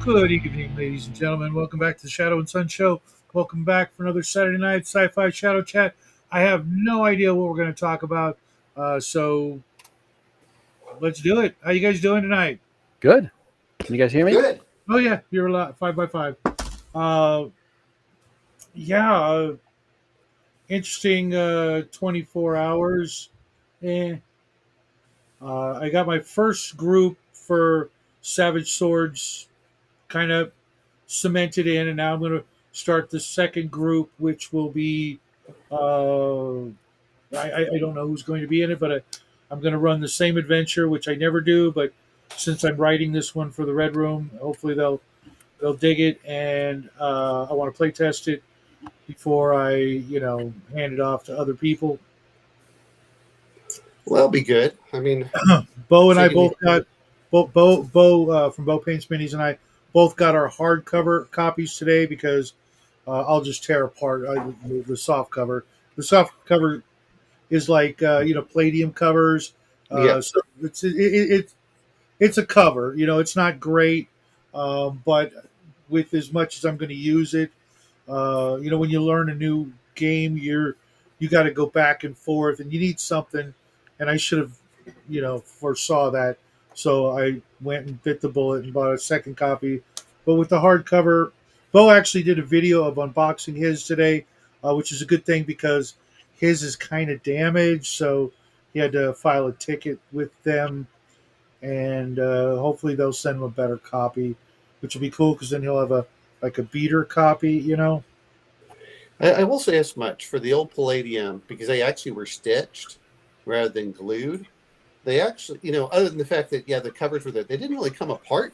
Good evening, ladies and gentlemen. Welcome back to the Shadow and Sun Show. Welcome back for another Saturday night sci-fi Shadow Chat. I have no idea what we're going to talk about, so let's do it. How you guys doing tonight? Good. Can you guys hear me? Good. Oh yeah, you're a lot 5x5. Uh, yeah, interesting. 24 hours. Eh. I got my first group for Savage Swords kind of cemented in, and now I'm going to start the second group, which will be I don't know who's going to be in it, but I'm going to run the same adventure, which I never do. But since I'm writing this one for the Red Room, hopefully they'll dig it, and I want to play test it before I hand it off to other people. Well, that'll be good. I mean, Bo and so I you can, both got Bo from Bo Paints Minis and I both got our hardcover copies today because I'll just tear apart the soft cover. The soft cover is like palladium covers. yeah. So it's a cover. It's not great, but with as much as I'm going to use it, when you learn a new game, you got to go back and forth, and you need something. And I should have, foresaw that. So I went and bit the bullet and bought a second copy. But with the hardcover, Bo actually did a video of unboxing his today, which is a good thing because his is kind of damaged. So he had to file a ticket with them, and hopefully they'll send him a better copy, which will be cool because then he'll have a beater copy. I will say as much for the old Palladium because they actually were stitched rather than glued. They actually, other than the fact that the covers were there, they didn't really come apart.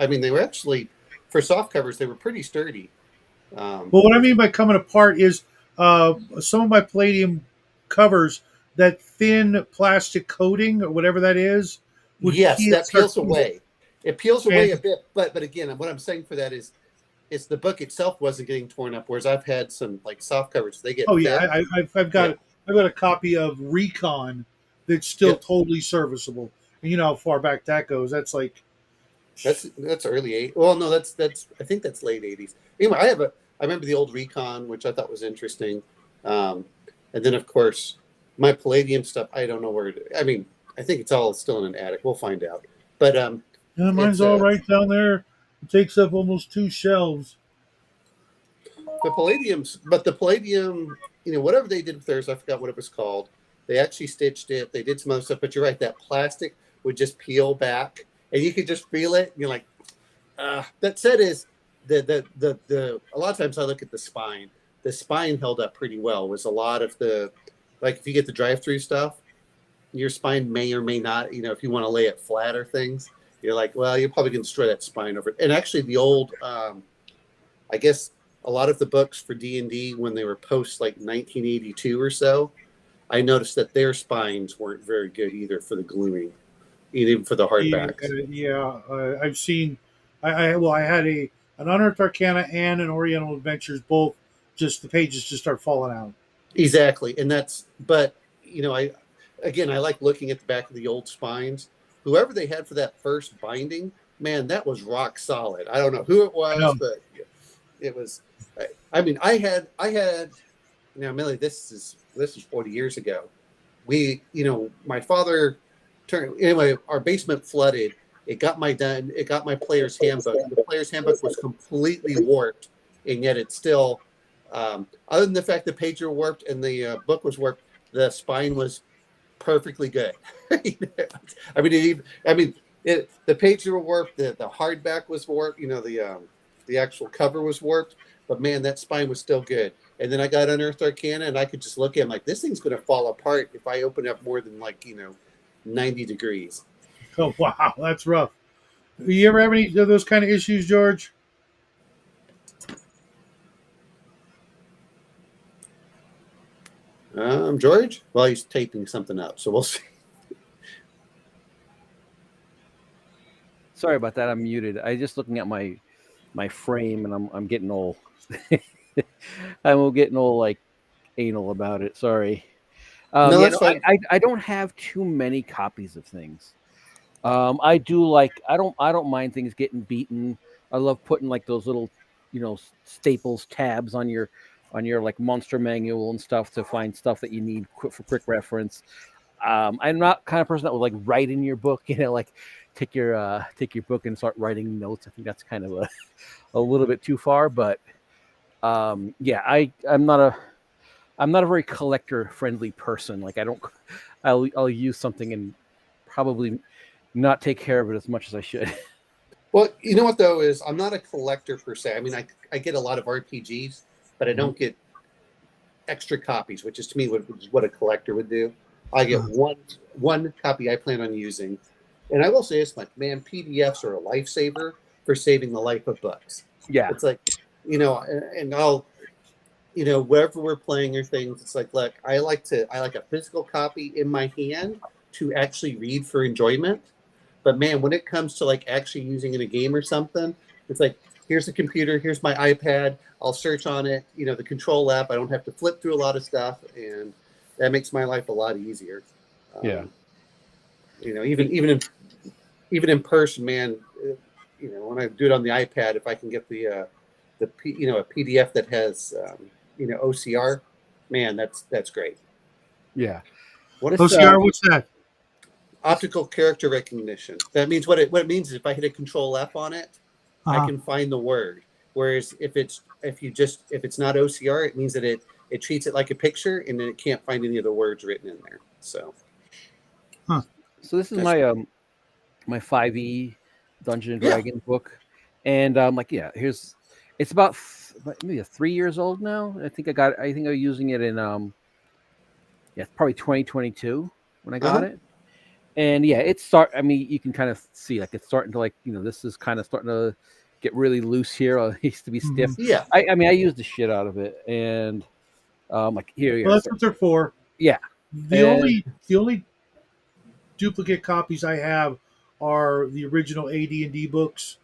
I mean, they were actually for soft covers, they were pretty sturdy. Well, what I mean by coming apart is some of my palladium covers, that thin plastic coating or whatever that is, would Yes, that peels away. It peels away a And bit, but again, what I'm saying for that is, it's the book itself wasn't getting torn up. Whereas I've had some like soft covers, they get oh yeah, thin. I've Yeah, got a copy of Recon that's still yep. totally serviceable. And you know how far back that goes. That's like That's early eight. Well, no, that's I think that's late '80s. Anyway, I remember the old Recon, which I thought was interesting, and then of course my Palladium stuff. I don't know where. I mean, I think it's all still in an attic. We'll find out. But yeah, mine's it's all right down there. It takes up almost two shelves. the Palladium. Whatever they did with theirs, I forgot what it was called. They actually stitched it. They did some other stuff, but you're right. That plastic would just peel back, and you could just feel it. And you're like, that said, is the a lot of times I look at the spine. The spine held up pretty well. Was a lot of the like if you get the drive-through stuff, your spine may or may not. If you want to lay it flat or things, you're like, well, you're probably going to destroy that spine over it. And actually, the old, I guess, a lot of the books for D&D when they were post like 1982 or so, I noticed that their spines weren't very good either for the gluing, even for the Yeah, hardbacks. I've seen. I had an Unearthed Arcana and an Oriental Adventures. Both just the pages just start falling out. Exactly, and but I like looking at the back of the old spines. Whoever they had for that first binding, man, that was rock solid. I don't know who it I was, know. but it was. I mean, I had. Now, Millie, this is 40 years ago. My father turned anyway. Our basement flooded. It got my player's handbook. The player's handbook was completely warped, and yet it's still. Other than the fact the pages were warped and the book was warped, the spine was perfectly good. The pages were warped. The hardback was warped. The actual cover was warped, but man, that spine was still good. And then I got Unearthed Arcana, and I could just look at it like this thing's going to fall apart if I open up more than 90 degrees. Oh wow, that's rough. You ever have any of those kind of issues, George? George? Well, he's taping something up, so we'll see. Sorry about that. I'm muted. I just looking at my frame, and I'm getting all I'm getting all like anal about it. Sorry. No, Yeah, that's no, fine. I don't have too many copies of things. I do like I don't mind things getting beaten. I love putting like those little, staples tabs on your like monster manual and stuff to find stuff that you need for quick reference. I'm not kind of person that would like write in your book, like take your book and start writing notes. I think that's kind of a little bit too far, but yeah, I'm not a very collector friendly person. Like I don't, I'll use something and probably not take care of it as much as I should. Well, you know what though is I'm not a collector per se. I mean, I get a lot of RPGs, but I don't get extra copies, which is to me what a collector would do. I get one copy I plan on using, and I will say this much, man, PDFs are a lifesaver for saving the life of books. Yeah, It's like, and I'll, wherever we're playing or things, it's like, look, I like a physical copy in my hand to actually read for enjoyment. But man, when it comes to like actually using in a game or something, it's like, here's the computer, here's my iPad, I'll search on it, the control app, I don't have to flip through a lot of stuff, and that makes my life a lot easier. Yeah. Even in person, man, when I do it on the iPad, if I can get a PDF that has OCR, man, that's great. Yeah. What is OCR? What's that? Optical character recognition? That means what it means is if I hit a Control F on it, I can find the word. Whereas if it's not OCR, it means that it treats it like a picture, and then it can't find any of the words written in there. So this is my 5e Dungeon and Dragons book, and it's about maybe 3 years old now. I think I'm using it in probably 2022 when I got it. And I mean, you can kind of see like it's starting to like, this is kind of starting to get really loose here. It used to be stiff. Yeah. I mean, I used the shit out of it, and like here. Well, that's what they're for. Yeah. The only duplicate copies I have are the original AD&D books,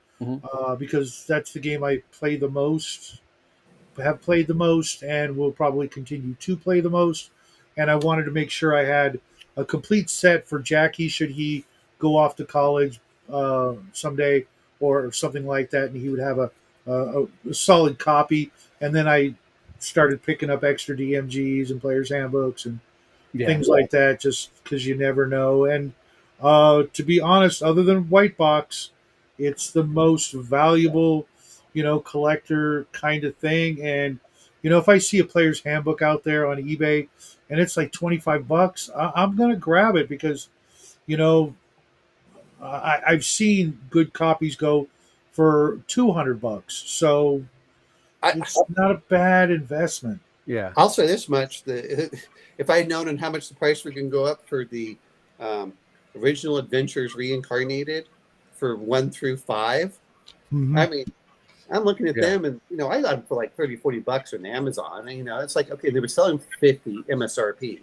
because that's the game I play the most, have played the most, and will probably continue to play the most. And I wanted to make sure I had a complete set for Jackie should he go off to college someday or something like that, and he would have a solid copy. And then I started picking up extra DMGs and players handbooks and things like that, just because you never know. And to be honest, other than White Box, it's the most valuable, collector kind of thing. And if I see a player's handbook out there on eBay and it's like $25, I'm gonna grab it because, I've seen good copies go for $200. So it's not a bad investment. Yeah. I'll say this much: if I had known and how much the price was going to go up for the original Adventures Reincarnated for 1 through 5, I mean, I'm looking at them, and I got them for like $30-$40 on Amazon. And, it's like, okay, they were selling 50 MSRP.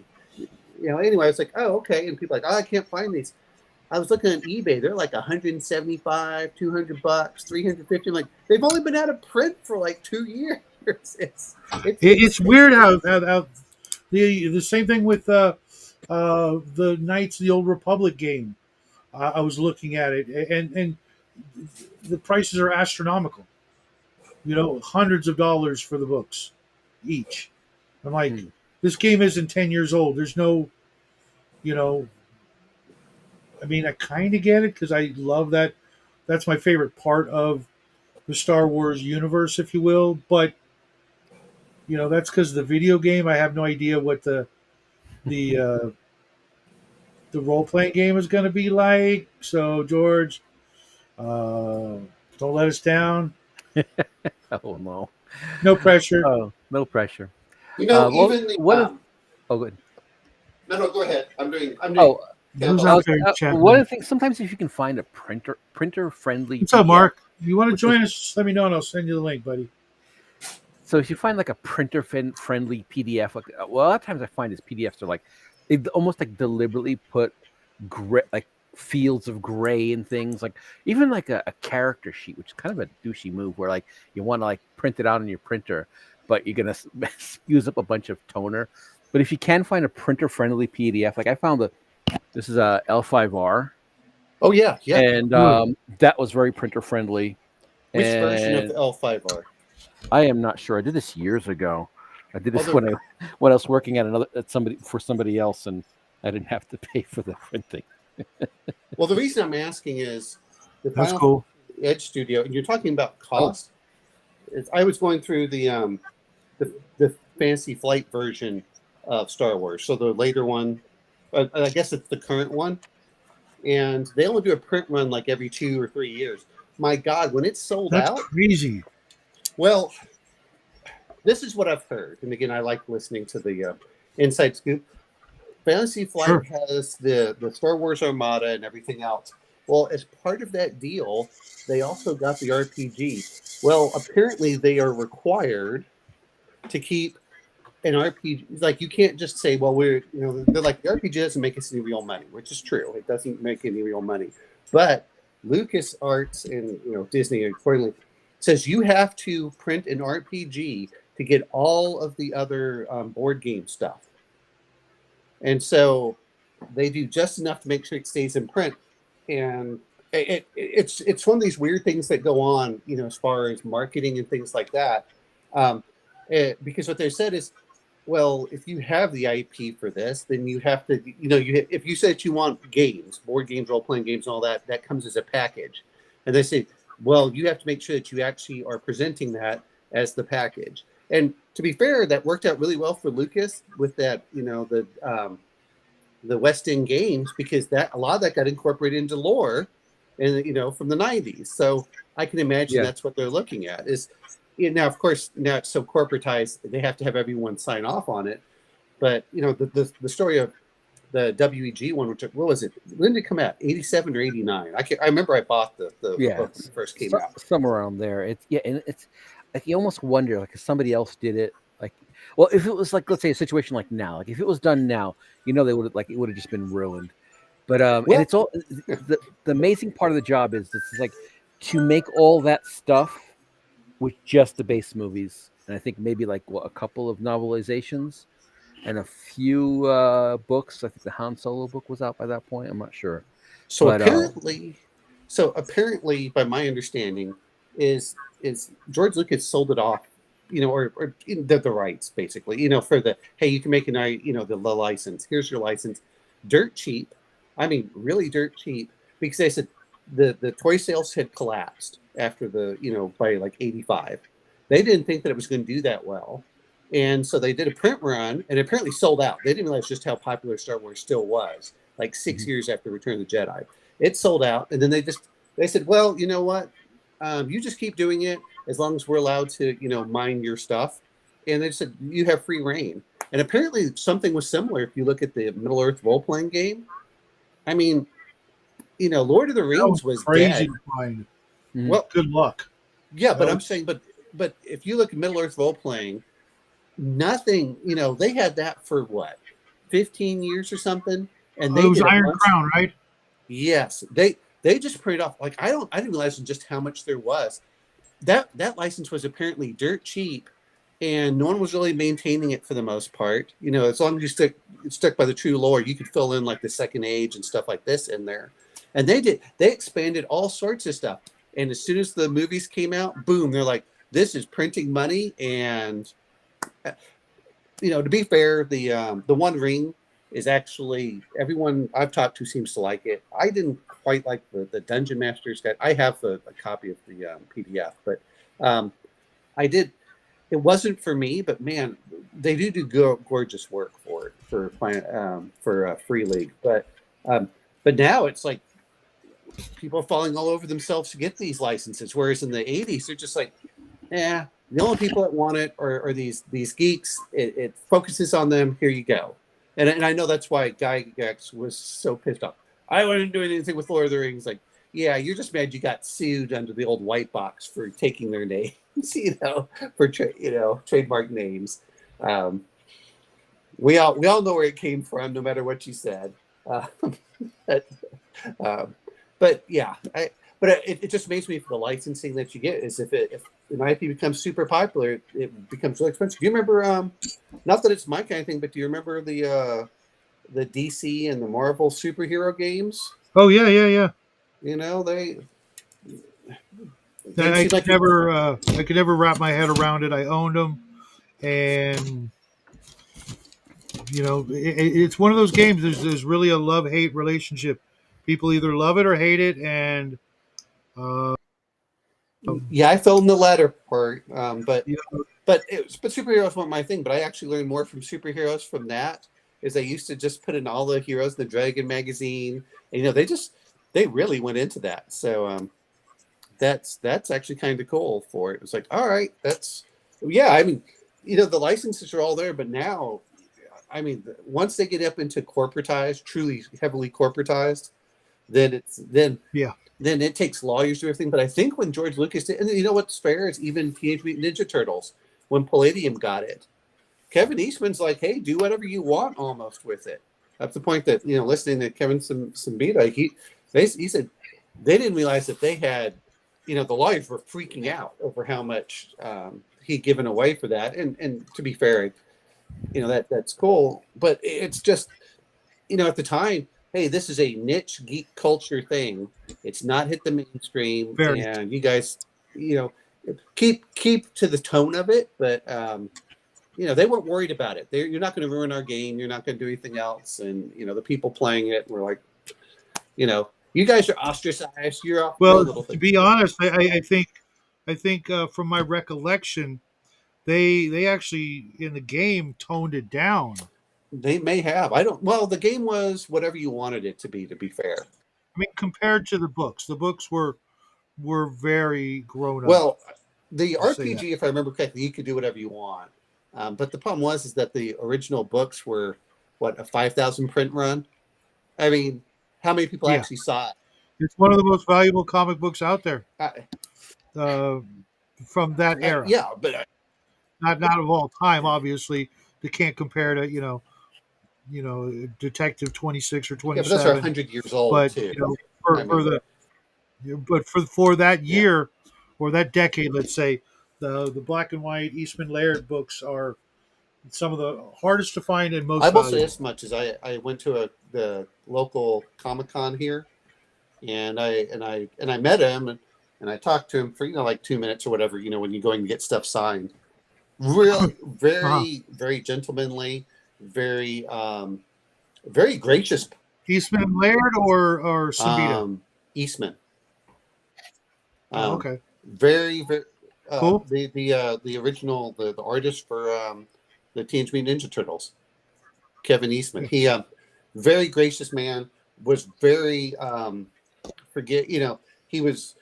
Anyway, I was like, oh, okay, and people are like, oh, I can't find these. I was looking at eBay; they're like $175, $200, $350. I'm like, they've only been out of print for like 2 years. It's weird how the same thing with the Knights of the Old Republic game. I was looking at it, and the prices are astronomical. Hundreds of dollars for the books each. I'm like, this game isn't 10 years old. There's no, I mean, I kind of get it because I love that. That's my favorite part of the Star Wars universe, if you will. But that's because the video game. I have no idea what the role playing game is going to be like. So George, don't let us down. Oh no. No pressure. Oh, no pressure. even oh, good. No, go ahead. I'm doing. Oh, Who's out there chatting? One of the things, sometimes if you can find a printer friendly. What's up, Mark? You want to join us? Just let me know and I'll send you the link, buddy. So if you find like a printer friendly PDF, like, well, a lot of times I find is PDFs are like they almost like deliberately put like fields of gray and things, like even like a character sheet, which is kind of a douchey move where like you want to like print it out on your printer, but you're gonna use up a bunch of toner. But if you can find a printer friendly PDF, like I found this is a L5R. Oh yeah. And that was very printer friendly. Which version of And L5R? I am not sure. I did this years ago. I did this Although, when I was working at somebody else, and I didn't have to pay for the printing. well, the reason I'm asking is the That's Final cool. Fantasy Edge Studio, and you're talking about Oh, cost. I was going through the Fantasy Flight version of Star Wars, so the later one. I guess it's the current one, and they only do a print run like every 2 or 3 years. My God, when it's sold That's out, crazy. well, this is what I've heard, and again, I like listening to the Inside Scoop. Fantasy Flight Sure. has the Star Wars Armada and everything else. Well, as part of that deal, they also got the RPG. Well, apparently they are required to keep an RPG. Like you can't just say, "Well, they're like the RPG doesn't make us any real money," which is true. It doesn't make any real money, but Lucas Arts and Disney accordingly says you have to print an RPG to get all of the other board game stuff. And so they do just enough to make sure it stays in print. And it's one of these weird things that go on, as far as marketing and things like that. Um, because what they said is, well, if you have the IP for this, then you have to, if you said you want games, board games, role playing games, and all that, that comes as a package. And they say, well, you have to make sure that you actually are presenting that as the package. And to be fair, that worked out really well for Lucas with that, the West End games, because that a lot of that got incorporated into lore, and from the '90s. So I can imagine yeah. that's what they're looking at. Is now, of course, now it's so corporatized they have to have everyone sign off on it. But the story of the WEG one, which what was it? When did it come out? 87 or 89? I remember I bought the book when it first came out. Somewhere around there. And it's like you almost wonder, like if somebody else did it, like, well, if it was like, let's say a situation like now, like if it was done now, they would like it would have just been ruined. But and Well, it's all the amazing part of the job is this is like to make all that stuff with just the base movies, and I think maybe like a couple of novelizations and a few books. I think the Han Solo book was out by that point. I'm not sure, so but apparently, by my understanding, is George Lucas sold it off, or the rights basically, for the hey, you can make the license. Here's your license, dirt cheap. I mean, really dirt cheap, because they said the toy sales had collapsed after by like '85. They didn't think that it was going to do that well. And so they did a print run and apparently sold out. They didn't realize just how popular Star Wars still was, like 6 years after Return of the Jedi. It sold out. And then they said, well, you know what? You just keep doing it as long as we're allowed to, mine your stuff. And they said, you have free reign. And apparently something was similar. If you look at the Middle Earth role-playing game, I mean, Lord of the Rings was crazy dead. to find. Well, Good luck. yeah, but I'm saying, but if you look at Middle Earth role-playing, nothing, they had that for what, 15 years or something, and they It was did Iron Crown, right? Yes, they just printed off, like I didn't realize just how much there was. That license was apparently dirt cheap, and no one was really maintaining it for the most part. As long as you stuck by the true lore, you could fill in like the Second Age and stuff like this in there. And they expanded all sorts of stuff. And as soon as the movies came out, boom, they're like, this is printing money. And to be fair, the One Ring is actually, everyone I've talked to seems to like it. I didn't quite like the Dungeon Master's Guide. I have a copy of the PDF, but I did. It wasn't for me, but man, they do gorgeous work for Free League. But now it's like people are falling all over themselves to get these licenses, whereas in the '80s they're just like, yeah. The only people that want it are these geeks. It focuses on them. Here you go. And I know that's why Guy Gex was so pissed off. I wasn't doing anything with Lord of the Rings. Like, yeah, you're just mad you got sued under the old white box for taking their names, for trademark names. We all know where it came from, no matter what you said. But yeah, it just makes me, for the licensing that you get, is if an IP becomes super popular, it becomes really expensive. Do you remember? Not that it's my kind of thing, but do you remember the DC and the Marvel superhero games? Oh yeah. They Didn't I seem could like never, I could never wrap my head around it. I owned them, and it's one of those games. There's really a love hate relationship. People either love it or hate it, and uh, yeah, I fell in the latter part, you but superheroes weren't my thing. But I actually learned more from superheroes from that. Is I used to just put in all the heroes in the Dragon magazine, and they really went into that. So that's actually kind of cool for it. It's like, all right, that's yeah. I mean, the licenses are all there, but now, I mean, once they get up into corporatized, truly heavily corporatized, then yeah, then it takes lawyers to do everything. But I think when George Lucas did, and you know what's fair is even Teenage Mutant Ninja Turtles, when Palladium got it, Kevin Eastman's like, hey, do whatever you want almost with it. Up to the point that, listening to Kevin Simbita, he said they didn't realize that they had, the lawyers were freaking out over how much he'd given away for that. And to be fair, that's cool. But it's just, at the time, hey, this is a niche geek culture thing. It's not hit the mainstream, very. and you guys, you know, keep to the tone of it. But they weren't worried about it. You're not going to ruin our game. You're not going to do anything else. And the people playing it were like, you guys are ostracized. You're off your Well, little to thing. be honest, I think from my recollection, they actually in the game toned it down. They may have. I don't. Well, the game was whatever you wanted it to be. To be fair. I mean, compared to the books were very grown up. Well, the I'll say that. RPG, if I remember correctly, you could do whatever you want. But the problem is that the original books were what, a 5,000 print run. I mean, how many people Yeah, actually saw it? it's one of the most valuable comic books out there Uh, uh, from that era. yeah, but Not of all time, obviously. They can't compare to Detective 26 or yeah, but those are 27, 100 years old but too. for I mean, for that yeah. year or that decade, let's say, the black and white Eastman Laird books are some of the hardest to find and I most will say valuable. as much as I went to the local Comic Con here, and I met him and I talked to him for like 2 minutes or whatever. When you go and get stuff signed, really Uh-huh. very gentlemanly, very very gracious. Eastman and Laird or Simbita. Eastman, Oh, um, okay, very cool. the original the artist for the Teenage Mutant Ninja Turtles, Kevin Eastman. Yeah. He very gracious man, was very he was,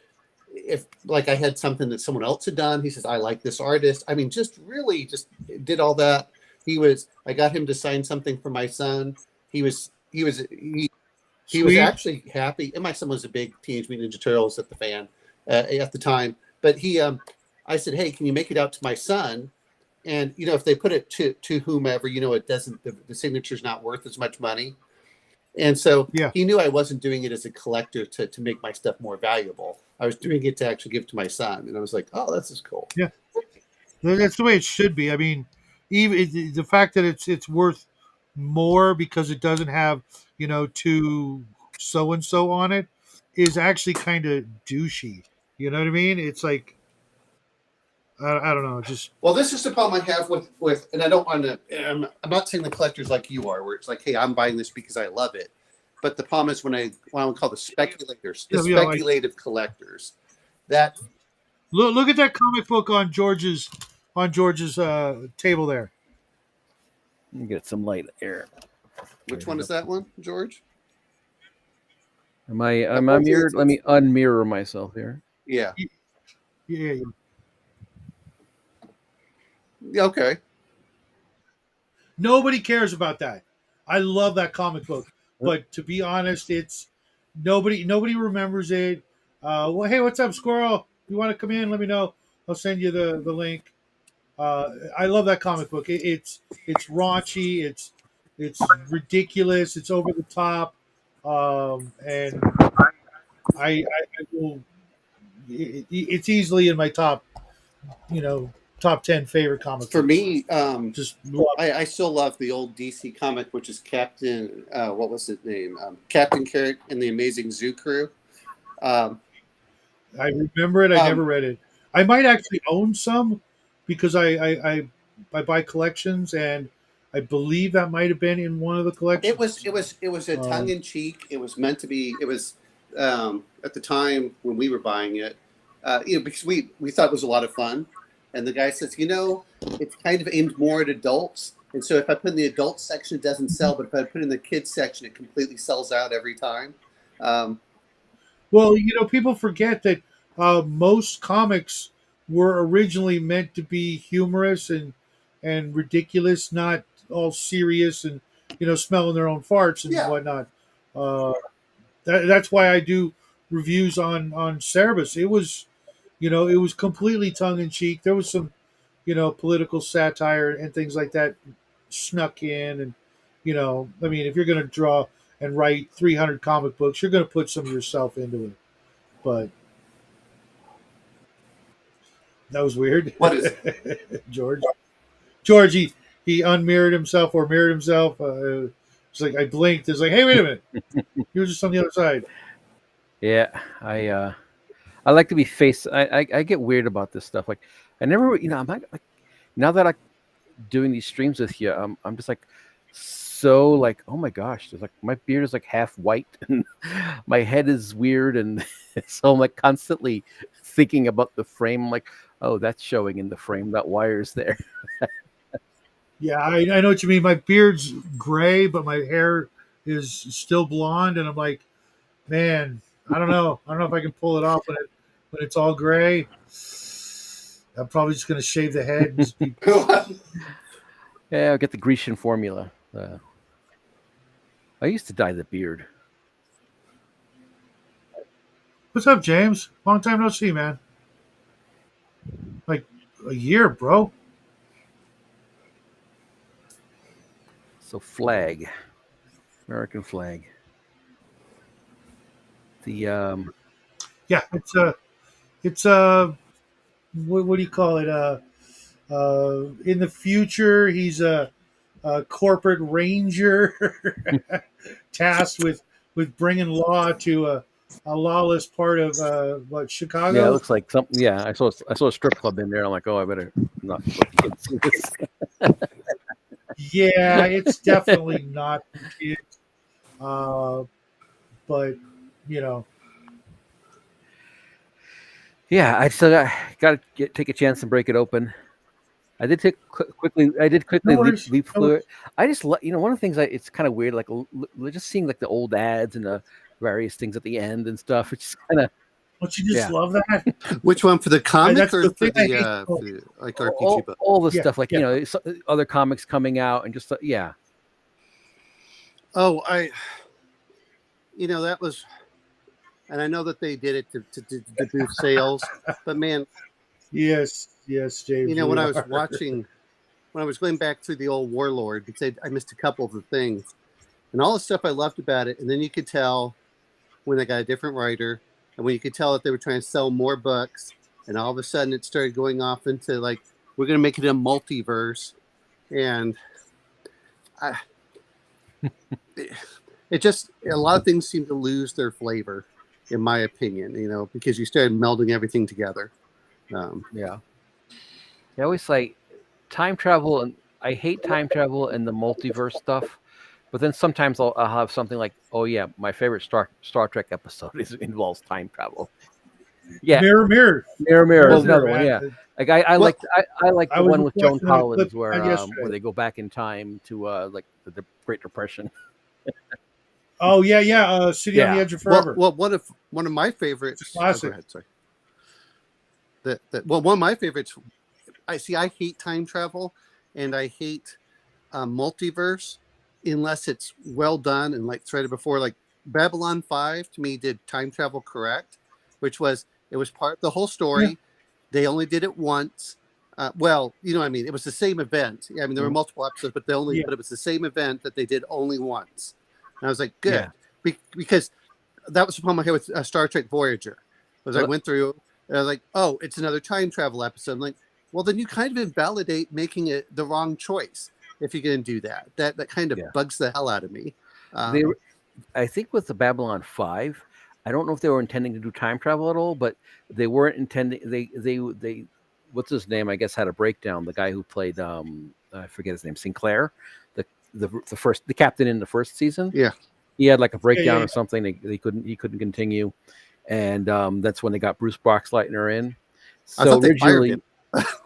if like I had something that someone else had done, he says, I like this artist. I mean, just really just did all that. I got him to sign something for my son. He was Sweet. actually happy. And my son was a big Teenage Mutant Ninja Turtles at the time. But I said, hey, can you make it out to my son? And if they put it to whomever, it doesn't. The signature's not worth as much money. And so Yeah, he knew I wasn't doing it as a collector to make my stuff more valuable. I was doing it to actually give to my son. And I was like, oh, this is cool. yeah. That's the way it should be. I mean, even the fact that it's worth more because it doesn't have to so and so on it is actually kind of douchey. You know what I mean? It's like I don't know. Just Well, this is the problem I have with, and I don't want to. I'm not saying the collectors like you are, where it's like, hey, I'm buying this because I love it. But the problem is when I call the speculators, the like speculative collectors, that look at that comic book on George's table there. Let me get some light here. which one is that one, George? Am I mirrored? Let me unmirror myself here. Yeah. Yeah. Okay. Nobody cares about that. I love that comic book, but to be honest, it's nobody remembers it. Well, hey, what's up, Squirrel? You want to come in? Let me know. I'll send you the link. I love that comic book. It's raunchy. It's ridiculous. It's over the top. And I will. It's easily in my top 10 favorite comic For books. me, Just love it. I still love the old DC comic, which is Captain. What was his name? Captain Carrot and the Amazing Zoo Crew. I remember it. I Um, never read it. I might actually own some because I buy collections, and I believe that might have been in one of the collections. it was a tongue Um, in cheek. It was meant to be. It was at the time when we were buying it, because we thought it was a lot of fun, and the guy says, it's kind of aimed more at adults, and so if I put in the adult section, it doesn't sell, but if I put in the kids section, it completely sells out every time. Um, well, people forget that most comics were originally meant to be humorous and ridiculous, not all serious and smelling their own farts and yeah, whatnot. Uh, that's why I do reviews on Cerebus. It was completely tongue in cheek. There was some political satire and things like that snuck in, and I mean, if you're going to draw and write 300 comic books, you're going to put some of yourself into it. But that was weird. what is George. George, he unmirrored himself or mirrored himself. It's like I blinked. It's like, hey, wait a minute. He was just on the other side. Yeah, I like to be face. I get weird about this stuff. Like I never, I'm not like now that I doing these streams with you, I'm just like so like, oh my gosh, there's like my beard is like half white and my head is weird, and so I'm like constantly thinking about the frame. Like, oh, that's showing in the frame. That wire's there. Yeah, I know what you mean. My beard's gray, but my hair is still blonde, and I'm like, man, I don't know. I don't know if I can pull it off when it's all gray. I'm probably just gonna shave the head and just be. Yeah, I'll get the Grecian formula. I used to dye the beard. What's up, James? Long time no see, man. Like a year, bro. So flag, American flag. The Yeah, it's what do you call it? In the future, he's a corporate ranger tasked with bringing law to a lawless part of what Yeah, it Chicago. looks like something. Yeah, I saw a strip club in there. I'm like, oh, I better not let the kids see this. Yeah, it's definitely not for kids, but you know, Yeah, I still got to take a chance and break it open. I did take quickly. I did no quickly worries. leap No through worries. it. I just one of the things it's kind of weird, like just seeing like the old ads and the various things at the end and stuff. It's just kind of Don't you just yeah, love that? which one for the comic That's or the for thing I hate. for the like RPG book? all the Yeah, stuff like yeah. other comics coming out and just yeah. Oh, that was, and I know that they did it to boost sales, but man, Yes, yes, James, we when I was are. watching, when I was going back through the old Warlord, because I missed a couple of the things and all the stuff I loved about it, and then you could tell when they got a different writer, and when you could tell that they were trying to sell more books, and all of a sudden it started going off into like, we're going to make it a multiverse, and I, it just, a lot of things seem to lose their flavor, in my opinion, because you started melding everything together. Yeah. I always like time travel, and I hate time travel and the multiverse stuff. But then sometimes I'll have something like, oh yeah, my favorite Star Trek episode involves time travel. Yeah, Mirror, mirror, Mirror mirror, is Well, mirror, another one. man. Yeah, like I well, like I like I the was one with Joan watching a clip Collins where yesterday. they go back in time to like the Great Depression. Oh yeah, yeah. City on the Yeah, Edge of Forever. one of my It's a favorites. Oh, go classic. ahead. Sorry. One of my favorites. I hate time travel, and I hate multiverse unless it's well done and like threaded before. Like Babylon 5 to me did time travel correct, which was it was part of the whole Yeah, story. They only did it once. Well, you know what I mean? It was the same event. I mean, there were Mhm. multiple episodes, but yeah. but it was the same event that they did only once. And I was like, yeah. good, because that was the problem I had with Star Trek Voyager. Was I Well, went through, and I was like, oh, it's another time travel episode. I'm like, well, then you kind of invalidate making it the wrong choice if you're going to do that. That kind of yeah. bugs the hell out of me. They, Um, I think with the Babylon 5, I don't know if they were intending to do time travel at all, but they weren't intending. They what's his name? I guess had a breakdown. The guy who played I forget his name, Sinclair, the captain in the first season. Yeah. He had like a Yeah, breakdown yeah, or something. He couldn't continue, and that's when they got Bruce Boxleitner in. I So thought they fired originally, him.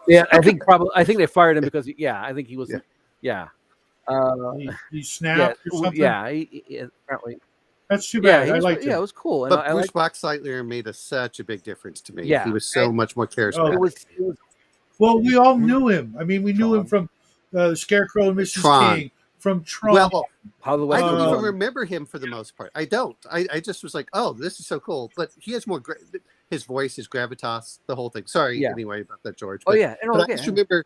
yeah, I think they fired him because I think he was Yeah. yeah. Uh, he yeah, snapped or something. yeah. Apparently, That's too yeah. bad. He I was, liked yeah. It him. was cool, and But I Bruce like, Boxleitner made such a big difference to me. He yeah. was so much more Oh, charismatic. It was well, we all knew him. I mean, we knew him Tron. from Scarecrow and Mrs. Tron. King, from Tron. Well, How the I West don't Was even Uh, Won. remember him for the most part. I don't. I just was like, oh, this is so cool. But he has more. His voice, his gravitas, the whole thing. Sorry, Yeah. anyway, about that, George. Oh But yeah. but I Okay. just remember,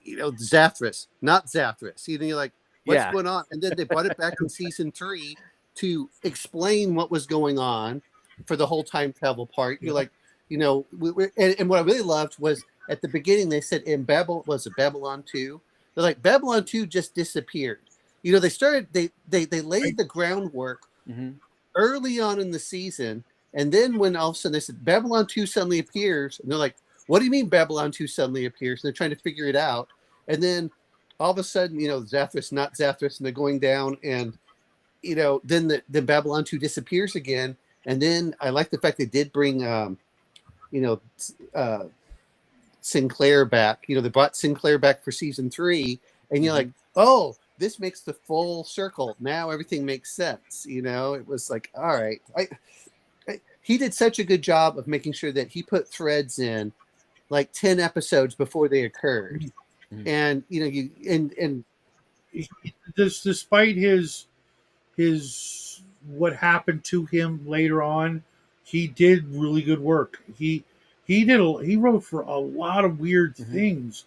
Zathras, not Zathras. You're like, what's Yeah. going on? And then they brought it back in season 3 to explain what was going on for the whole time travel part. You're like, and what I really loved was at the beginning they said in Babylon 2. They're like Babylon 2 just disappeared. They started they laid the groundwork Mm-hmm. early on in the season, and then when all of a sudden they said Babylon 2 suddenly appears, and they're like, what do you mean Babylon 2 suddenly appears? And they're trying to figure it out. And then all of a sudden, Zathras, not Zathras, and they're going down, and then Babylon 2 disappears again. And then I like the fact they did bring Sinclair back. They brought Sinclair back for season 3, and you're like, oh, this makes the full circle. Now everything makes sense. It was like, all right. He did such a good job of making sure that he put threads in like 10 episodes before they occurred. Mhm. And, and despite his what happened to him later on, he did really good work. He wrote for a lot of weird Mhm. things.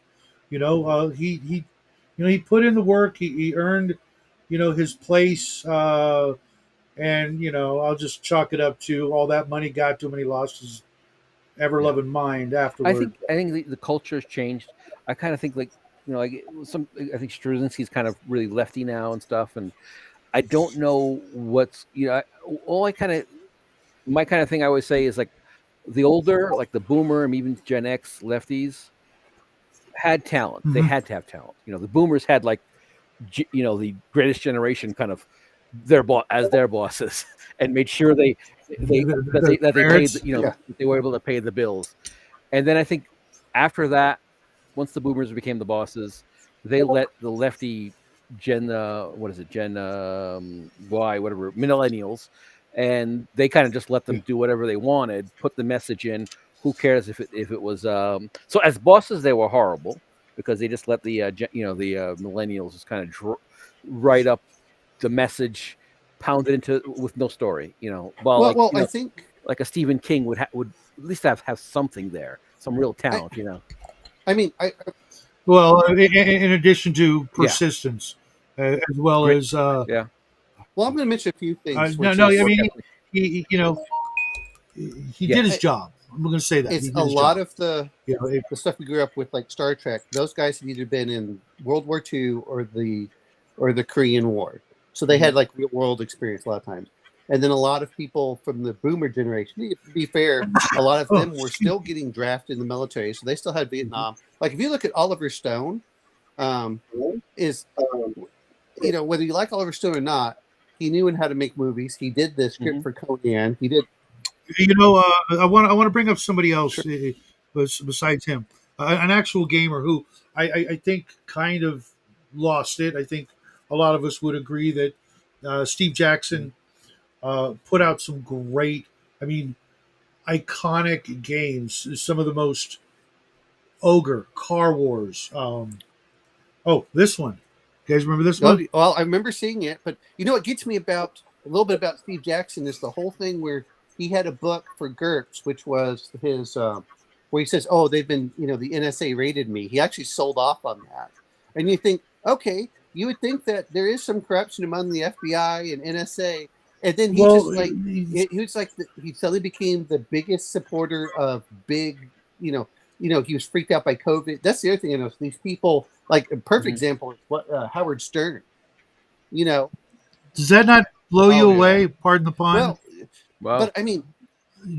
He put in the work. He earned his place. And I'll just chalk it up to all that money got to him, and he lost his ever loving mind I afterward. think the culture has changed. I kind of think like I think Straczynski's kind of really lefty now and stuff, and I don't know what's all my kind of thing I always say is like the older, like the boomer and even Gen X lefties had talent. They Mhm. had to have talent. The boomers had like the greatest generation kind of as their bosses and made sure that they paid Parents. yeah. they were able to pay the bills. And then I think after that, once the boomers became the bosses, they let the lefty Gen what is it Gen Y whatever millennials, and they kind of just let them Yeah. do whatever they wanted, put the message in. Who cares if it was so as bosses they were horrible because they just let the millennials just kind of write up the message, pound it into with no story. Well, Well, I think, like a Stephen King would at least have something there, some real talent. I mean, Well, in addition to Yeah, persistence, as well great. as Yeah, I'm going to mention a few things, no, which no. I is, mean, he did his Yes. job. I'm going to say that it's he did a his lot job. of the stuff we grew up with, like Star Trek. Those guys had either been in World War II or the Korean War, so they had like real world experience a lot of times. And then a lot of people from the Boomer generation, to be fair, a lot of them were still getting drafted in the military, so they still had Vietnam. Like if you look at Oliver Stone, is whether you like Oliver Stone or not, he knew how to make movies. He did the script for Conan. He did. I want to bring up somebody else Sure. besides him, an actual gamer who I think kind of lost it. I think a lot of us would agree that Steve Jackson put out some great, I mean, iconic games. Some of the most Ogre, Car Wars. This one. You guys remember this one? Well, I remember seeing it, but what gets me about a little bit about Steve Jackson is the whole thing where he had a book for GURPS, which was his where he says, "Oh, they've been, the NSA raided me." He actually sold off on that, and you think, okay, you would think that there is some corruption among the FBI and NSA, and then he Well, just like he was like he suddenly became the biggest supporter of big, he was freaked out by COVID. That's the other thing. These people, like a perfect example is what Howard Stern. does that not blow you Oh, yeah. away? Pardon the pun. Well, Wow. But I mean,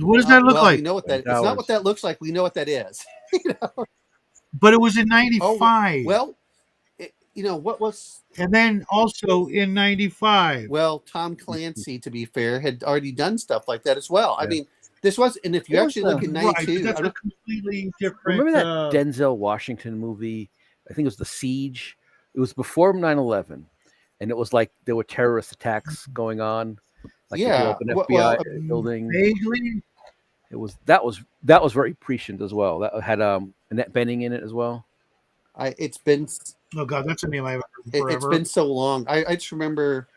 What does that look well, we like? know what that. It's not what that looks like. We know what that is. But it was in Oh '95, well, what was. and then also in '95. Well, Tom Clancy, to be fair, had already done stuff like that as well. I mean, this was, and if you What was actually look the at Right, but '92, that's a completely different. remember that Denzel Washington movie? I think it was The Siege. It was before 9/11, and it was like there were terrorist attacks going on, like they blew yeah. up an FBI Well, building. Vaguely. It was that was very prescient as well. That had Annette Bening in it as well. it's been Oh God, that's a name I haven't heard it's forever. been so long. I just remember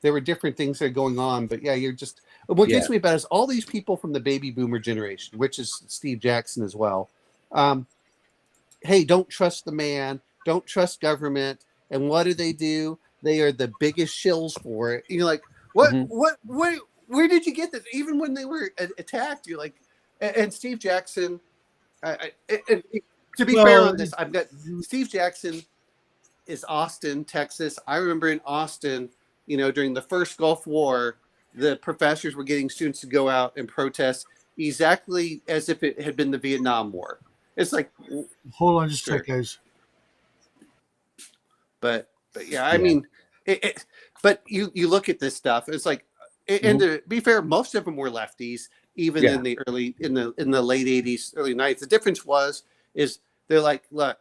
there were different things that are going on, but yeah, you're just. What gets me about it is all these people from the baby boomer generation, which is Steve Jackson as well. Hey, don't trust the man, don't trust government, and what do? They are the biggest shills for it. You're like, what, Mhm. where did you get this? Even when they were attacked, you're like, and Steve Jackson. And to be fair Well, on this, I've got Steve Jackson is Austin, Texas. I remember in Austin, during the first Gulf War, the professors were getting students to go out and protest exactly as if it had been the Vietnam War. It's like, hold on just a sure. sec, guys. But yeah, I mean, but you look at this stuff. It's like, and to be fair, most of them were lefties, even in the late '80s, early '90s. The difference is they're like, look,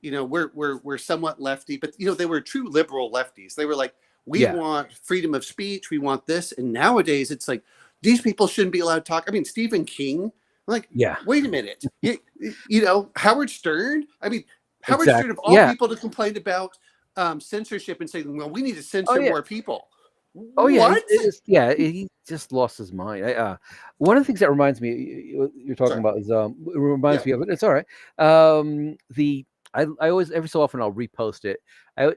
we're somewhat lefty, but they were true liberal lefties. They were like, we want freedom of speech, we want this, and nowadays it's like these people shouldn't be allowed to talk. I mean, Stephen King, like, wait a minute, Howard Stern. I mean, Howard Stern of all people to complain about censorship and saying, well, we need to censor more people. Oh yeah, What? he just lost his mind. One of the things that reminds me, you're talking about is it reminds me of it. It's all right. I always every so often I'll repost it.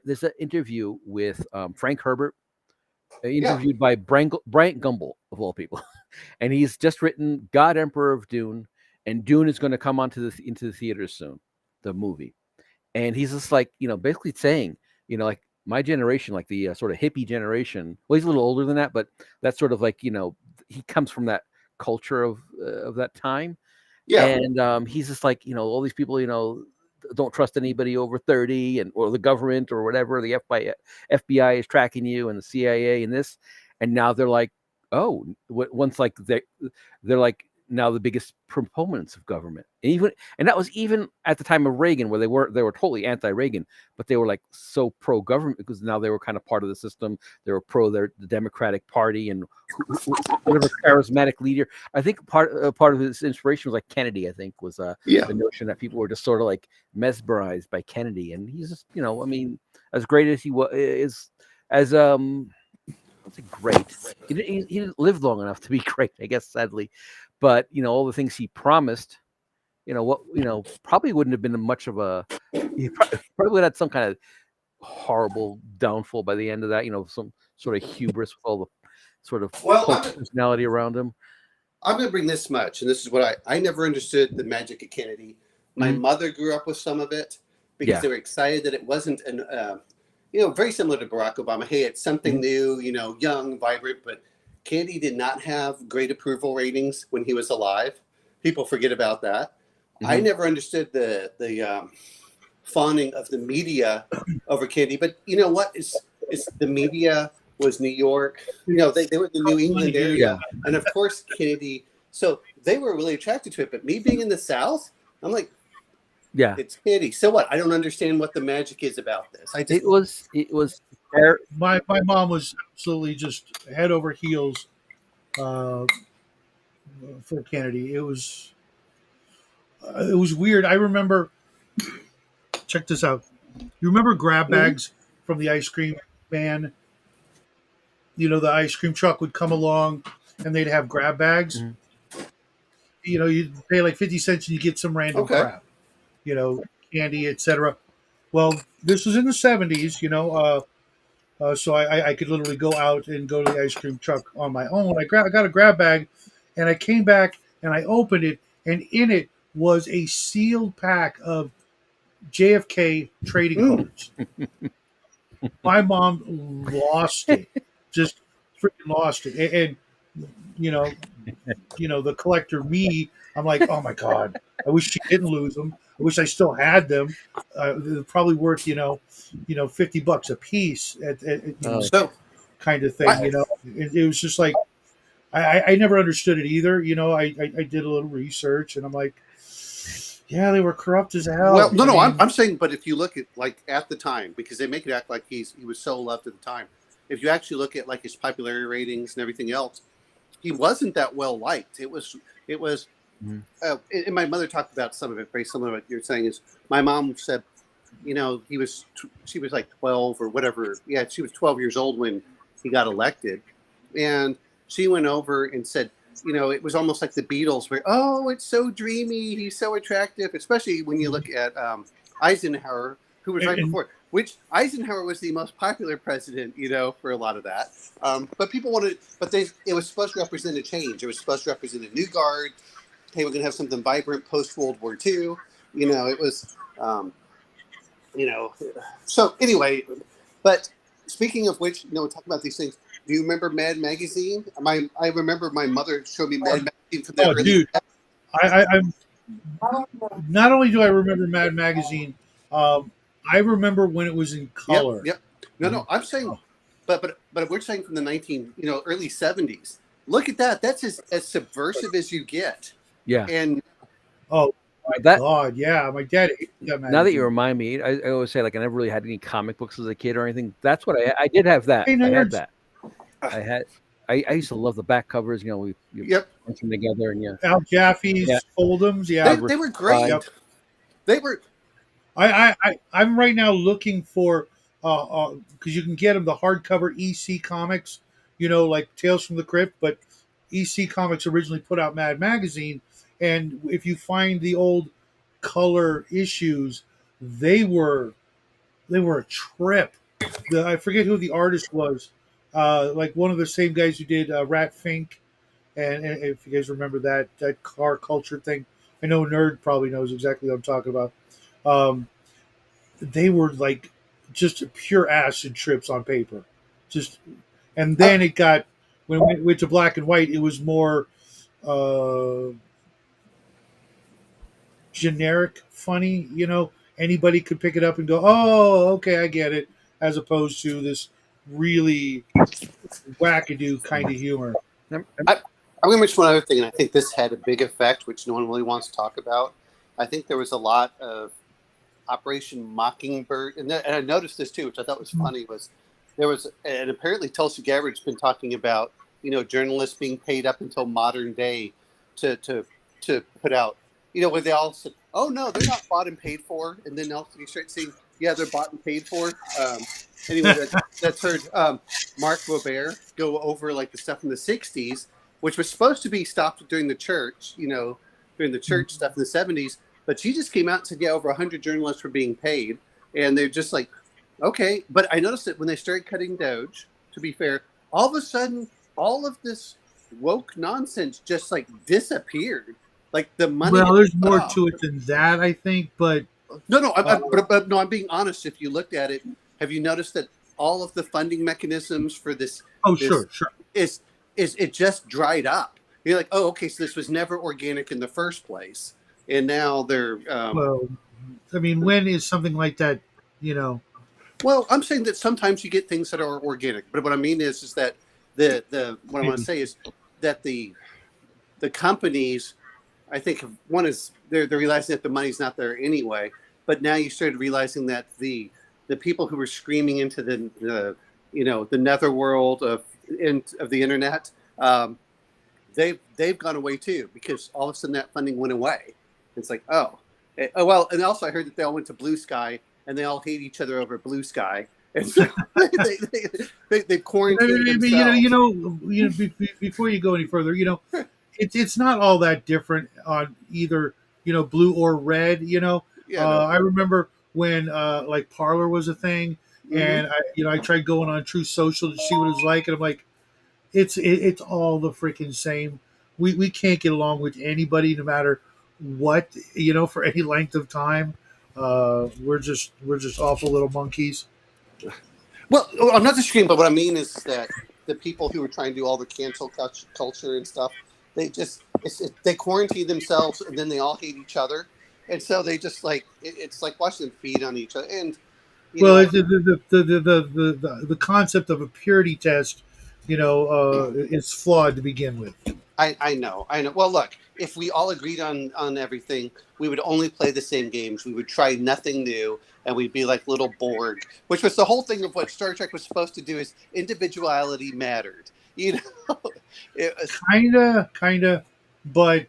There's an interview with Frank Herbert, interviewed by Bryant Gumbel of all people, and he's just written God Emperor of Dune, and Dune is going to come into the theaters soon, the movie, and he's just like basically saying like my generation, like the sort of hippie generation. Well, he's a little older than that, but that's sort of like he comes from that culture of that time. Yeah. And he's just like all these people don't trust anybody over 30 or the government or whatever. The FBI is tracking you, and the CIA and this, and now they're like, oh, once like they're like now the biggest proponents of government, and that was even at the time of Reagan, where they were totally anti-Reagan, but they were like so pro-government because now they were kind of part of the system. They were the Democratic Party, and whatever charismatic leader. I think part of his inspiration was like Kennedy. I think was the notion that people were just sort of like mesmerized by Kennedy, and he's just I mean, as great as he was, as I'd say great. He didn't live long enough to be great, I guess, sadly. But all the things he promised, probably wouldn't have been much of a. He probably would have had some kind of horrible downfall by the end of that. Some sort of hubris with all the sort of personality around him. I'm going to bring this much, and this is what I never understood the magic of Kennedy. My mother grew up with some of it because they were excited that it wasn't very similar to Barack Obama. Hey, it's something new, young, vibrant, but Kennedy did not have great approval ratings when he was alive. People forget about that. I never understood the fawning of the media over Kennedy, but you know what? It's the media was New York. They were the New England area, and of course Kennedy. So they were really attracted to it. But me being in the South, I'm like, it's Kennedy. So what? I don't understand what the magic is about this. It was. My mom was absolutely just head over heels for Kennedy. It was weird. I remember. Check this out. You remember grab bags from the ice cream van? The ice cream truck would come along, and they'd have grab bags. You'd pay like 50 cents, and you get some random crap. Candy, etc. Well, this was in the 70s. So I could literally go out and go to the ice cream truck on my own. I got a grab bag, and I came back and I opened it, and in it was a sealed pack of JFK trading cards. My mom lost it, just freaking lost it, and the collector me, I'm like, oh my god, I wish she didn't lose them. I wish I still had them. They're probably worth $50 a piece Oh, So kind of thing. I, It was just like I never understood it either. I did a little research and I'm like, yeah, they were corrupt as well, hell. no, I'm saying, but if you look at like at the time, because they make it act like he was so loved at the time. If you actually look at like his popularity ratings and everything else, he wasn't that well liked. It was, mhm. and my mother talked about some of it. Very similar to what you're saying is my mom said, she was like 12 or whatever. Yeah, she was 12 years old when he got elected, and she went over and said, it was almost like the Beatles, where it's so dreamy, he's so attractive, especially when you look at Eisenhower, who was right And before. Which Eisenhower was the most popular president, for a lot of that. But people wanted, it was supposed to represent a change. It was supposed to represent a new guard. Hey, we're going to have something vibrant post World War II. It was, so anyway, but speaking of which, talk about these things. Do you remember Mad Magazine? I remember my mother showed me Mad Magazine from the oh, early. dude, I'm not only do I remember Mad Magazine, um, I remember when it was in Yep, color. yep. No, I'm saying, but we're saying from the early 70s. Look at that. That's as subversive as you get. Yeah. And Oh my That god, yeah, my dad hated that magazine. now that you remind me, I always say like I never really had any comic books as a kid or anything. That's what I did have that. Hey, I had nerds. that. I used to love the back covers. We yep, bunch them together and Al Jaffe's Yeah. Fold'ems, yeah. they were great. Yep. They were. I'm right now looking for because you can get them the hardcover EC comics, like Tales from the Crypt, but EC Comics originally put out Mad Magazine, and if you find the old color issues, they were a trip. I forget who the artist was, like one of the same guys who did Rat Fink, and if you guys remember that car culture thing, I know Nerd probably knows exactly what I'm talking about. Um, they were like just pure acid trips on paper, just, and then it got when we went to black and white, it was more uh, generic, funny. Anybody could pick it up and go, "Oh, okay, I get it," as opposed to this really wackadoo kind of humor. I'm going to mention one other thing, and I think this had a big effect, which no one really wants to talk about. I think there was a lot of Operation Mockingbird, and I noticed this too, which I thought was funny. And apparently Tulsi Gabbard's been talking about journalists being paid up until modern day to put out where they all said, oh no, they're not bought and paid for, and then also you start seeing they're bought and paid for. Anyway, that's heard Mark Robert go over like the stuff in the 60s, which was supposed to be stopped during the church, during the church stuff in the 70s. But she just came out and said, over 100 journalists were being paid. And they're just like, okay. But I noticed that when they started cutting Doge, to be fair, all of a sudden, all of this woke nonsense just like disappeared. Like the money. Well, there's more to it than that, I think. But no, I'm being honest. If you looked at it, have you noticed that all of the funding mechanisms for this? Sure. Is it just dried up? You're like, oh, okay, so this was never organic in the first place. And now they're. Well, I mean, when is something like that? Well, I'm saying that sometimes you get things that are organic, but what I mean is that the what I want to say is that the companies, I think one is they're realizing that the money's not there anyway. But now you started realizing that the people who were screaming into the netherworld of the internet, they've gone away too, because all of a sudden that funding went away. It's like, oh well, and also I heard that they all went to Blue Sky and they all hate each other over Blue Sky, and so they quarantined themselves. Before you go any further, it's not all that different on either blue or red. I remember when like Parlor was a thing, and I tried going on True Social to see what it was like, and I'm like, it's all the freaking same. We can't get along with anybody, no matter what, for any length of time. We're just awful little monkeys. Well, I'm not disagreeing, but what I mean is that the people who were trying to do all the cancel culture and stuff, they quarantine themselves, and then they all hate each other, and so they just like it's like watching them feed on each other. And Well, I, the concept of a purity test, is flawed to begin with. I know. Well, look, if we all agreed on everything, we would only play the same games. We would try nothing new, and we'd be like little Borg, which was the whole thing of what Star Trek was supposed to do. Is individuality mattered, you know? It was, Kinda, but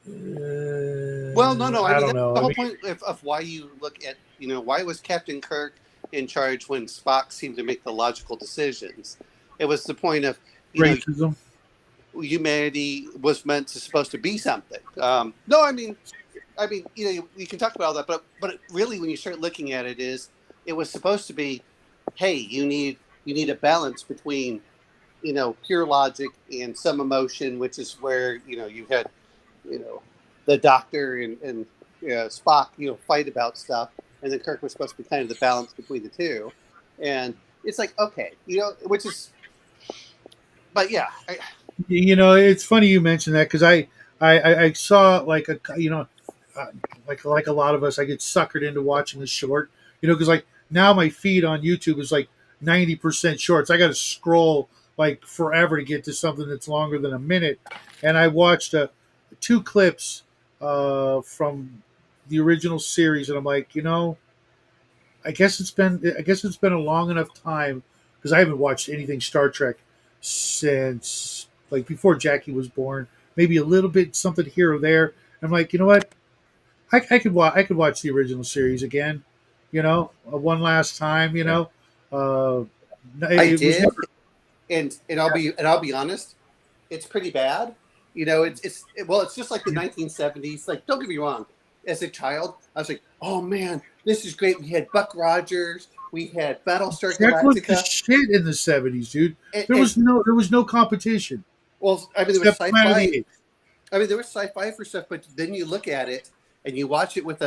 well, no. I I mean, don't that's know. the I whole mean, point of why you look at, why was Captain Kirk in charge when Spock seemed to make the logical decisions? It was the point of, racism. humanity was supposed to be something. No, you can talk about all that, but really, when you start looking at it, it was supposed to be, hey, you need a balance between, pure logic and some emotion, which is where you had, the Doctor and Spock, fight about stuff, and then Kirk was supposed to be kind of the balance between the two, and it's like, okay, which is, but yeah. It's funny you mentioned that because I saw like uh, like a lot of us, I get suckered into watching a short, because like now my feed on YouTube is like 90% shorts. I got to scroll like forever to get to something that's longer than a minute, and I watched two clips from the original series, and I'm like, I guess it's been a long enough time because I haven't watched anything Star Trek since like before Jackie was born. Maybe a little bit something here or there. I'm like, you know what? I could watch the original series again. One last time. Uh, I it was did, never. and I'll be honest, it's pretty bad. It's just like the 1970s. Like, don't get me wrong. As a child, I was like, oh man, this is great. We had Buck Rogers, we had Battlestar Trek was the Galactica, shit in the '70s, dude. and, There was no competition well, I mean, there was except Planet of the sci-fi. Apes. I mean, there was sci-fi for stuff, but then you look at it and you watch it with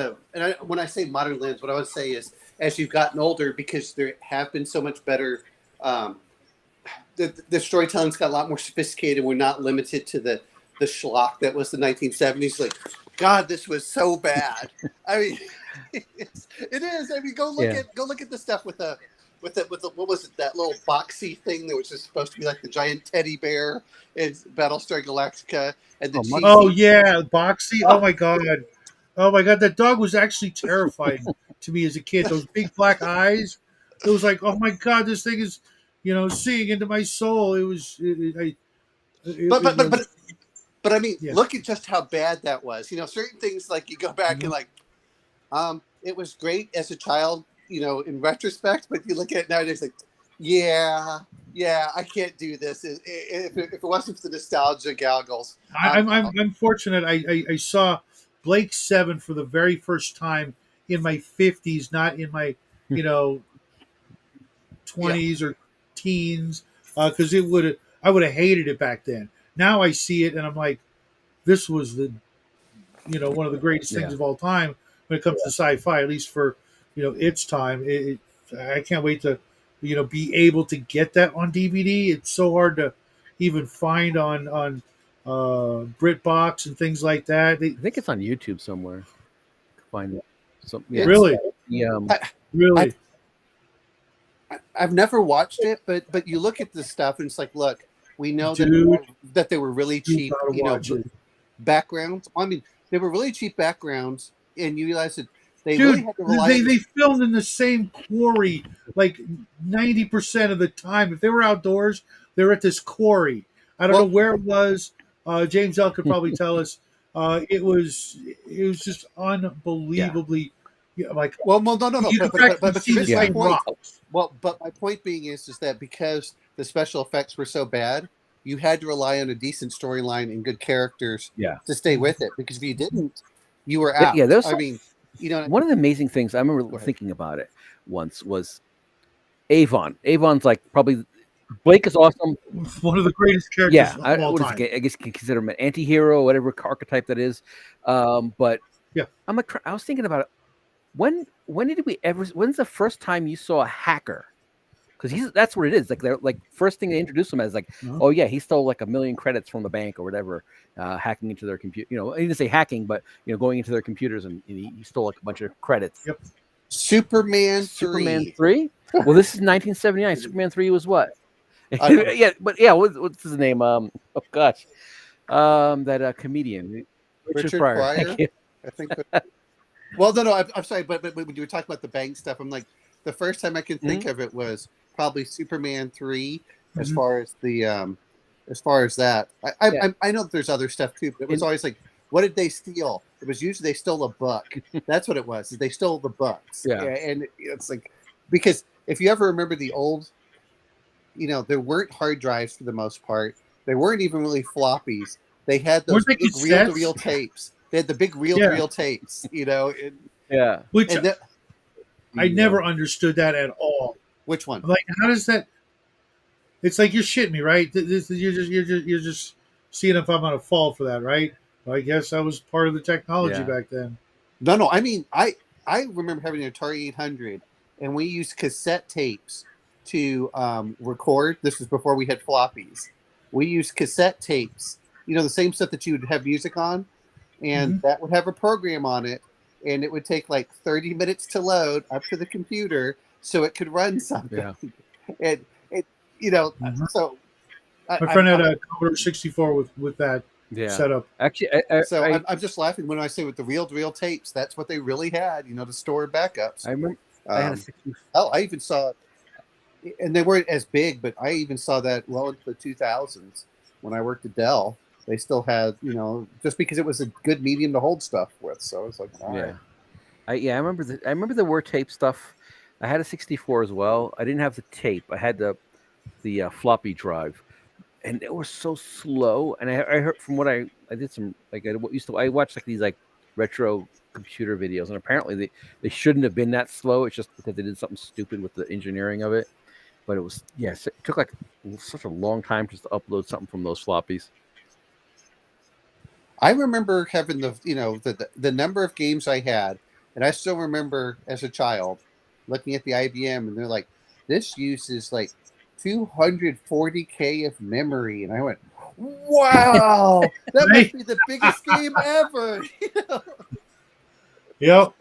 when I say modern lens, what I would say is, as you've gotten older, because there have been so much better. Um, the storytelling's got a lot more sophisticated. We're not limited to the schlock that was the 1970s. Like, God, this was so bad. I mean, it is. I mean, go look at the stuff with the what was it, that little boxy thing that was just supposed to be like the giant teddy bear in Battlestar Galactica, and the cheesy. Oh yeah, Boxy. Oh, Oh my god, that dog was actually terrifying to me as a kid. Those big black eyes. It was like, oh my god, this thing is, seeing into my soul. It was, but it but but but was, but I mean, yeah. look at just how bad that was. Certain things, like, you go back Mhm. and like, it was great as a child, in retrospect, but you look at it nowadays, like, yeah, I can't do this. If it wasn't for the nostalgia goggles, I'm fortunate. I saw Blake Seven for the very first time in my 50s, not in my, you know, yeah, 20s or teens, because I would have hated it back then. Now I see it and I'm like, this was one of the greatest things Yeah. of all time when it comes to sci-fi, at least for its time. I can't wait to be able to get that on DVD. It's so hard to even find on BritBox and things like that. I think it's on YouTube somewhere. You can find it. So yeah, it's. Really, the I, really, I've never watched it, but you look at this stuff and it's like, look, we know dude, that they were really you cheap, gotta watch it. backgrounds. I mean, they were really cheap backgrounds, and you realize that they really Dude, had to rely on. they filmed in the same quarry like 90% of the time. If they were outdoors, they were at this quarry. I don't know Well, where it was. James L could probably tell us. It was just yeah. unbelievably like no, you could practically but see you the missed my same point. rocks. Well, but my point being is that because the special effects were so bad, you had to rely on a decent storyline and good characters Yeah. to stay with it. Because if you didn't, you were Yeah, out. there's I mean, one of the amazing things I remember Go ahead. thinking about it once was Avon. Avon's like probably Blake is awesome. One of the greatest characters Yeah, of all what is time. it? I guess you can consider him an anti-hero, whatever archetype that is. But Yeah. I was thinking about it. When's the first time you saw a hacker because that's what it is. Like they're like first thing they introduce him as like, oh yeah, he stole like 1 million credits from the bank or whatever, hacking into their computer. I didn't say hacking, but going into their computers and he stole like a bunch of credits. Yep. Superman 3. Well, this is 1979. Superman 3 was what? Yeah, but yeah, what's his name? Oh gosh, that comedian Richard Pryor. I think. Well, no, I'm sorry, but when you were talking about the bank stuff, I'm like, the first time I can think of it was probably Superman 3. As far as the as far as that, I know that there's other stuff too, but it was always like, what did they steal? It was usually they stole a book. That's what it was. They stole the books. Yeah, and it's like, because if you ever remember the old, there weren't hard drives for the most part. They weren't even really floppies. They had those big reel-to-reel tapes. They had the big reel-to-reel tapes, Yeah. Which I never understood that at all. Which one? I'm like, how does that? It's like you're shitting me, right? You're just seeing if I'm gonna fall for that, right? Well, I guess that was part of the technology back then. No. I mean, I remember having an Atari 800, and we used cassette tapes to record. This was before we had floppies. We used cassette tapes, the same stuff that you would have music on, and that would have a program on it, and it would take like 30 minutes to load up to the computer so it could run something. Yeah. And so my friend had a Commodore 64 with that setup. Actually, I'm just laughing when I say with the reel-to-reel tapes. That's what they really had, to store backups. I remember I had a 64. I even saw, and they weren't as big, but I even saw that well into the 2000s when I worked at Dell. They still had, just because it was a good medium to hold stuff with. So I was like, all right. I remember the word tape stuff. I had a 64 as well. I didn't have the tape. I had the floppy drive, and they were so slow. And I heard from what I did some like I watched like these like retro computer videos, and apparently they shouldn't have been that slow. It's just because they did something stupid with the engineering of it. But it was it took like such a long time just to upload something from those floppies. I remember having the number of games I had, and I still remember as a child looking at the IBM, and they're like, this uses like 240K of memory, and I went, wow, that must be the biggest game ever. Yep.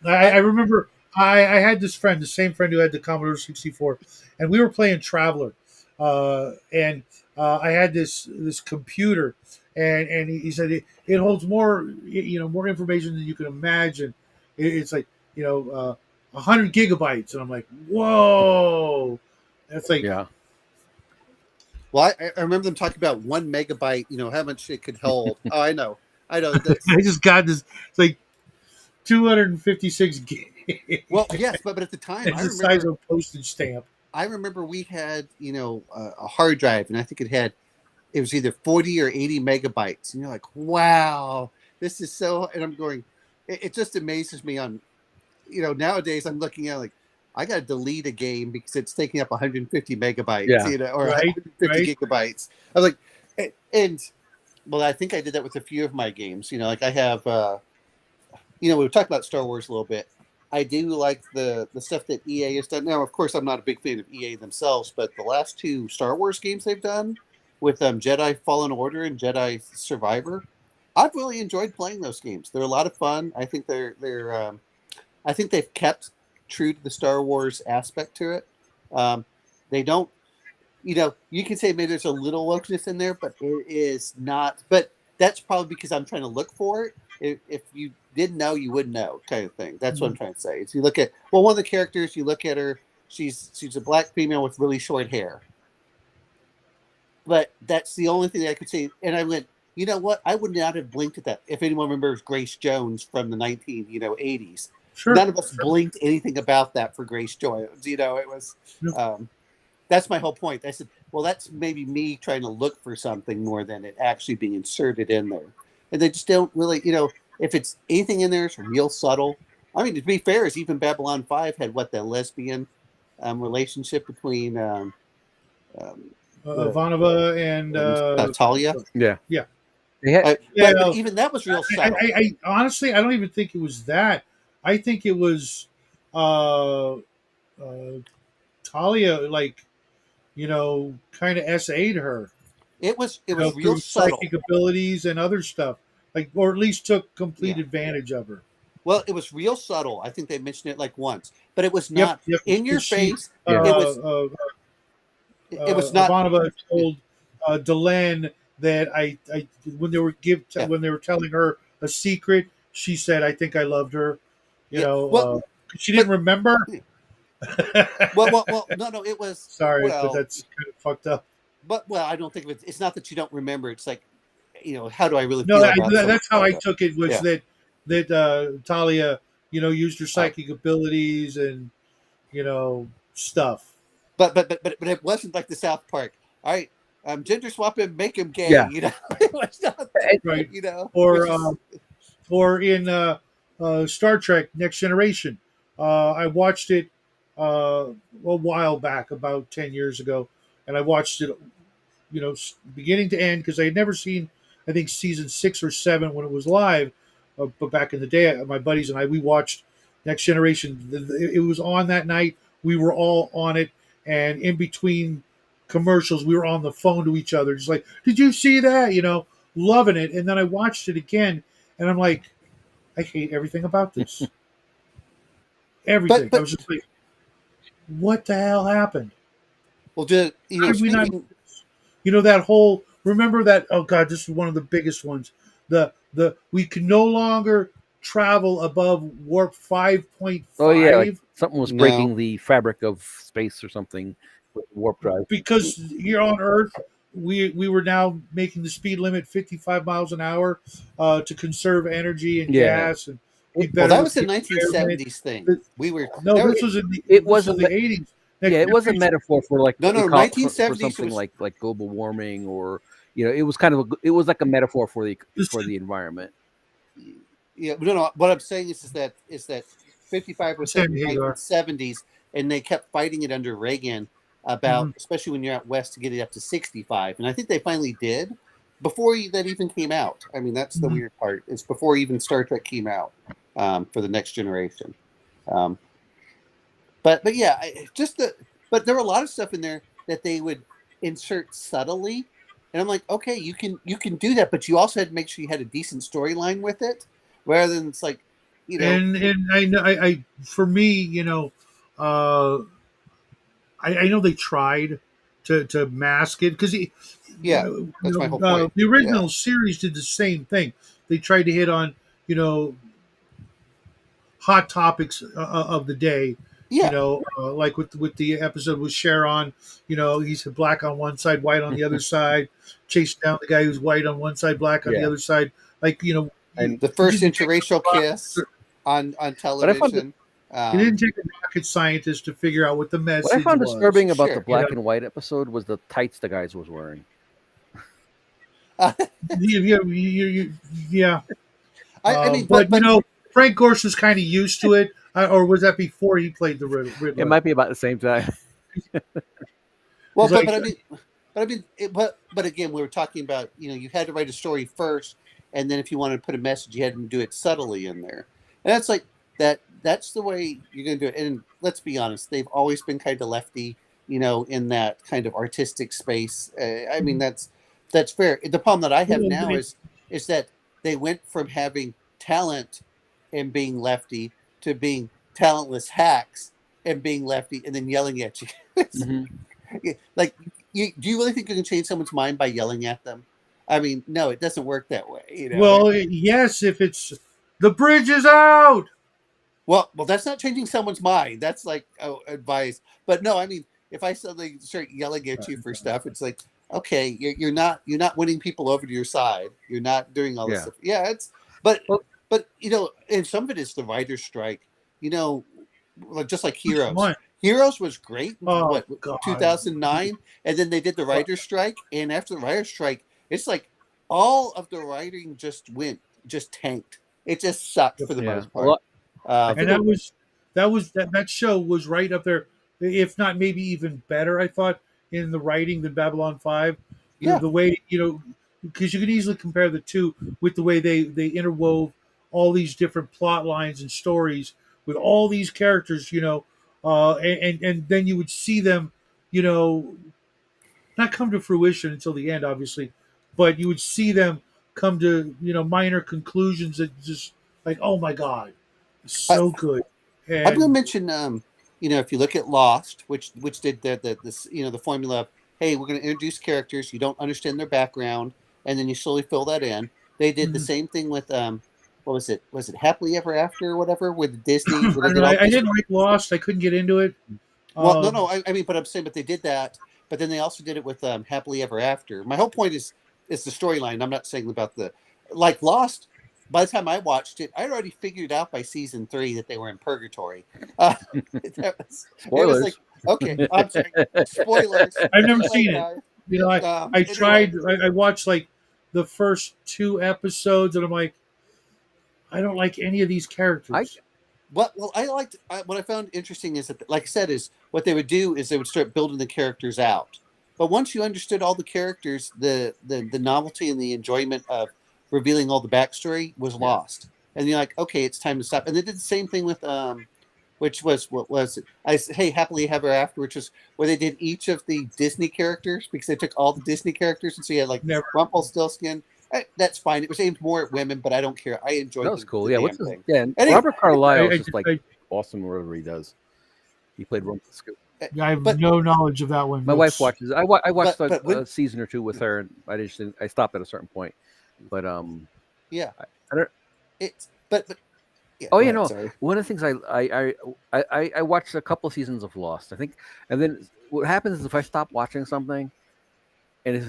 I remember I had this friend, the same friend who had the Commodore 64, and we were playing Traveler, and I had this computer, and he said it holds more more information than you can imagine. It's like 100 gigabytes, and I'm like, whoa, that's like Well, I remember them talking about 1 megabyte, how much it could hold. Oh, I know. I just got this. It's like 256 gigs. Well, yes, but at the time, it's the size of a postage stamp. I remember we had, a hard drive, and I think it was either 40 or 80 megabytes. And you're like, wow, this is so, and I'm going, it just amazes me on, nowadays I'm looking at like, I got to delete a game because it's taking up 150 megabytes, or 150 gigabytes. I was like, and well, I think I did that with a few of my games. Like I have, we talked about Star Wars a little bit. I do like the stuff that EA has done. Now, of course, I'm not a big fan of EA themselves, but the last 2 Star Wars games they've done with Jedi Fallen Order and Jedi Survivor, I've really enjoyed playing those games. They're a lot of fun. I think I think they've kept true to the Star Wars aspect to it. They don't, you can say maybe there's a little wokeness in there, but it is not. But that's probably because I'm trying to look for it. If you didn't know, you wouldn't know, kind of thing. That's what I'm trying to say. If you look at one of the characters, you look at her, she's a black female with really short hair. But that's the only thing that I could say. And I went, you know what? I would not have blinked at that. If anyone remembers Grace Jones from the 1980s. Sure, none of us blinked anything about that for Grace Jones. It was, that's my whole point. I said, well, that's maybe me trying to look for something more than it actually being inserted in there. And they just don't really, if it's anything in there, it's real subtle. I mean, to be fair, is even Babylon 5 had the lesbian relationship between Ivanova and Talia. Yeah. But even that was real subtle. I honestly, I don't even think it was that. I think it was Talia, like, kind of SA'd her, It was real through subtle. psychic abilities and other stuff, like, or at least took complete Yeah. advantage of her. Well, it was real subtle. I think they mentioned it like once, but it was Yep, not yep. in your She, face. Yeah. It was it was not. Ivanova told Delenn that I when they were Yeah. when they were telling her a secret, she said, "I think I loved her." Yeah. Well, She didn't but remember. well. No, no. It was Sorry, but well, that's kind of fucked up. but I don't think of it. It's not that you don't remember. It's like, how do I really No, feel about someone that's how like I that? took it. Was Yeah. that Talia, used her Oh. psychic abilities and stuff. But it wasn't like the South Park. All right, gender swap him, make him gay. Yeah. It was not. Right. Which Or is or in Star Trek Next Generation. I watched it a while back, about 10 years ago, and I watched it, beginning to end, because I had never seen, I think, season 6 or 7 when it was live. But back in the day, my buddies and I, we watched Next Generation. It was on that night. We were all on it, and in between commercials, we were on the phone to each other, just like, "Did you see that?" Loving it. And then I watched it again, and I'm like, I hate everything about this. Everything. I but was just like, what the hell happened? well, How did we not? speaking. That whole. Remember that? Oh God, this is one of the biggest ones. The we can no longer travel above warp five point Oh yeah, like five something was No. breaking the fabric of space or something with warp drive. because here on Earth we were now making the speed limit 55 miles an hour to conserve energy and Yeah. gas and be Well, better that with was a the environment. 1970s thing. We were No, that this was, was in the It this was was a the 80s. Yeah, it was a Next metaphor for like no, no, for 1970s something was like global warming, or it was kind of it was like a metaphor for This, the environment. yeah. No. What I'm saying is that 55 was set in Sammy the Hagar. 1970s, and they kept fighting it under Reagan Mm-hmm. about, especially when you're out west, to get it up to 65, and I think they finally did before that even came out. I mean, that's the Mm-hmm. weird part. It's before even Star Trek came out for the Next Generation. Um, but yeah, but there were a lot of stuff in there that they would insert subtly, and I'm like, okay, you can do that, but you also had to make sure you had a decent storyline with it, rather than it's like, you know, And I know I for me, uh, I know they tried to mask it because yeah, that's my whole point. the Yeah, original series did the same thing. They tried to hit on hot topics of the day. yeah, Like with the episode with Sharon, he's black on one side, white on the other side, chasing down the guy who's white on one side, black on the Yeah, other side. Like and the it first didn't take interracial kiss on but I found television. it didn't take a rocket scientist to figure out what the what I message found was. disturbing about the Sure. black and white episode was the tights the guys was wearing. Yeah. I mean, But but Frank Gorsh was kind of used to it, or was that before he played the Riddler? It might be about the same time. well, He's like, but again, we were talking about, you had to write a story first, and then if you wanted to put a message, you had to do it subtly in there, and that's like that. That's the way you're going to do it. And let's be honest, they've always been kind of lefty, in that kind of artistic space. I mean, that's fair. The problem that I have now is that they went from having talent and being lefty to being talentless hacks and being lefty, and then yelling at you. Mhm. Like, do you really think you can change someone's mind by yelling at them? I mean, no, it doesn't work that way. well, yes, if it's the bridge is out. Well, that's not changing someone's mind. That's like advice. But no, I mean, if I suddenly start yelling at you for stuff, it's like, okay, you're not winning people over to your side. You're not doing all this Yeah. stuff. Yeah, but Well- but and some of it is the writer's strike. Just like Which Heroes. one? Heroes was great. Oh, God. 2009, and then they did the writer's strike, and after the writer's strike, it's like all of the writing just tanked. It just sucked for the Yeah. most Well, part. And that show was right up there, if not maybe even better. I thought in the writing than Babylon 5. Yeah. The way because you can easily compare the two with the way they interwove all these different plot lines and stories with all these characters. and then you would see them, you know, not come to fruition until the end, obviously, but you would see them come to minor conclusions that just like, oh my god, I, so good. I'm going to And mention, if you look at Lost, which did this, the formula of, hey, we're going to introduce characters, you don't understand their background, and then you slowly fill that in. They did the mhm. same thing with what was it? Was it Happily Ever After or whatever with Disney, where I they don't did know. all I Disney. didn't like Lost. I couldn't get into it. Well, no, Um, I mean, but I'm saying, but they did that, but then they also did it with Happily Ever After. My whole point is the storyline. I'm not saying about the like Lost. By the time I watched it, I'd already figured out by season 3 that they were in purgatory. Uh, it was like, Spoilers. okay, I'm sorry, spoilers. I've never Too late, seen it. guys. I Anyway, tried. I watched like the first 2 episodes, and I'm like, I don't like any of these I characters. well, what I found interesting is that, like I said, is what they would do is they would start building the characters out. But once you understood all the characters, the novelty and the enjoyment of revealing all the backstory was yeah. lost. And you're like, okay, it's time to stop. And they did the same thing with which was what was it? Hey, Happily Ever After, which was where they did each of the Disney characters because they took all the Disney characters, and so you had like Never. Rumpelstiltskin. That's fine. It was aimed more at women, but I don't care. I That enjoyed was cool. the Yeah, damn what's his? thing. Yeah, and Anyway, Robert Carlyle is I, just like I, awesome whatever he does. He played Rumpelstiltskin. I have but no knowledge of that one. My wife watches. I watched but when a season or two with her, and I just didn't, I stopped at a certain point. But yeah, I don't. it's but yeah. Oh Go yeah, ahead. no. Sorry. One of the things I watched a couple seasons of Lost. I think, and then what happens is if I stop watching something, and if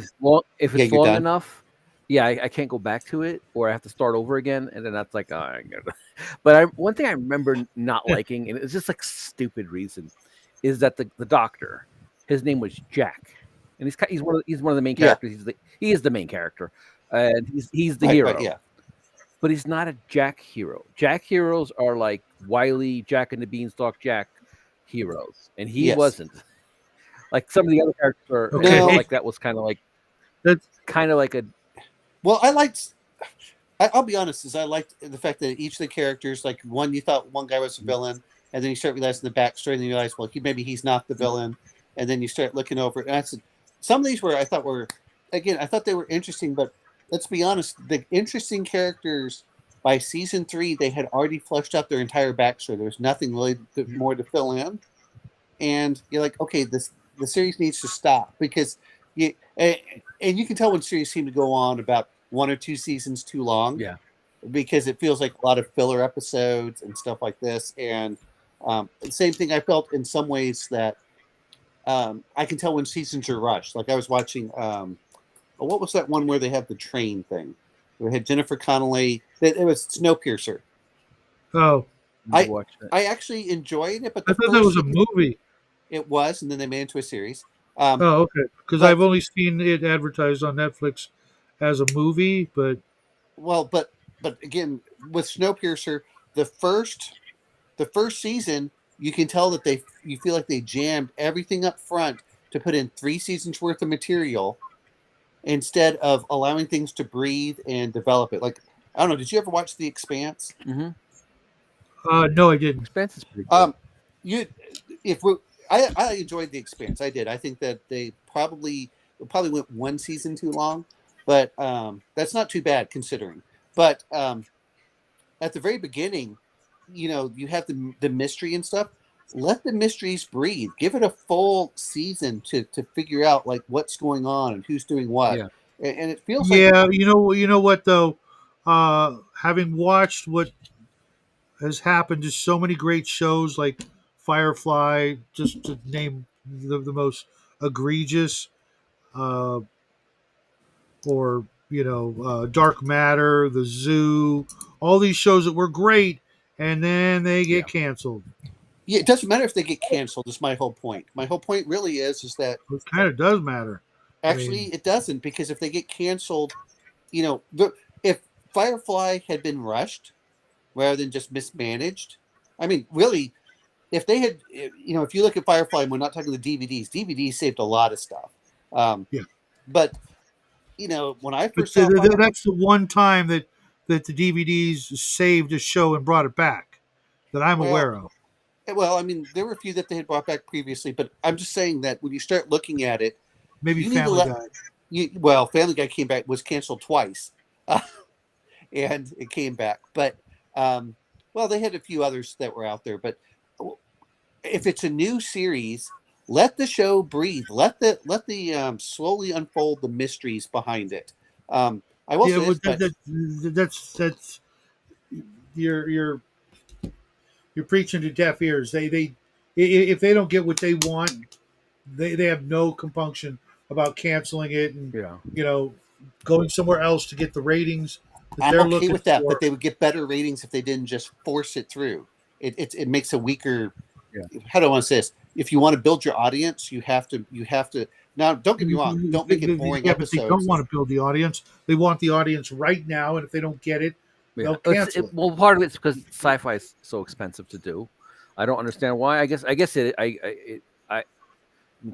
Yeah, it's you're long done. enough, yeah, I can't go back to it, or I have to start over again, and then that's like, oh, I gotta. But one thing I remember not liking, and it's just like stupid reason, is that the doctor, his name was Jack, and he's one of the main Yeah. characters. He is the main character, and he's the Right. hero. Yeah. But he's not a Jack hero. Jack heroes are like Wiley, Jack and the Beanstalk Jack heroes, and he Yes. wasn't. Like some of the other characters are, and I okay. felt No. like that was That's kind of like a Well, I'll be honest. Is I liked the fact that each of the characters, like one, you thought one guy was a villain, and then you start realizing the backstory, and then you realize, well, maybe he's not the villain, and then you start looking over it. And some of these were I thought were, again, I thought they were interesting, but let's be honest, the interesting characters by season 3, they had already fleshed out their entire backstory. There was nothing really more to fill in, and you're like, okay, the series needs to stop because and you can tell when series seem to go on about 1 or 2 seasons too long, yeah. because it feels like a lot of filler episodes and stuff like this. And same thing I felt in some ways that I can tell when seasons are rushed. Like I was watching, what was that one where they have the train thing? We had Jennifer Connelly. It was Snowpiercer. oh, I Watch that. I actually enjoyed it, but I the thought that was first a movie. it was, and then they made it into a series. Oh, okay. Because But I've only seen it advertised on Netflix as a movie, but well, but again, with Snowpiercer, the first the first season, you can tell that you feel like they jammed everything up front to put in 3 seasons worth of material instead of allowing things to breathe and develop it. Like I don't know, did you ever watch The Expanse? Mm-hmm. no, I didn't. Expense is pretty good. You if we I enjoyed The Expanse. I did. I think that they probably went 1 season too long, but that's not too bad considering. But at the very beginning, you have the mystery and stuff. Let the mysteries breathe. Give it a full season to figure out like what's going on and who's doing what. Yeah. And it feels like Yeah, you know what though, having watched what has happened to so many great shows like Firefly, just to name the most egregious, uh, or Dark Matter, The Zoo, all these shows that were great, and then they Yeah. get canceled. yeah, it doesn't matter if they get canceled. Is my whole point. My whole point really is that It kind of does matter. I actually mean, it doesn't, because if they get canceled, if Firefly had been rushed rather than just mismanaged, I mean, really, if they had, if you look at Firefly, and we're not talking the DVDs saved a lot of stuff. yeah. But when I But first saw Firefly, that's the one time that the DVDs saved a show and brought it back that I'm well, aware of. Well, I mean, there were a few that they had brought back previously, but I'm just saying that when you start looking at it, Maybe you need to Family let. Guy. Well, Family Guy came back, was canceled twice, and it came back. But well, they had a few others that were out there. But if it's a new series, let the show breathe. Let the slowly unfold the mysteries behind it. I will Yeah, say well, this, but that's you're you're preaching to deaf ears. If they don't get what they want, they have no compunction about canceling it and Yeah. you know going somewhere else to get the ratings that I'm they're okay looking with that. But for. they would get better ratings if they didn't just force it through. It makes a weaker. Yeah. How do I want to say this? If you want to build your audience, you have to. Now, don't get me wrong. Don't make it boring Yeah, but they don't episodes. want to build the audience. They want the audience right now, and if they don't get it, Yeah. they'll cancel it. Well, part of it's because sci-fi is so expensive to do. I don't understand why. I guess I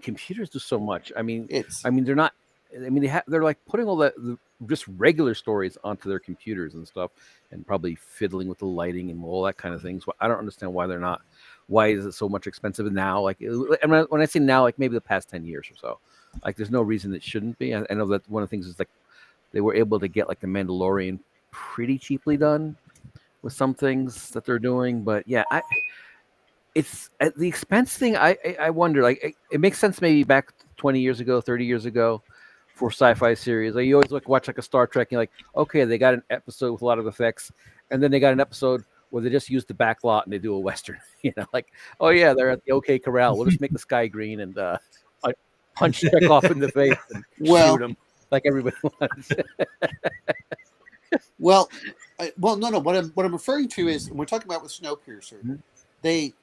computers do so much. It's They're not. They're like putting all the just regular stories onto their computers and stuff, and probably fiddling with the lighting and all that kind of things. I don't understand why they're not. Why is it so much expensive now? Like, and when I say now, like maybe the past 10 years or so. Like, there's no reason it shouldn't be. I know that one of the things is like they were able to get like the Mandalorian pretty cheaply done with some things that they're doing, but yeah, it's the expense thing. I wonder. Like, it makes sense maybe back 20 years ago, 30 years ago, for sci-fi series. Like, you always watch like a Star Trek, and you're like, okay, they got an episode with a lot of effects, and then they got an episode where they just use the back lot and they do a western. Like, oh yeah, they're at the OK Corral. We'll just make the sky green and punch Chekhov in the face and shoot well, him like everybody wants. well, no. What I'm referring to is we're talking about with Snowpiercer. Mhm. They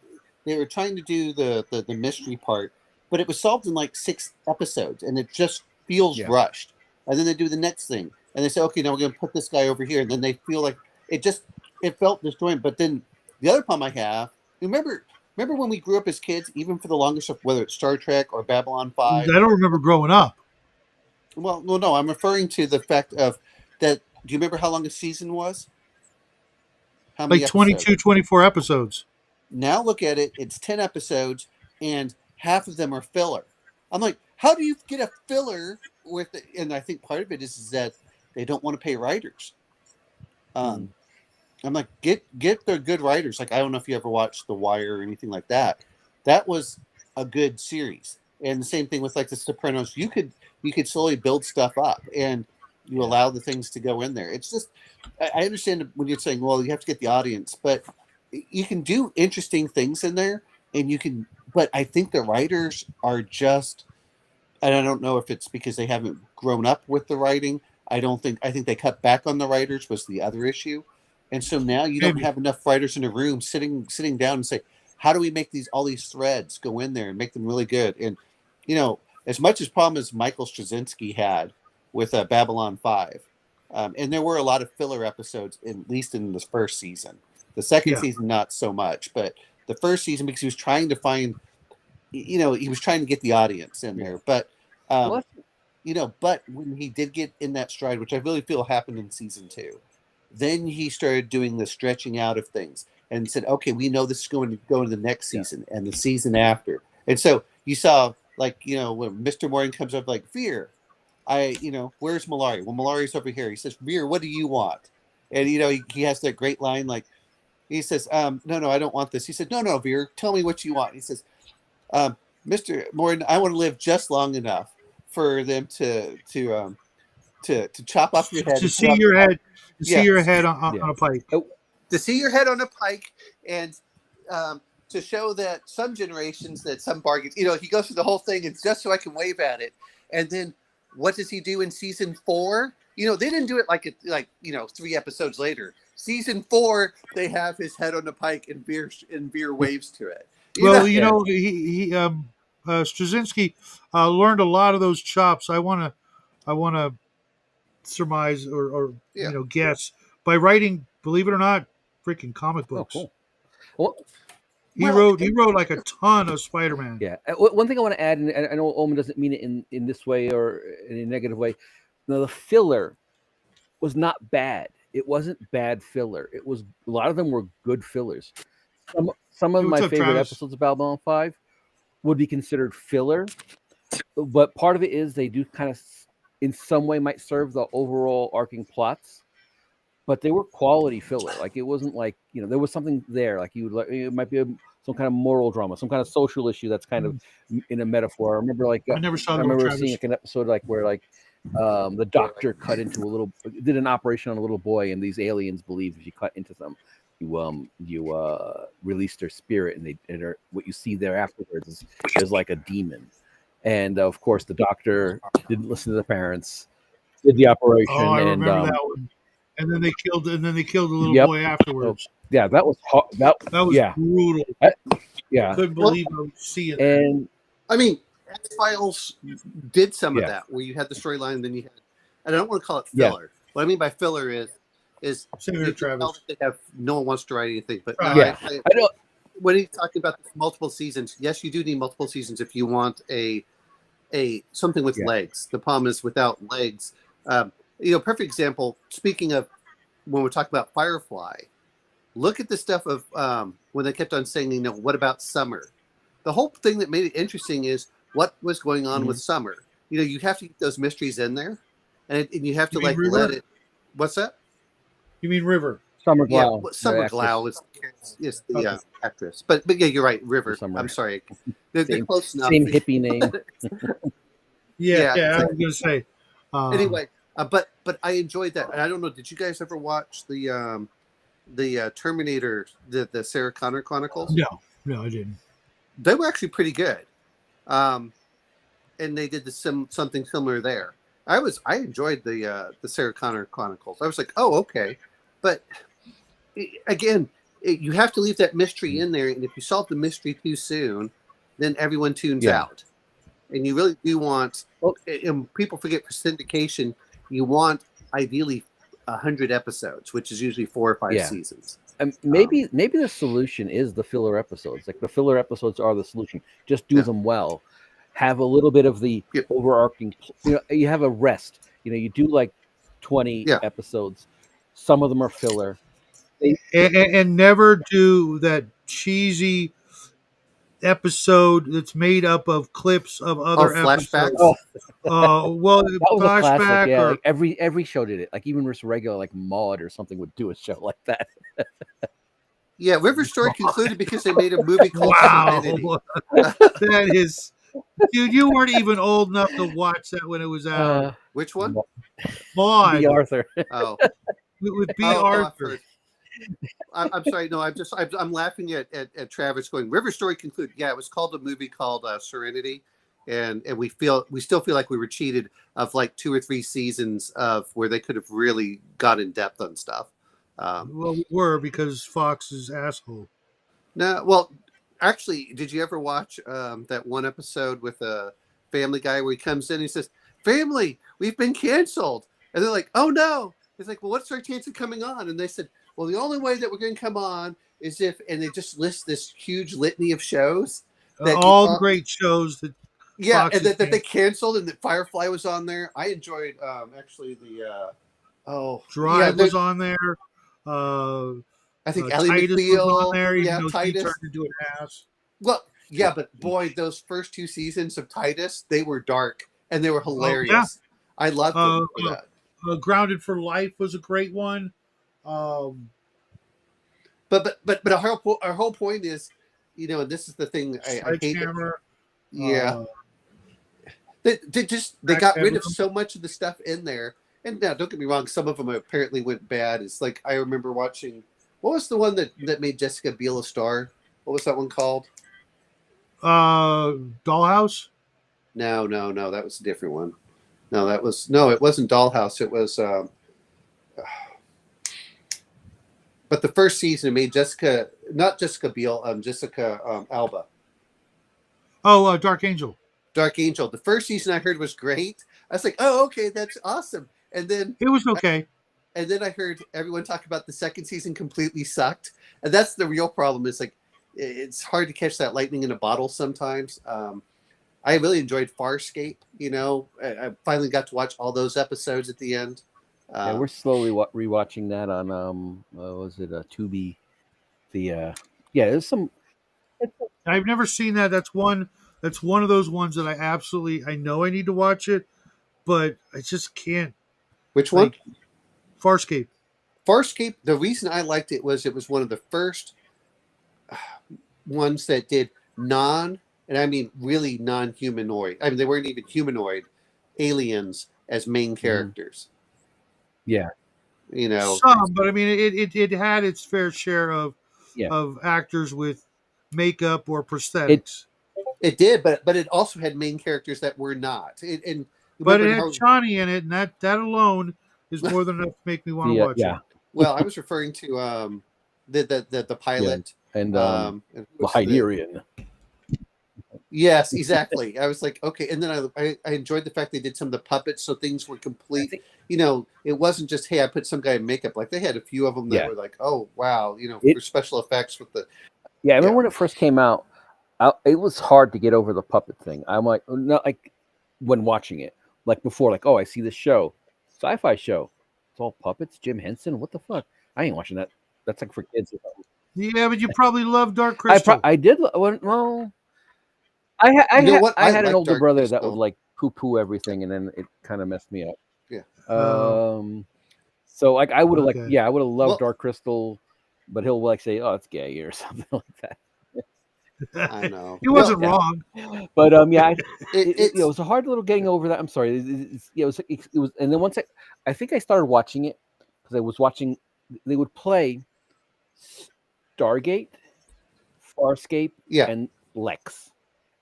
they were trying to do the mystery part, but it was solved in like 6 episodes, and it just feels Yeah. rushed. And then they do the next thing, and they say, okay, now we're going to put this guy over here, and then they feel like it felt disjointed. But then the other problem I have, remember when we grew up as kids, even for the longest of whether it's Star Trek or Babylon 5. I don't remember growing up. Well, no, I'm referring to the fact of that. Do you remember how long a season was? How many Like episodes? 22, 24 episodes. Now look at it, it's 10 episodes and half of them are filler. I'm like, how do you get a filler with it? And I think part of it is that they don't want to pay writers. Mm. I'm like, get the good writers. Like, I don't know if you ever watched The Wire or anything like that. That was a good series. And the same thing with like The Sopranos. You could slowly build stuff up and you Yeah. allow the things to go in there. It's just I understand when you're saying, well, you have to get the audience, but you can do interesting things in there and you can but I think the writers are just and I don't know if it's because they haven't grown up with the writing. I think they cut back on the writers was the other issue. And so now you don't Maybe. have enough writers in a room sitting down and say, how do we make all these threads go in there and make them really good? And as much as problem as Michael Straczynski had with Babylon 5, and there were a lot of filler episodes, at least in the first season. The second Yeah. season, not so much, but the first season because he was trying to find he was trying to get the audience in Yeah. there. But Well, but when he did get in that stride, which I really feel happened in season 2, then he started doing the stretching out of things and said, okay, we know this is going to go into the next yeah. season and the season after. And so you saw like, when Mr. Morning comes up like, Veer, where's Malari? Well, Malari's over here. He says, Veer, what do you want? And he has that great line like he says, no, I don't want this. He said, no, Veer, tell me what you want. He says, Mr. Morton, I want to live just long enough for them to chop off your head To and put see on your a pike. head, to see your Yes, head Yeah. on a pike. Oh, to see your head on a pike and to show that some generations that some bargains. He goes through the whole thing and just so I can wave at it. And then what does he do in season 4? They didn't do it like 3 episodes later. Season 4, they have his head on a pike and Veer waves to it. Well, yeah. Straczynski learned a lot of those chops. I want to surmise or Yeah. guess by writing. Believe it or not, freaking comic Oh, books. cool. Well, He Well, wrote like a ton of Spider-Man. yeah. One thing I want to add, and I know Omen doesn't mean it in this way or in a negative way. Now, the filler was not bad. It wasn't bad filler. It was a lot of them were good fillers. some of Hey, what's my up, favorite Travis? episodes of Babylon 5 would be considered filler, but part of it is they do kind of, in some way, might serve the overall arcing plots. But they were quality filler. Like it wasn't like there was something there. Like you would like it might be some kind of moral drama, some kind of social issue that's kind of in a metaphor. I remember I never saw I that one, remember seeing Travis. like an episode like where the doctor did an operation on a little boy, and these aliens believe if you cut into them, you release their spirit, and what you see there afterwards is like a demon. And of course, the doctor didn't listen to the parents, did the Oh, I operation, and remember that one. And then they killed the little yep. boy Oh, afterwards. yeah, that was That was yeah, brutal. yeah, Couldn't Well, believe I was seeing that. and I mean, X Files did some of yeah, that, where you had the storyline, then you had, and I don't want to call it yeah, filler. What I mean by filler is Same here, you can tell Travis. that they have no one wants to write anything. But no, yeah. I don't. when he's talking about multiple seasons, yes, you do need multiple seasons if you want a something with Yeah, legs. The problem is without legs. Perfect example. Speaking of when we're talking about Firefly, look at the stuff of when they kept on saying, what about Summer? The whole thing that made it interesting is what was going on with Summer. You have to keep those mysteries in there, and you have You to mean like let River? it. What's that? You mean River? Summer Yeah, Glau, the Summer actress, Glau is the Okay. actress, but yeah, you're right, for River. Summer. I'm sorry, they're Same, close enough. same hippie name. Yeah, Yeah, yeah. I exactly. was gonna say. Anyway, but I enjoyed that, and I don't know. Did you guys ever watch the Terminator, the Sarah Connor Chronicles? No, I didn't. They were actually pretty good, and they did something similar there. I enjoyed the Sarah Connor Chronicles. I was like, oh, okay, but again, you have to leave that mystery in there, and if you solve the mystery too soon, then everyone tunes Yeah. out. And you really do want, Well, and people forget for syndication, you want ideally 100 episodes, which is usually 4 or 5 Yeah. seasons. Maybe the solution is the filler episodes. Like the filler episodes are the solution. Just do them well. Have a little bit of the overarching. You have a rest. You do like 20 episodes. Some of them are filler. And never do that cheesy episode that's made up of clips of other flashbacks. episodes. Well, that was a classic. flashback Yeah, or like every show did it. Like even just regular like Maude or something would do a show like that. Yeah, River Story concluded because they made a movie called Serenity. That is, dude, you weren't even old enough to watch that when it was out. Which one? Maude. B. Arthur. Oh, with B. Arthur. I'm sorry. No, I'm laughing at Travis going. River Story concluded. Yeah, it was called a movie called Serenity, and we still feel like we were cheated of like 2 or 3 seasons of where they could have really got in depth on stuff. Well, we were because Fox is asshole. No, well, actually, did you ever watch that one episode with a Family Guy where he comes in and he says, "Family, we've been canceled," and they're like, "Oh no!" He's like, "Well, what's our chance of coming on?" And they said, "Well, the only way that we're going to come on is if," and they just list this huge litany of shows that all the great shows that. Yeah, and that they canceled, and that Firefly was on there. I enjoyed actually the Drive was on there. I think Titus was on there, even though Titus he turned into an ass. Well, yeah, but boy, those first 2 seasons of Titus, they were dark and they were hilarious. Yeah. I loved them for that. Grounded for Life was a great one. But our whole point is, and this is the thing I hate. Yeah. They got rid of so much of the stuff in there. And now, don't get me wrong, some of them apparently went bad. It's like I remember watching. What was the one that made Jessica Biel a star? What was that one called? Dollhouse? No, that was a different one. It wasn't Dollhouse. It was. But the first season made not Jessica Biel, Jessica Alba. Oh, Dark Angel. Dark Angel. The first season I heard was great. I was like, oh, okay, that's awesome. And then it was okay. And then I heard everyone talk about the second season completely sucked. And that's the real problem. Is like, it's hard to catch that lightning in a bottle sometimes. I really enjoyed Farscape. I finally got to watch all those episodes at the end. Yeah, we're slowly rewatching that on what was it, Tubi, the Yeah, there's some. I've never seen that. That's one. That's one of those ones that I know I need to watch it, but I just can't. Which one? Like Farscape. Farscape. The reason I liked it was one of the first ones that did and I mean really non-humanoid. I mean, they weren't even humanoid aliens as main characters. Yeah. You know, Some, but I mean, it had its fair share Yeah. of actors with makeup or It prosthetics. it did, but it also had main characters that were not. And But it remember had how? Johnny in it, and that alone is more than enough to make me want to the watch yeah it. Well, I was referring to the yeah pilot. and And who the was the Hyderian. Yes, exactly. I was like, okay, and then I enjoyed the fact they did some of the puppets, so things were I complete. think You know, it wasn't just hey, I put some guy in makeup. Like they had a few of them that yeah were like, oh wow, you know, it for special effects with the yeah. I yeah. remember when it first came out. It was hard to get over the puppet thing. I'm like, not like when watching it, like before, like, oh, I see this show, sci-fi show. It's all puppets. Jim Henson. What the fuck? I ain't watching that. That's like for kids. Or something. Yeah, but you probably love Dark Crystal. I did. Well, You know what? I I had an like older Dark brother that would Crystal. like poo poo everything, and then it kind of messed me up. Yeah. Oh, So like I would have like okay. yeah, I would have loved Well, Dark Crystal, but he'll like say, oh, it's gay or something like that. I know. He Well, wasn't Yeah. wrong. But yeah, it it's was a hard little getting over that. I'm sorry. Yeah, it was, and then once I think I started watching it because I was watching. They would play Stargate, Farscape, yeah, and Lex,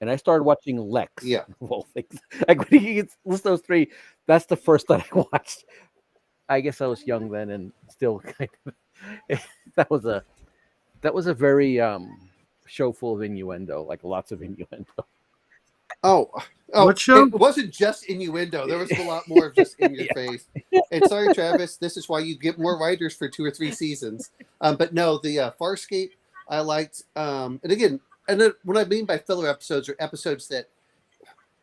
and I started watching Lex yeah. of all things. Like when you list those three, that's the first that I watched. I guess I was young then, and still kind of. that was a that was a very show full of innuendo, like lots of innuendo. Oh, What show? it wasn't just innuendo. There was a lot more of just in your Yeah. face. And sorry, Travis, this is why you get more writers for 2 or 3 seasons. But no, the Farscape I liked. And again, and then what I mean by filler episodes are episodes that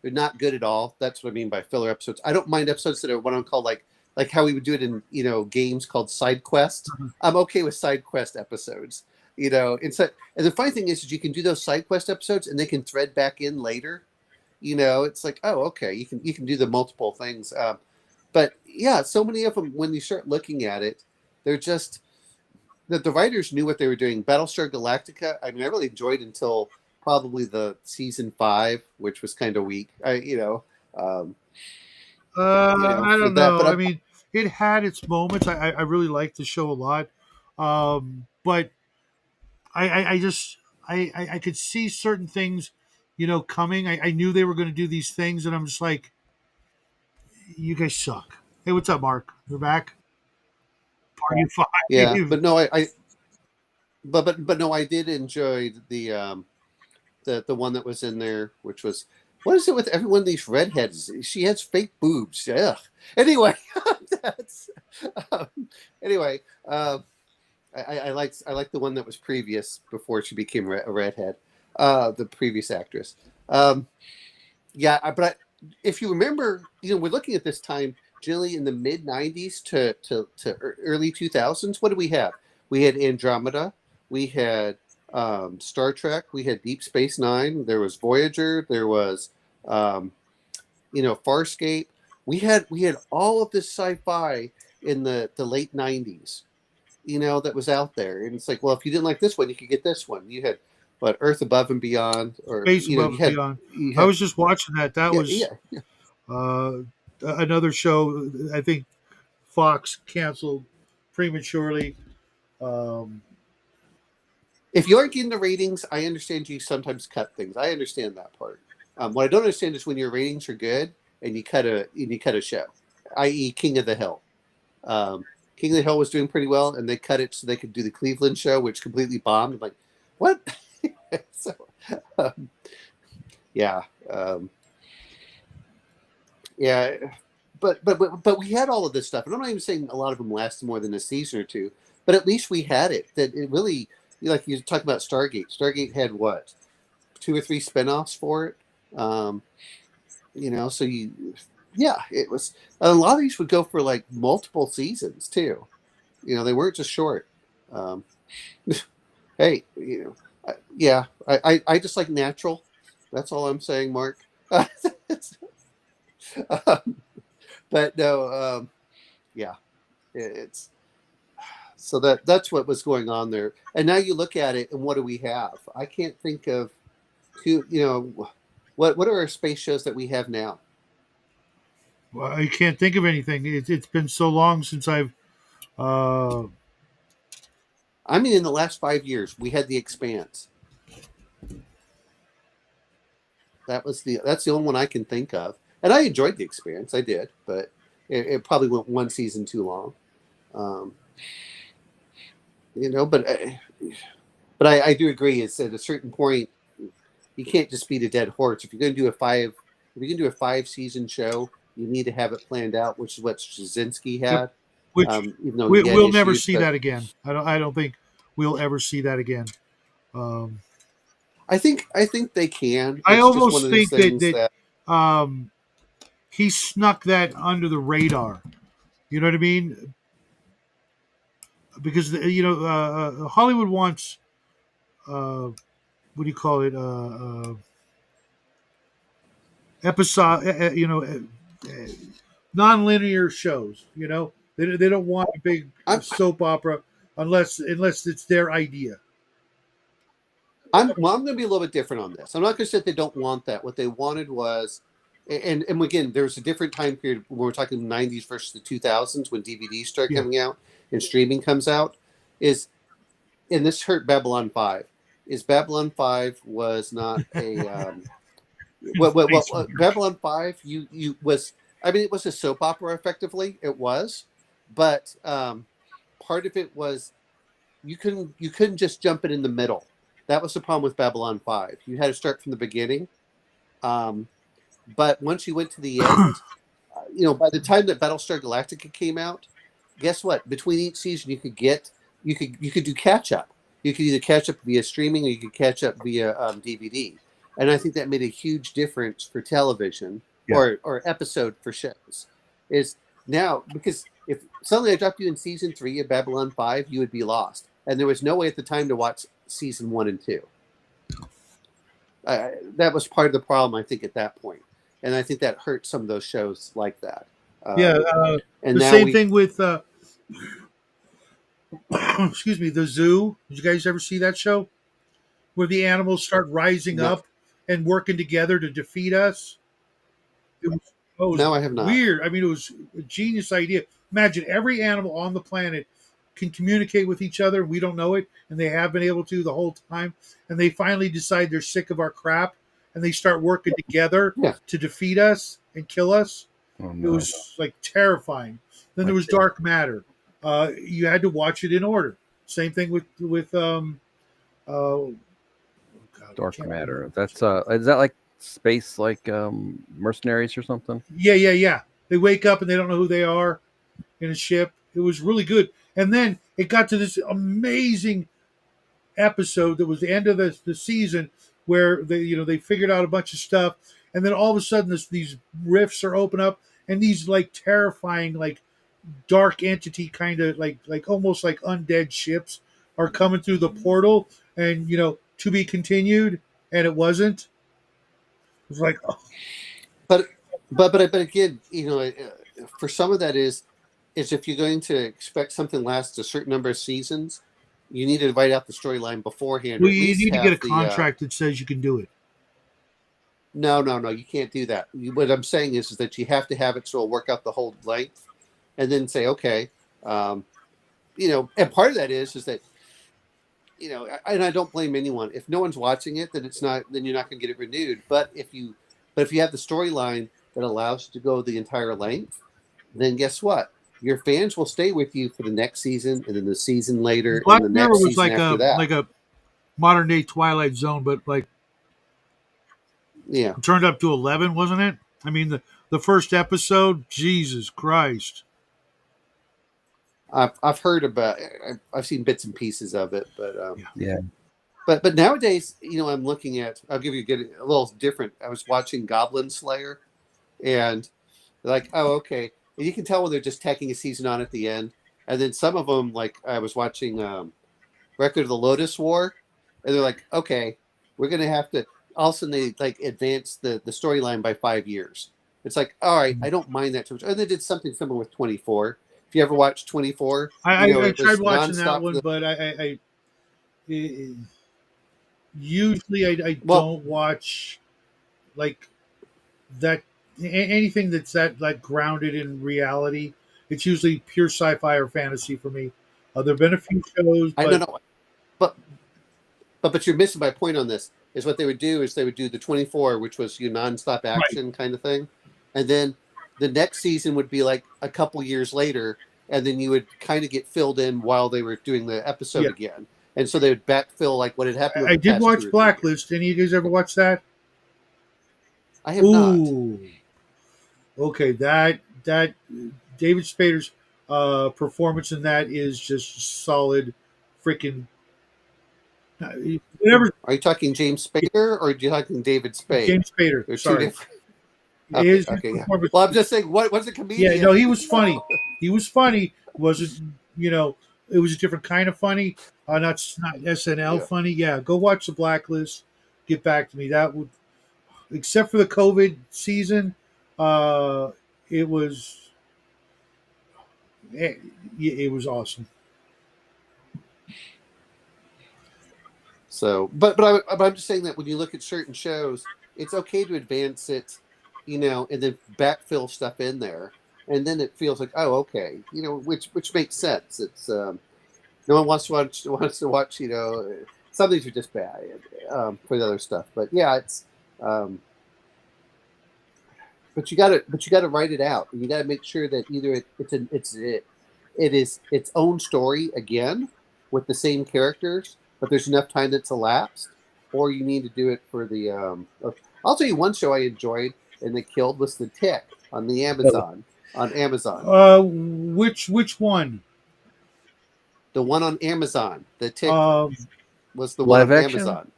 they're not good at all. That's what I mean by filler episodes. I don't mind episodes that are what I'm called like how we would do it in games called side quest. I'm okay with side quest episodes. And the funny thing is you can do those side quest episodes and they can thread back in later. It's like, oh, okay, you can do the multiple things. But yeah, so many of them when you start looking at it, they're just the writers knew what they were doing. Battlestar Galactica, I mean, I really enjoyed until probably the season 5, which was kind of weak. I For don't that, but know. I mean, it had its moments. I really liked the show a lot, but I just I could see certain things, coming. I knew they were going to do these things, and I'm just like, you guys suck. Hey, what's up, Mark? You're back. Party yeah, five. but no, but no, I did enjoy the one that was in there, which was what is it with everyone of these redheads? She has fake boobs. Yeah. Anyway, that's um, anyway. I liked the one that was previous before she became a redhead. The previous actress. Yeah, but if you remember, we're looking at this time generally in the mid '90s to early 2000s. What do we have? We had Andromeda. We had Star Trek. We had Deep Space Nine. There was Voyager. There was um, Farscape. We had all of this sci-fi in the late '90s. That was out there, and it's like, well, if you didn't like this one, you could get this one. You had what Earth Above and Beyond, or Space Above you and had Beyond. you I had was just watching that. That yeah, was yeah. uh, another show. I think Fox canceled prematurely. Um, If you aren't getting the ratings, I understand you sometimes cut things. I understand that part. What I don't understand is when your ratings are good and you cut a show, i.e., King of the Hill. King of the Hill was doing pretty well, and they cut it so they could do the Cleveland show, which completely bombed. I'm like, what? so, um, yeah, um, yeah. But we had all of this stuff, and I'm not even saying a lot of them lasted more than a season or two. But at least we had it. That it really, like you talk about Stargate. Stargate had what 2 or 3 spinoffs for it. Um, so yeah, it was. A lot of these would go for like multiple seasons too. They weren't just short. Um, Hey, I just like natural. That's all I'm saying, Mark. um, but no, yeah, it's so that's what was going on there. And now you look at it, and what do we have? I can't think of two. What are our space shows that we have now? Well, I can't think of anything. It's been so long since I've. Uh, I mean, in the last 5 years, we had The Expanse. That's the only one I can think of, and I enjoyed The Expanse. I did, but it probably went one season too long. Um, but I do agree. It's at a certain point you can't just beat a dead horse. If you're going to do a 5 season show, you need to have it planned out, which is what Straczynski yep. had. Which Even though he had we'll never issues, see but that again. I don't think we'll ever see that again. Um, I think they can. I It's just one almost of those think that things that um, he snuck that under the radar. You know what I mean? Because Hollywood wants what do you call it? Episode. Non-linear shows. They don't want a big I'm soap opera unless it's their idea. I'm going to be a little bit different on this. I'm not going to say they don't want that. What they wanted was, and again, there's a different time period when we're talking the 90s versus the 2000s when DVDs start Yeah. coming out and streaming comes out. And this hurt Babylon 5. Is Babylon 5 was not a Babylon 5 you was, I mean, it was a soap opera effectively. It was, but part of it was you couldn't just jump it in the middle. That was the problem with Babylon 5. You had to start from the beginning. Um, but once you went to the end, by the time that Battlestar Galactica came out, guess what? Between each season, you could do catch up. You could either catch up via streaming or you could catch up via DVD. And I think that made a huge difference for television Yeah. or episode for shows. Is now because if suddenly I dropped you in season 3 of Babylon 5, you would be lost, and there was no way at the time to watch season 1 and 2. That was part of the problem, I think, at that point, and I think that hurt some of those shows like that. Yeah, And the now same thing with excuse me, the zoo. Did you guys ever see that show where the animals start rising No, up and working together to defeat us? It was no, I have not. weird. I mean, it was a genius idea. Imagine every animal on the planet can communicate with each other. We don't know it, and they have been able to the whole time. And they finally decide they're sick of our crap, and they start working together Yeah, to defeat us and kill us. Oh It no. was like terrifying. Then there Like was Dark Matter. You had to watch it in order. Same thing with oh God, I Dark can't matter. remember. That's is that like space like mercenaries or something? Yeah. They wake up and they don't know who they are in a ship. It was really good. And then it got to this amazing episode that was the end of the season where they figured out a bunch of stuff, and then all of a sudden these rifts are open up, and these like terrifying like dark entity kind of like almost like undead ships are coming through the portal, and to be continued, and it wasn't. It was like, oh, but but again, for some of that is if you're going to expect something to last a certain number of seasons, you need to write out the storyline beforehand, or well, at you least need to get a have the. contract that says you can do it. No, you can't do that. What I'm saying is that you have to have it so it'll work out the whole length, and then say, okay, um, and part of that is that and I don't blame anyone. If no one's watching it, then you're not going to get it renewed. But if you have the storyline that allows you to go the entire length, then guess what? Your fans will stay with you for the next season, and then the season later, and Black the Mirror next was season like after that. a modern day Twilight Zone, but like Yeah, turned up to 11, wasn't it? I mean, the first episode, Jesus Christ. I've heard about. I've seen bits and pieces of it, but Yeah. but nowadays, I'm looking at. I'll give you a little different. I was watching Goblin Slayer, and like, oh, okay, and you can tell when they're just tacking a season on at the end, and then some of them, like I was watching Record of the Lotus War, and they're like, okay, we're gonna have to. All of a sudden, they like advance the storyline by 5 years. It's like, all right, I don't mind that too much. And they did something similar with 24. If you ever watched 24, I it tried was watching that nonstop. one, but usually I Well, don't watch like that anything that's that like grounded in reality. It's usually pure sci-fi or fantasy for me. There've been a few shows, I but don't know, but but you're missing my point on this. Is what they would do is they would do the 24, which was nonstop right. action kind of thing, and then the next season would be like a couple years later, and then you would kind of get filled in while they were doing the episode Yeah, again, and so they would backfill like what had happened over I the did past two watch or 3 years. Blacklist. Any of you guys ever watch that? I have not. Ooh, okay. That David Spader's performance in that is just solid, freaking whatever. Are you talking James Spader or are you talking David Spade? James Spader. They're two Sorry, different. Okay, his okay, yeah. performance. Well, I'm just saying, what's a Yeah, comedian? no, he was funny. He was funny. Wasn't It was a different kind of funny. Not SNL Yeah. funny. Yeah, go watch the Blacklist. Get back to me. That would, except for the COVID season, uh, it was it was awesome. So, but I'm just saying that when you look at certain shows, it's okay to advance it, and then backfill stuff in there, and then it feels like, oh, okay, which makes sense. It's no one wants to watch, some things are just bad for the other stuff, but yeah, it's um, but you gotta write it out. You gotta make sure that either it is its own story again with the same characters, but there's enough time that's elapsed, or you need to do it for the. I'll tell you one show I enjoyed and they killed was The Tick on the Amazon on Amazon. Which one? The one on Amazon. The Tick Um, was the one Live on action? Amazon.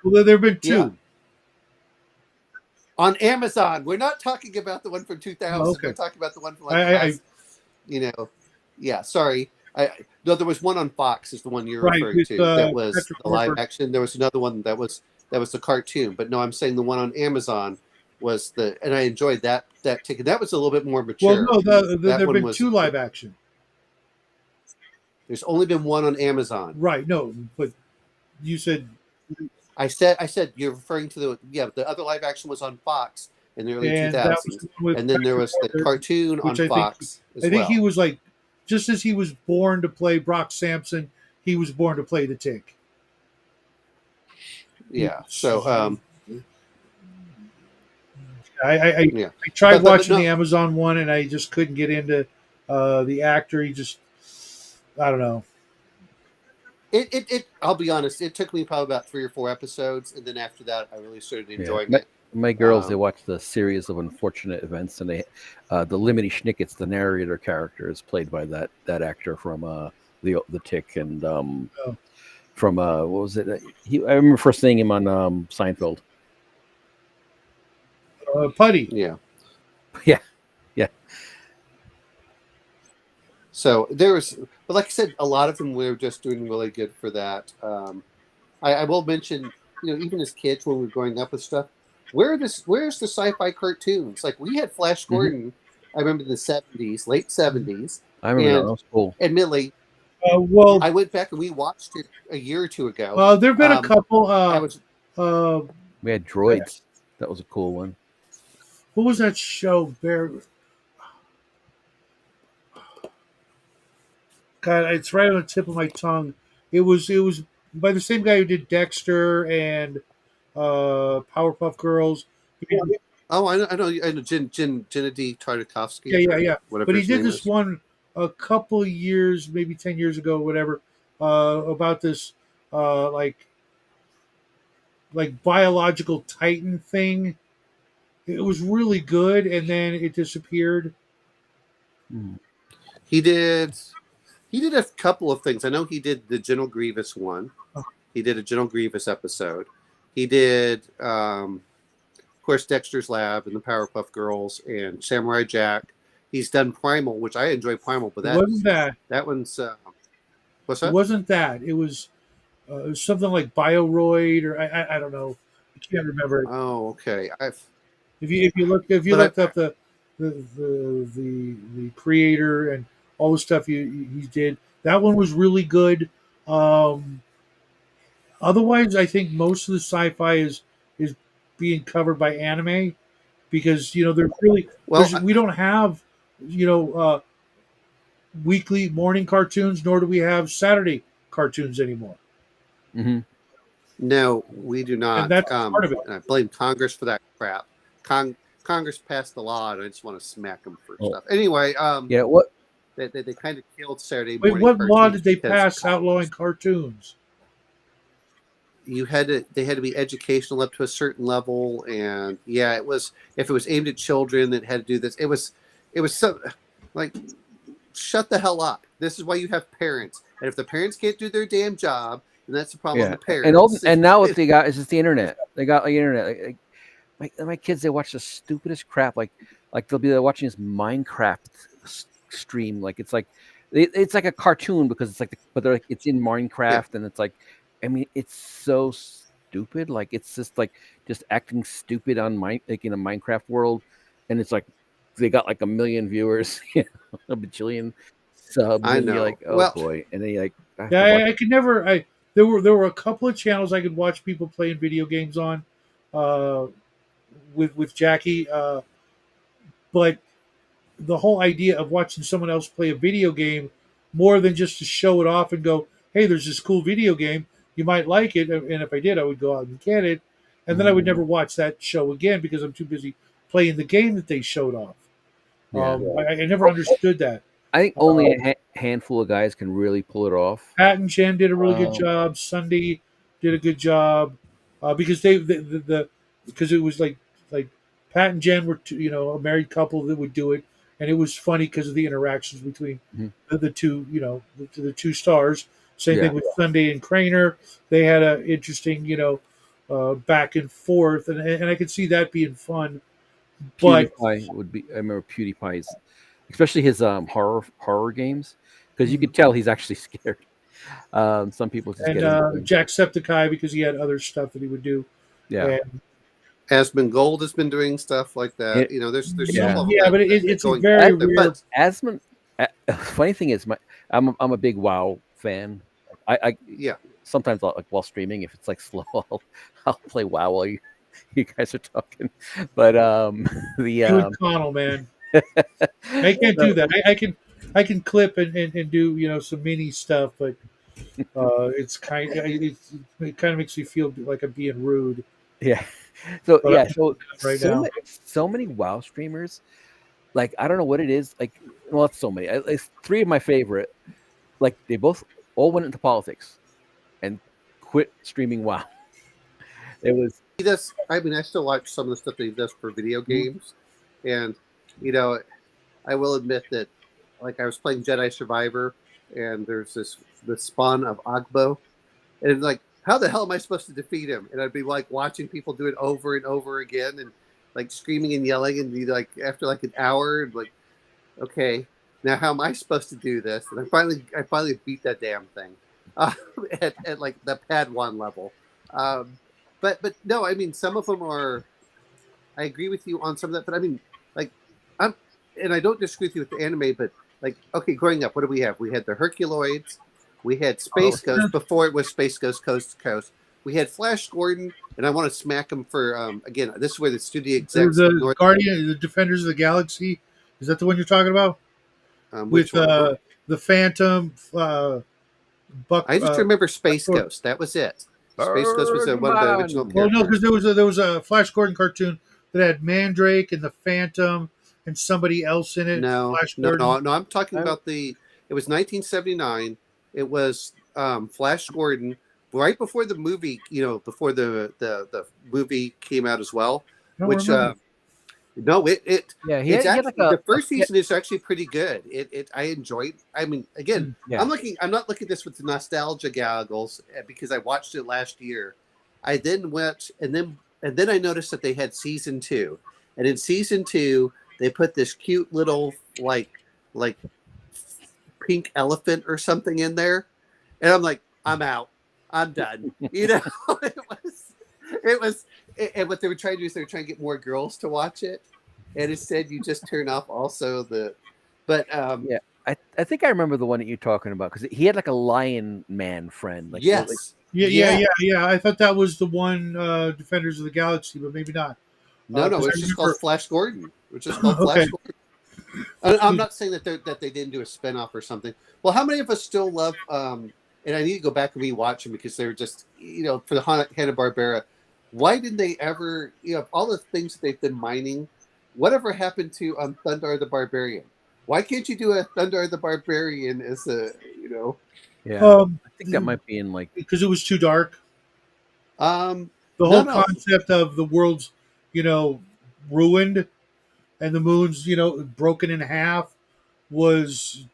well, there've been Yeah. two. On Amazon. We're not talking about the one from 2000. Okay. We're talking about the one from I last, yeah, sorry. No, there was one on Fox is the one you're right referring with to. That was Patrick the live Warburton. action. There was another one that was the cartoon. But no, I'm saying the one on Amazon was and I enjoyed that ticket. That was a little bit more Well, mature. no, That there've one been was. two live action. There's only been one on Amazon. Right. No, but you said. I said you're referring to the other live action was on Fox in the early And that was 2000s, the one with and then there was the Patrick cartoon on which Fox as I think well. he was like, just as he was born to play Brock Sampson, he was born to play the Tick. Yeah. So I tried watching the Amazon one, and I just couldn't get into the actor. He just, I don't know. I'll be honest. It took me probably about 3 or 4 episodes, and then after that, I really started enjoying it. My girls, they watch the series of unfortunate events, and they, the Lemony Schnicket's, the narrator character, is played by that actor from the Tick, and from what was it? I remember first seeing him on Seinfeld. Putty. Yeah. Yeah. So there was, but like I said, a lot of them were just doing really good for that. I will mention, even as kids when we were growing up with stuff, where's the sci-fi cartoons? Like we had Flash Gordon. I remember the '70s, late '70s. I remember that was cool. Admittedly, well, I went back and we watched it a year or two ago. There've been a couple. We had Droids. That was a cool one. What was that show? God, it's right on the tip of my tongue. It was by the same guy who did Dexter and Powerpuff Girls. Oh, I know. Gennady Tartakovsky. Yeah. But he did this one a couple years, maybe 10 years ago, whatever, about this like biological Titan thing. It was really good, and then it disappeared. He did a couple of things. I know he did the General Grievous one. He did a General Grievous episode. He did, of course, Dexter's Lab and the Powerpuff Girls and Samurai Jack. He's done Primal, which I enjoy Primal, but that one's What's It that? wasn't that. It was something like Bioroid, or I don't know. I can't remember. Oh, okay. If you But looked up the creator and all the stuff he did, that one was really good. Um, Otherwise, I think most of the sci-fi is being covered by anime because well, we don't have you know weekly morning cartoons, nor do we have Saturday cartoons anymore, Hmm. no, we do and not. that's part of it. And I blame Congress for that crap. Congress passed the law, and I just want to smack them for Oh, stuff. Anyway, yeah. What? they kind of killed Saturday Wait, morning what law cartoons did they because pass outlawing cartoons? they had to be educational up to a certain level, and yeah, it was if it was aimed at children that had to do this. It was so like shut the hell up. This is why you have parents, and if the parents can't do their damn job, then that's the problem on Yeah. the parents. And now what they got is just the internet. They got like internet. My kids, they watch the stupidest crap. Like they'll be watching this Minecraft stream. Like it's like a cartoon because it's like, but they're like it's in Yeah, Minecraft, and it's like, I mean, it's so stupid. Like it's just acting stupid on like in a Minecraft world, and it's like they got like a million viewers, a bajillion subs, I and you're know. like, oh Well, boy, and then you like I have Yeah, to watch. I could never. There were a couple of channels I could watch people playing video games on, uh, with Jackie, but the whole idea of watching someone else play a video game more than just to show it off and go, "Hey, there's this cool video game. You might like it." And if I did, I would go out and get it, and then I would Mhm. never watch that show again because I'm too busy playing the game that they showed off. Yeah. I never understood that. I think only a handful of guys can really pull it off. Pat and Jen did a really good Um, job. Sunday did a good job because because it was like Pat and Jen were a married couple that would do it, and it was funny because of the interactions between mhm. the two the two stars. Same Yeah, thing with Sunday and Craner. They had a interesting back and forth, and I could see that being fun. But PewDiePie would be. I remember PewDiePie's, especially his horror games, because you mm, could tell he's actually scared. Some people just and get into them. Jacksepticeye because he had other stuff that he would do, Yeah, and Asmund Gold has been doing stuff like that. it, You know, there's some yeah. of them yeah, but that it's a going very As, there. rare. But Asmund. Funny thing is, I'm a big WoW fan. I yeah, sometimes like while streaming, if it's like slow, I'll play WoW while you guys are talking. But the You and Connell, man. I can't do that. I can clip and do some mini stuff, but it kind of makes me feel like I'm being rude. yeah. So But yeah, I'm so right now. so many WoW streamers. Like I don't know what it is. Like well, it's so many. It's three of my favorite. Like they both all went into politics and quit streaming WoW. It was he does. I mean, I still watch some of the stuff that he does for video games, and you know, I will admit that, like, I was playing Jedi Survivor, and there's the spawn of Agbo, and it's like, how the hell am I supposed to defeat him? And I'd be like watching people do it over and over again, and like screaming and yelling, and be like, after like an hour, and like, okay, now how am I supposed to do this? And I finally beat that damn thing uh, at like the Padawan level. Um, but no, I mean, some of them are. I agree with you on some of that, but I mean, like, I'm, and I don't disagree with you with the anime, but like, okay, growing up, what do we have? We had the Herculoids, we had oh, Space Ghost before it was Space Ghost Coast to Coast. We had Flash Gordon, and I want to smack him for again. This is where the studio There was execs a ignored Guardian, the Defenders of the Galaxy. Is that the one you're talking about? which With one. the Phantom, Buck. I just remember Space Or- Ghost. That was it. Space Ghost was one of the original Birdman. well, no, because characters. there was a Flash Gordon cartoon that had Mandrake and the Phantom and somebody else in it. No, Flash Gordon. no. I'm talking I, about It was 1979. It was Flash Gordon right before the movie. You know, before the movie came out as well. I don't Which remember. no, yeah, it's he had like actually the a first season is actually pretty good. It I enjoyed. I mean, again, yeah. I'm not looking at this with the nostalgia goggles because I watched it last year. I then went and then I noticed that they had season two, and in season two they put this cute little like pink elephant or something in there, And I'm like, I'm out. I'm done. You know, it was, and what they were trying to do is they were trying to get more girls to watch it. And instead, you just turn off also but Yeah, I think I remember the one that you're talking about because he had like a lion man friend. Like yes, Yeah. yeah, I thought that was the one Defenders of the Galaxy, but maybe not. no, Because I it's just called remember. Flash Gordon. It's just called Okay. Flash Gordon. I'm not saying that they didn't do a spinoff or something. Well, how many of us still love? And I need to go back and rewatch them because they're just for the Hanna Barbera. Why didn't they ever all the things that they've been mining? Whatever happened to Thunder the Barbarian? Why can't you do a Thunder the Barbarian as a yeah, Um, I think that might be in like because it was too dark. Um, The no, whole no. concept of the world's, you know, ruined and the moon's, broken in half was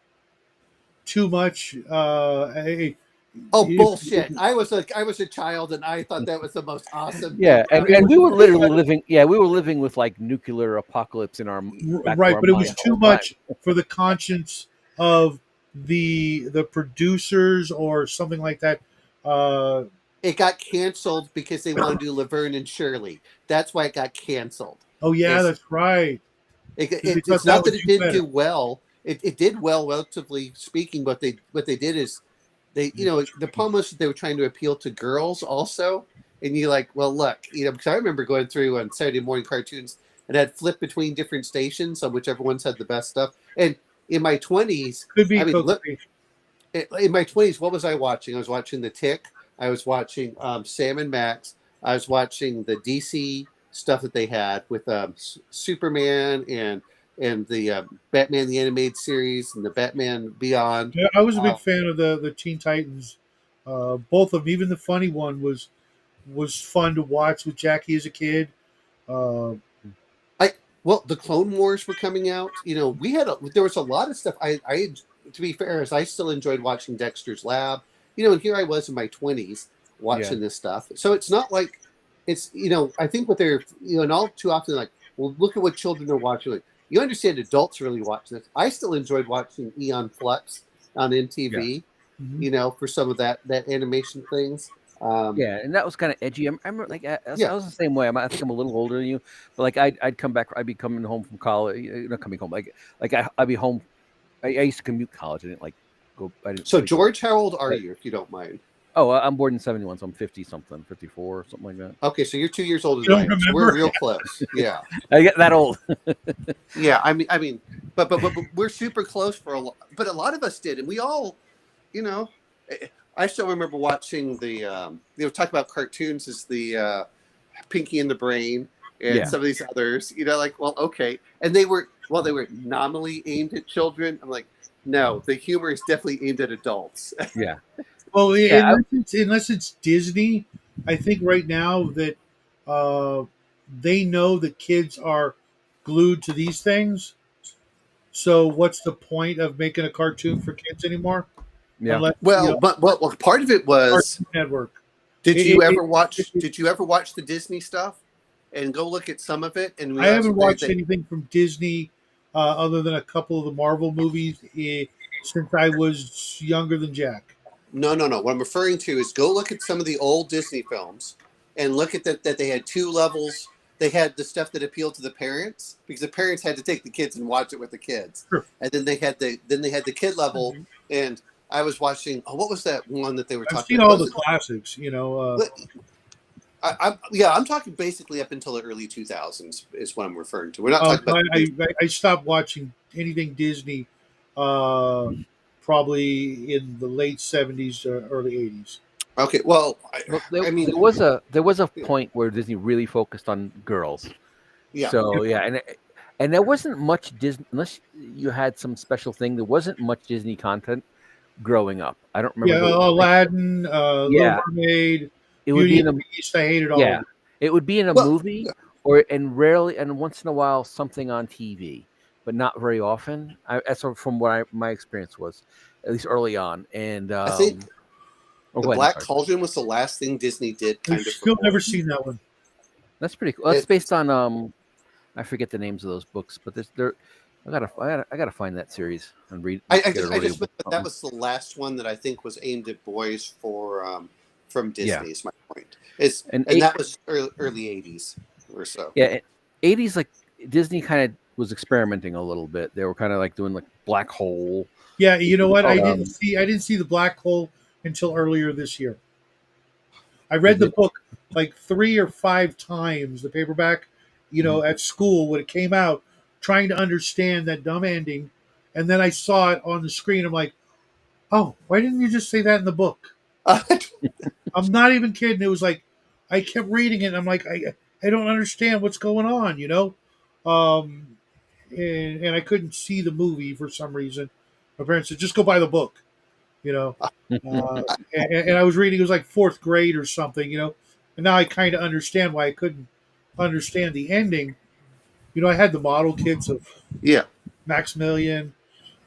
too much. Oh If, bullshit! I was a child and I thought that was the most awesome thing yeah, and, ever. and we were literally living. Yeah, we were living with like nuclear apocalypse in our back of right, our but it mind was the too whole time. much for the conscience of the producers or something like that. Uh, It got canceled because they want to do Laverne and Shirley. That's why it got canceled. oh yeah, It's that's right. Because they thought it's that not that would it do didn't better. do well. It did well, relatively speaking. But what they did is the problem was that they were trying to appeal to girls also. And you're like, well, look, because I remember going through on Saturday morning cartoons and I'd flip between different stations on whichever ones had the best stuff. And in my 20s, Could be I mean, look, co-creation. in my 20s, what was I watching? I was watching The Tick. I was watching Sam and Max. I was watching the DC stuff that they had with Superman and the Batman the Animated Series and the Batman Beyond. Yeah, I was a Uh, big fan of the Teen Titans. Both of them, even the funny one was fun to watch with Jackie as a kid. Uh, I well, the Clone Wars were coming out. There was a lot of stuff. I to be fair, as I still enjoyed watching Dexter's Lab. And here I was in my 20s Yeah, watching this stuff. So it's not like it's I think what they're and all too often like, well, look at what children are watching. Like, you understand adults really watching this. I still enjoyed watching Eon Flux on yeah, NTV. mhm. For some of that animation things. yeah, and that was kind of edgy. I remember like I Yeah. was the same way. I think I'm a little older than you, but like I'd come back. I'd be coming home from college. Not coming home. I'd be home. I used to commute to college. I didn't like go. I didn't So really go. George, how old are you, if you don't mind? Oh, I'm born in 71, so I'm 50 something, 54, something like that. Okay, so you're 2 years older You than I don't am. So we're remember? real close. Yeah. I get that old. Yeah, I mean, but we're super close for a lot. But a lot of us did, and we all, you know, I still remember watching talk about cartoons as the Pinky and the Brain and Yeah, some of these others. Like, well, okay, and they were nominally aimed at children. I'm like, no, the humor is definitely aimed at adults. yeah, Well, yeah. unless it's Disney, I think right now that uh, they know that kids are glued to these things. So what's the point of making a cartoon for kids anymore? Yeah. Unless Well, but part of it was. Cartoon Network. Did It, you it, ever it, watch? it, Did you ever watch the Disney stuff and go look at some of it and I realize haven't that they watched anything from Disney other than a couple of the Marvel movies since I was younger than Jack. No. What I'm referring to is go look at some of the old Disney films and look at that they had two levels. They had the stuff that appealed to the parents because the parents had to take the kids and watch it with the kids, Sure. and then they had the kid level. And I was watching. Oh, what was that one that they were I've talking seen about? all Was the it? classics. I'm talking basically up until the early 2000s is what I'm referring to. We're not talking about. I stopped watching anything Disney probably in the late 70s, early 80s. Okay, well, Well, I mean, there was a point where Disney really focused on girls. yeah. So yeah, and there wasn't much Disney unless you had some special thing. There wasn't much Disney content growing up. I don't remember Yeah, the like. Aladdin, Little Yeah, Mermaid, it would Beauty be and in a the Beast. I hated all of yeah, it. it would be in a Well, movie or and rarely and once in a while something on TV, but not very often. That's from what my experience was, at least early on. And I think oh, the go ahead. I'm Black sorry. Cauldron was the last thing Disney did I've kind of for still never boys. seen that one. That's pretty cool. That's It, based on I forget the names of those books, but I gotta find that series and read. I Get just an I just audiobook. meant that was the last one that I think was aimed at boys from Yeah, Disney. Is my point. Is and and that was early '80s or so. yeah, 80s like Disney kind of was experimenting a little bit. They were kind of like doing like Black Hole. Yeah, you know what? Um, I didn't see the black hole until earlier this year. I read is the it? book like 3 or 5 times, the paperback, Mhm. at school when it came out, trying to understand that dumb ending, and then I saw it on the screen. I'm like, oh, why didn't you just say that in the book? I'm not even kidding. It was like I kept reading it. And I'm like, I don't understand what's going on. Um, and I couldn't see the movie for some reason. My parents said, just go buy the book, you know. And I was reading, it was like fourth grade or something. And now I kind of understand why I couldn't understand the ending. I had the model kits of Yeah, Maximilian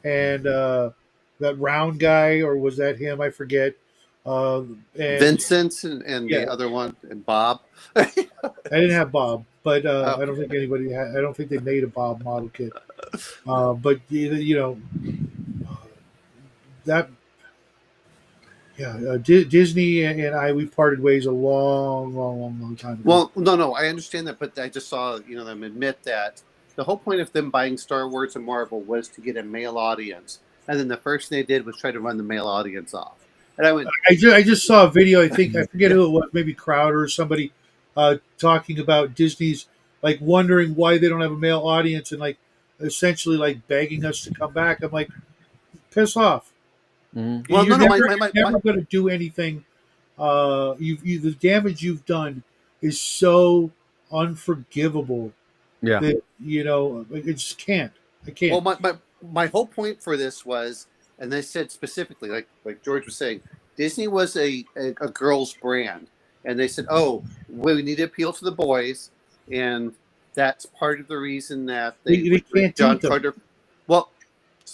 and that round guy, or was that him? I forget. And Vincent and yeah, the other one and Bob. I didn't have Bob, but Oh, I don't think anybody had. I don't think they made a Bob model kit. But that Disney and I, we parted ways a long, long, long, long time ago. well, no, I understand that, but I just saw them admit that the whole point of them buying Star Wars and Marvel was to get a male audience, and then the first thing they did was try to run the male audience off. And I went, I just saw a video. I forget yeah, who it was, maybe Crowder or somebody, talking about Disney's, like, wondering why they don't have a male audience, and like essentially like begging us to come back. I'm like, piss off. Mhm. well, You're no, never my you're never going to do anything. The damage you've done is so unforgivable Yeah. that I just can't. I well, can't. my whole point for this was, and they said specifically, like George was saying, Disney was a girls' brand, and they said, oh, we need to appeal to the boys, and that's part of the reason that they They would bring can't John eat them. Carter. Well,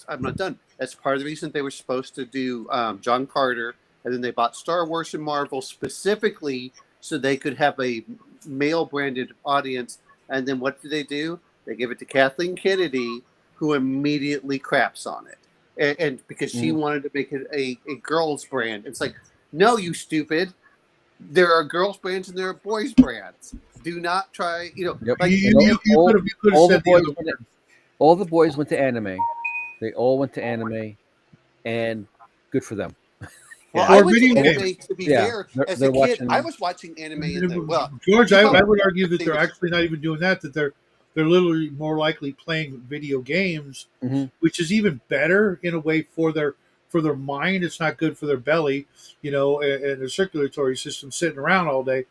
I'm not done. That's part of the reason they were supposed to do John Carter, and then they bought Star Wars and Marvel specifically so they could have a male branded audience. And then what did they do? They give it to Kathleen Kennedy, who immediately craps on it, and because she Mhm. wanted to make it a girls' brand. It's like, no, you stupid. There are girls' brands and there are boys' brands. Do not try, Yep. like And if You could have all the said the boys other went to, word. all the boys went to anime. They all went to anime, and good for them. Well, Yeah. I Or went to video games. anime. To be Yeah. fair, as a They're kid, I watching. was watching anime in the well. George, You I probably would argue that think they're it's actually not even doing that. That they're literally more likely playing video games, Mhm. which is even better in a way for their mind. It's not good for their belly, and their circulatory system sitting around all day.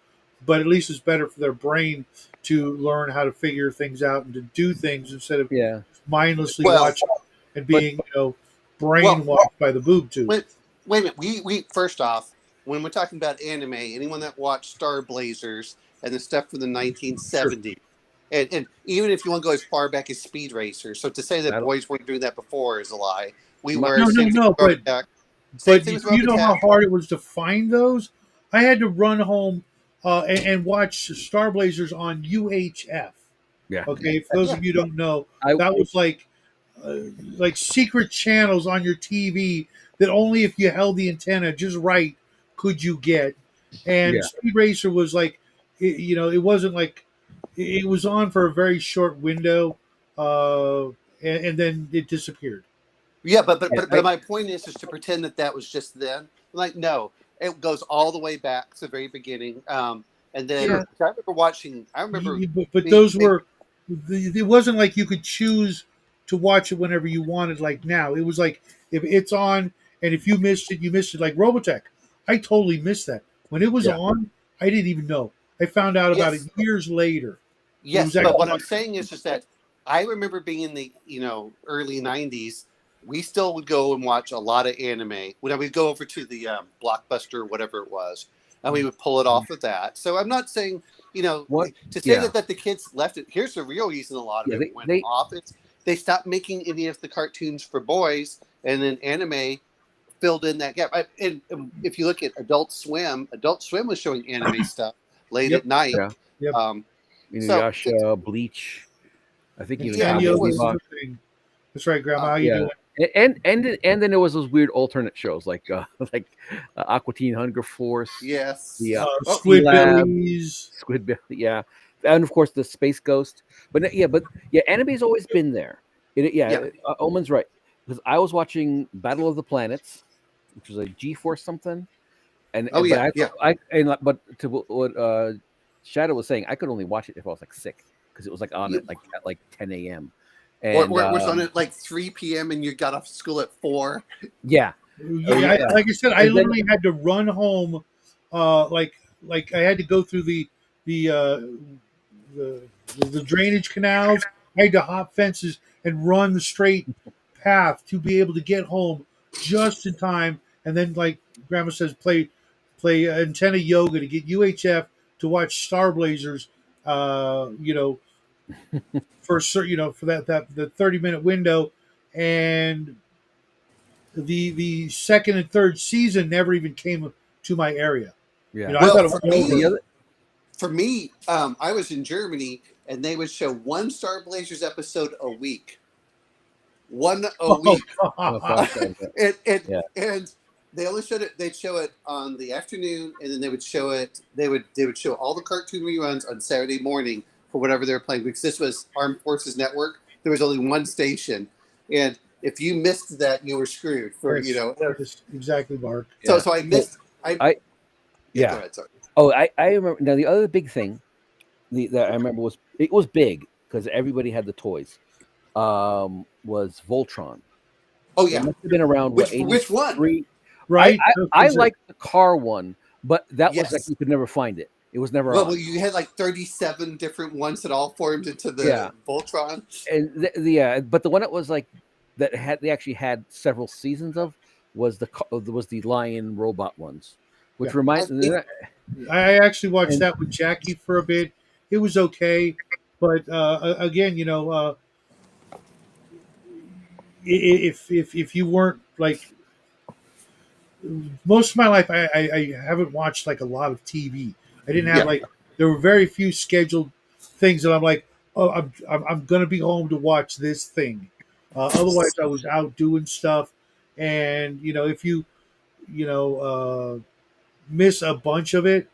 But at least it's better for their brain to learn how to figure things out and to do things instead of Yeah. mindlessly well, watching and But being, well. brainwashed by the boob tube. Wait a minute. We first off, when we're talking about anime, anyone that watched Star Blazers and the stuff from the Sure. 1970s, and even if you want to go as far back as Speed Racer, so to say that that'll boys weren't doing that before is a lie. We my, were. No, no, Same thing no. with Robotech. Same But thing with you know how Robotech. hard it was to find those? I had to run home and watch Star Blazers on UHF. yeah. Okay, for those Yeah, of you who don't know, I that was uh, like secret channels on your TV that only if you held the antenna just right could you get. And yeah. Speed Racer was like, it wasn't like it was on for a very short window, and then it disappeared. yeah, but I my point is to pretend that that was just then. Like, no, it goes all the way back to the very beginning. And then yeah. Sure. I remember watching. I remember But being those were, it wasn't like you could choose to watch it whenever you wanted like now. It was like if it's on and if you missed it, you missed it. Like Robotech, I totally missed that. When it was Yeah. on, I didn't even know. I found out about it yes. years later. It was Yes, but actually what I'm saying is just that I remember being in the early '90s. We still would go and watch a lot of anime. When we'd go over to the Blockbuster, whatever it was, and we would pull it off of that. So I'm not saying What? to say Yeah. that the kids left it. Here's the real reason a lot of Yeah. it went They off. It's they stopped making any of the cartoons for boys, and then anime filled in that gap. And if you look at Adult Swim was showing anime stuff late Yep, at night. yeah. Um, so Inuyasha, Bleach. I think even yeah, Cowboy it Sanyo, this was is Bebop. the thing. That's right, Grandma. How you Yeah. doing? And then there was those weird alternate shows like like Aqua Teen Hunger Force, the Yes. Oh, Sea Lab, Squidbillies. Squid Billy, yeah, and of course the Space Ghost. But anime's always been there. yeah. Omen's right, because I was watching Battle of the Planets, which was a G-force something, Oh, but yeah. Yeah. but to what Shadow was saying, I could only watch it if I was like sick because it was like on You, at like 10 a.m. or and it was on at like 3 p.m. and you got off school at 4. yeah, Yeah, yeah, like I said, I and then literally had to run home. Like I had to go through the uh, the the drainage canals. I had to hop fences and run the straight path to be able to get home just in time. And then, like Grandma says, play antenna yoga to get UHF to watch Star Blazers. You know, for for that the 30-minute window, and the second and third season never even came to my area. yeah. I Well, thought it for was The over. me, other I was in Germany and they would show one Star Blazers episode a week. One a Oh week. oh God! gosh, that was it. and Yeah, and they only showed it. They'd show it on the afternoon, and then they would show it. They would show all the cartoon reruns on Saturday morning for whatever they were playing. Because this was Armed Forces Network. There was only one station, and if you missed that, you were screwed. For Yes, yes, exactly, Mark. So yeah. so I Oh, missed. I I Yeah. Go yeah. ahead. Sorry. Oh, I remember now. The other big thing that I remember was it was big because everybody had the toys. Was Voltron. Oh It yeah. must have been around what Which one? 83. I Right? I, I Is it? liked the car one, but that was like Yes. you could never find it. It was never Well, on. you had like 37 different ones that all formed into Yeah, the Voltron. and but the one that was like that had they actually had several seasons of was the lion robot ones, which Yeah, I, remind it, I actually watched and that with Jackie for a bit. It was okay, but again, if you weren't like most of my life, I haven't watched like a lot of TV. I didn't have yeah. like there were very few scheduled things that I'm like, oh, I'm gonna be home to watch this thing. Otherwise, I was out doing stuff, and if you know miss a bunch of it,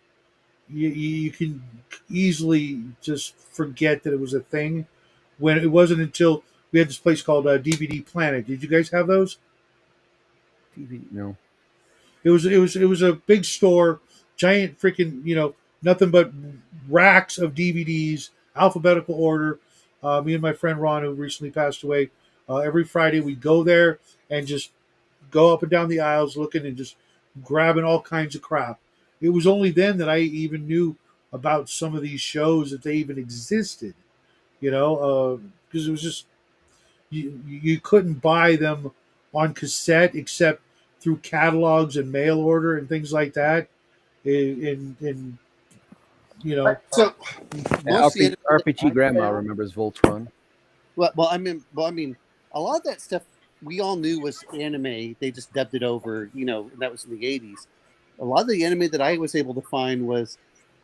you can easily just forget that it was a thing. When it wasn't until we had this place called DVD Planet. Did you guys have those? TV. No, It was a big store, giant freaking nothing but racks of DVDs, alphabetical order. Me and my friend Ron, who recently passed away, every Friday we'd go there and just go up and down the aisles looking and just grabbing all kinds of crap. It was only then that I even knew about some of these shows that they even existed. Because it was just you couldn't buy them on cassette except through catalogs and mail order and things like that. In you know, So most of the anime that RPG I Grandma found, remembers Voltron. well, I mean, a lot of that stuff we all knew was anime. They just dubbed it over, and that was in the 80s. A lot of the anime that I was able to find was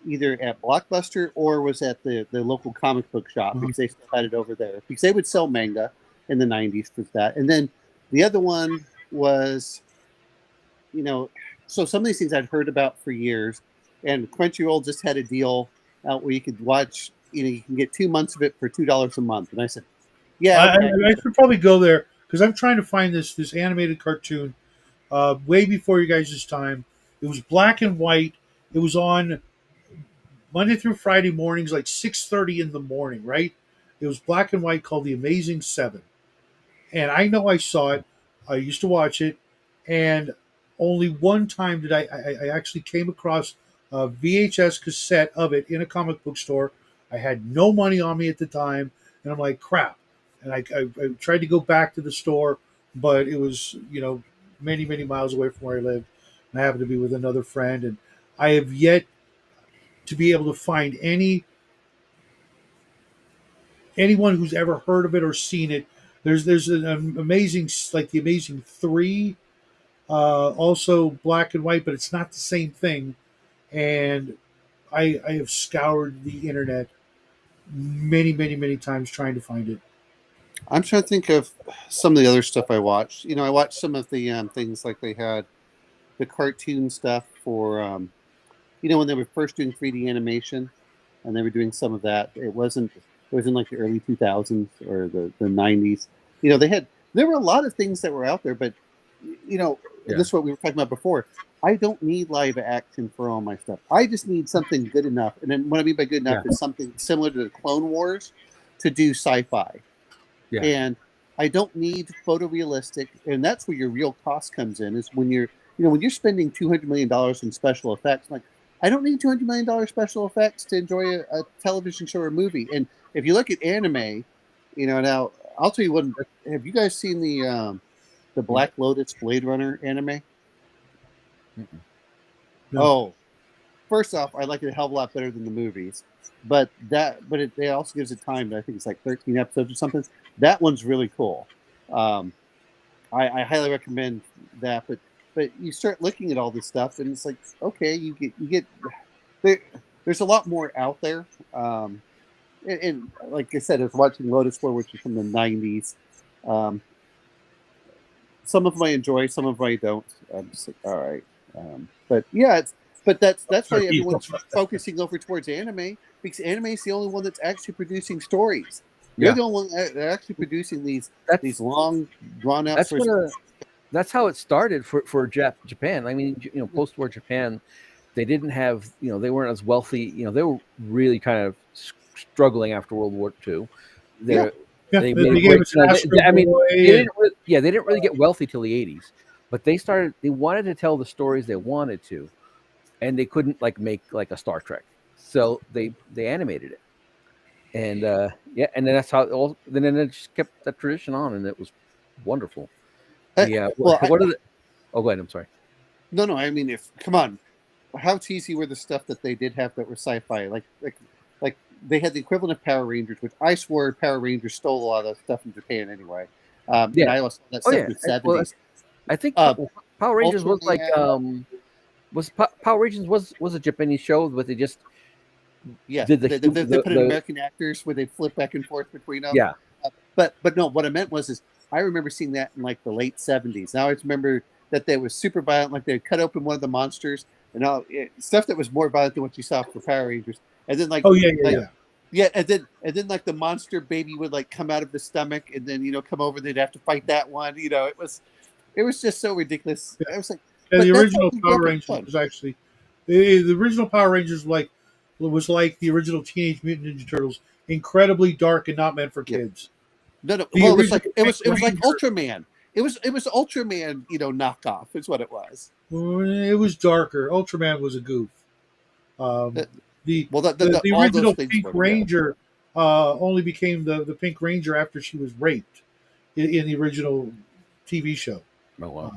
either at Blockbuster or was at the local comic book shop Mhm. because they still had it over there because they would sell manga in the 90s for that. And then the other one was, you know, so some of these things I'd heard about for years, and Crunchyroll just had a deal out where you could watch, you can get 2 months of it for $2 a month. And I said, yeah, I, okay. I should probably go there because I'm trying to find this animated cartoon way before you guys' time. It was black and white. It was on Monday through Friday mornings, like 6:30 in the morning. Right? It was black and white called The Amazing Seven. And I know I saw it. I used to watch it, and only one time did I actually came across a VHS cassette of it in a comic book store. I had no money on me at the time, and I'm like, crap. And I tried to go back to the store, but it was many miles away from where I lived, and I happened to be with another friend, and I have yet to be able to find anyone who's ever heard of it or seen it. There's an amazing like the Amazing Three, also black and white, but it's not the same thing. And I have scoured the internet many times trying to find it. I'm trying to think of some of the other stuff I watched. I watched some of the things like they had the cartoon stuff for when they were first doing 3D animation, and they were doing some of that. It was in like the early 2000s or the 90s. There were a lot of things that were out there, but Yeah. this is what we were talking about before. I don't need live action for all my stuff. I just need something good enough. And then what I mean by good enough is something similar to the Clone Wars to do sci-fi. Yeah. And I don't need photorealistic, and that's where your real cost comes in. Is when you're spending $200 million in special effects. Like, I don't need $200 million special effects to enjoy a television show or movie. And if you look at anime, now I'll tell you what. Have you guys seen the Black Lotus Blade Runner anime? Mm-mm. No. Oh, first off, I like it a hell of a lot better than the movies. But it also gives it time. I think it's like 13 episodes or something. That one's really cool. I highly recommend that. But you start looking at all this stuff, and it's like, okay, you get there's a lot more out there. And like I said, I was watching Lotus War, which is from the 90s. Some of them I enjoy, some of them I don't. I'm just like, all right. But yeah, that's why everyone's focusing over towards anime, because anime is the only one that's actually producing stories. They're the only one that are actually producing these long, drawn out. That's how it started for Japan. I mean, post-war Japan, they didn't have, they weren't as wealthy. They were really kind of struggling after World War II. They made a great. They didn't really get wealthy till the 80s, but they wanted to tell the stories they wanted to, and they couldn't make a Star Trek, so they animated it, and and then that's how then it just kept that tradition on, and it was wonderful. What are the? Oh, go ahead. I'm sorry. No. I mean, come on, how cheesy were the stuff that they did have that were sci-fi? Like they had the equivalent of Power Rangers, which I swore Power Rangers stole a lot of stuff from Japan anyway. And I also that stuff in the 70s. Well, I think Power Rangers Ultraman, Power Rangers was a Japanese show, but they just they put in American actors where they flip back and forth between them. Yeah. But no, what I meant was I remember seeing that in like the late 70s. Now I remember that they was super violent, like they cut open one of the monsters and all stuff that was more violent than what you saw for Power Rangers. And then and then like the monster baby would come out of the stomach, and then come over. They'd have to fight that one. It was just so ridiculous. I was like, the original Power Rangers was actually the original Power Rangers was like the original Teenage Mutant Ninja Turtles, incredibly dark and not meant for kids. No. Well, it was like Ultraman. It was Ultraman, knockoff. Is what it was. It was darker. Ultraman was a goof. The original Pink Ranger only became the Pink Ranger after she was raped in the original TV show. Oh wow!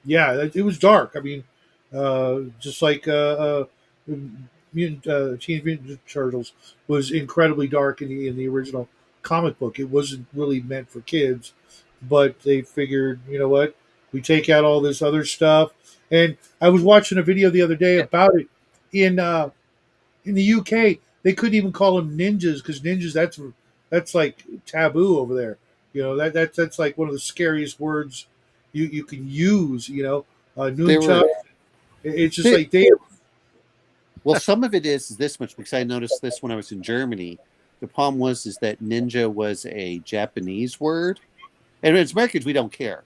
It was dark. I mean, just like Teenage Mutant Turtles was incredibly dark in the original comic book. It wasn't really meant for kids, but they figured, you know what, we take out all this other stuff. And I was watching a video the other day about it in the UK. They couldn't even call them ninjas because ninjas that's like taboo over there. That's like one of the scariest words you can use. Nunchuck. It's just Well, some of it is this much because I noticed this when I was in Germany. The problem is that ninja was a Japanese word, and as Americans we don't care,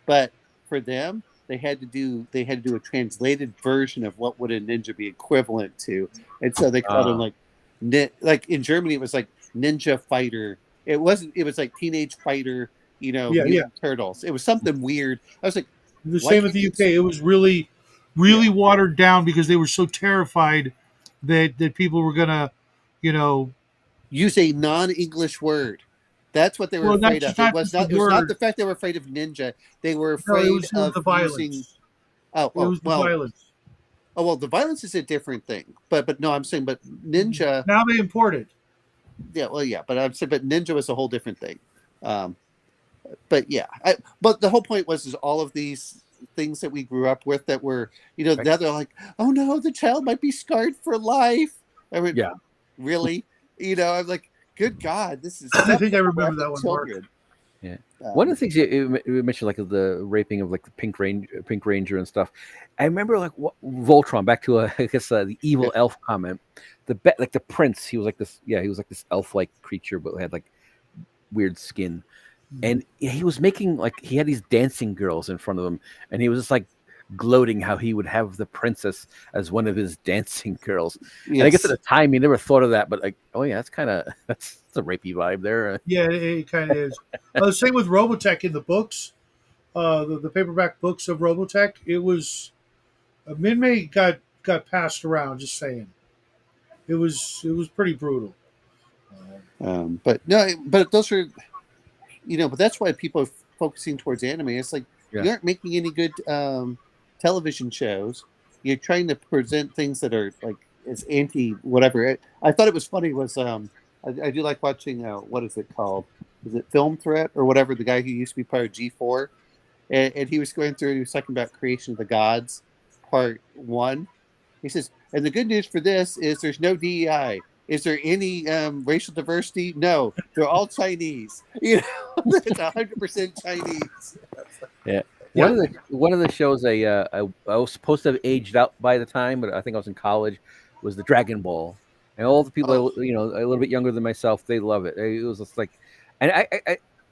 but for them they had to do a translated version of what would a ninja be equivalent to, and so they called him like in Germany it was like ninja fighter. It wasn't. It was like teenage fighter. Mutant turtles. It was something weird. I was like, the same with the UK. It was really watered down because they were so terrified that people were gonna, use a non-English word. That's what they were afraid of. It was not the fact they were afraid of ninja. They were afraid of the violence. It was the violence. Oh well, the violence is a different thing. But no, I'm saying, but ninja. Now they import it. Yeah, well, yeah, but I'm saying, but ninja was a whole different thing. But yeah, but the whole point was all of these things that we grew up with that were, now they're like, oh no, the child might be scarred for life. I mean, really? I'm like, good God, this is. I think I remember that one, Mark. Yeah. One of the things you mentioned, like the raping of like the Pink Ranger and stuff. I remember like Voltron. Back to I guess the evil elf comment. Like the prince, he was like this. Yeah, he was like this elf-like creature, but had like weird skin. And he was making like he had these dancing girls in front of him, and he was just like gloating how he would have the princess as one of his dancing girls. Yes. And I guess at the time he never thought of that, but like, oh yeah, that's a rapey vibe there. Yeah, it kind of is. Same with Robotech in the books, the paperback books of Robotech. It was Minmay got passed around. Just saying, it was pretty brutal. But no, but those are, but that's why people are focusing towards anime. It's like you aren't making any good television shows. You're trying to present things that are like as anti whatever. I thought it was funny was I do like watching what is it called? Is it Film Threat or whatever? The guy who used to be part of G4, and he was going through. He was talking about Creation of the Gods, Part 1. He says, and the good news for this is there's no DEI. Is there any racial diversity? No, they're all Chinese. It's 100% Chinese. Yeah. One of the shows I was supposed to have aged out by the time, but I think I was in college, was the Dragon Ball. And all the people, a little bit younger than myself, they love it. It was just like, and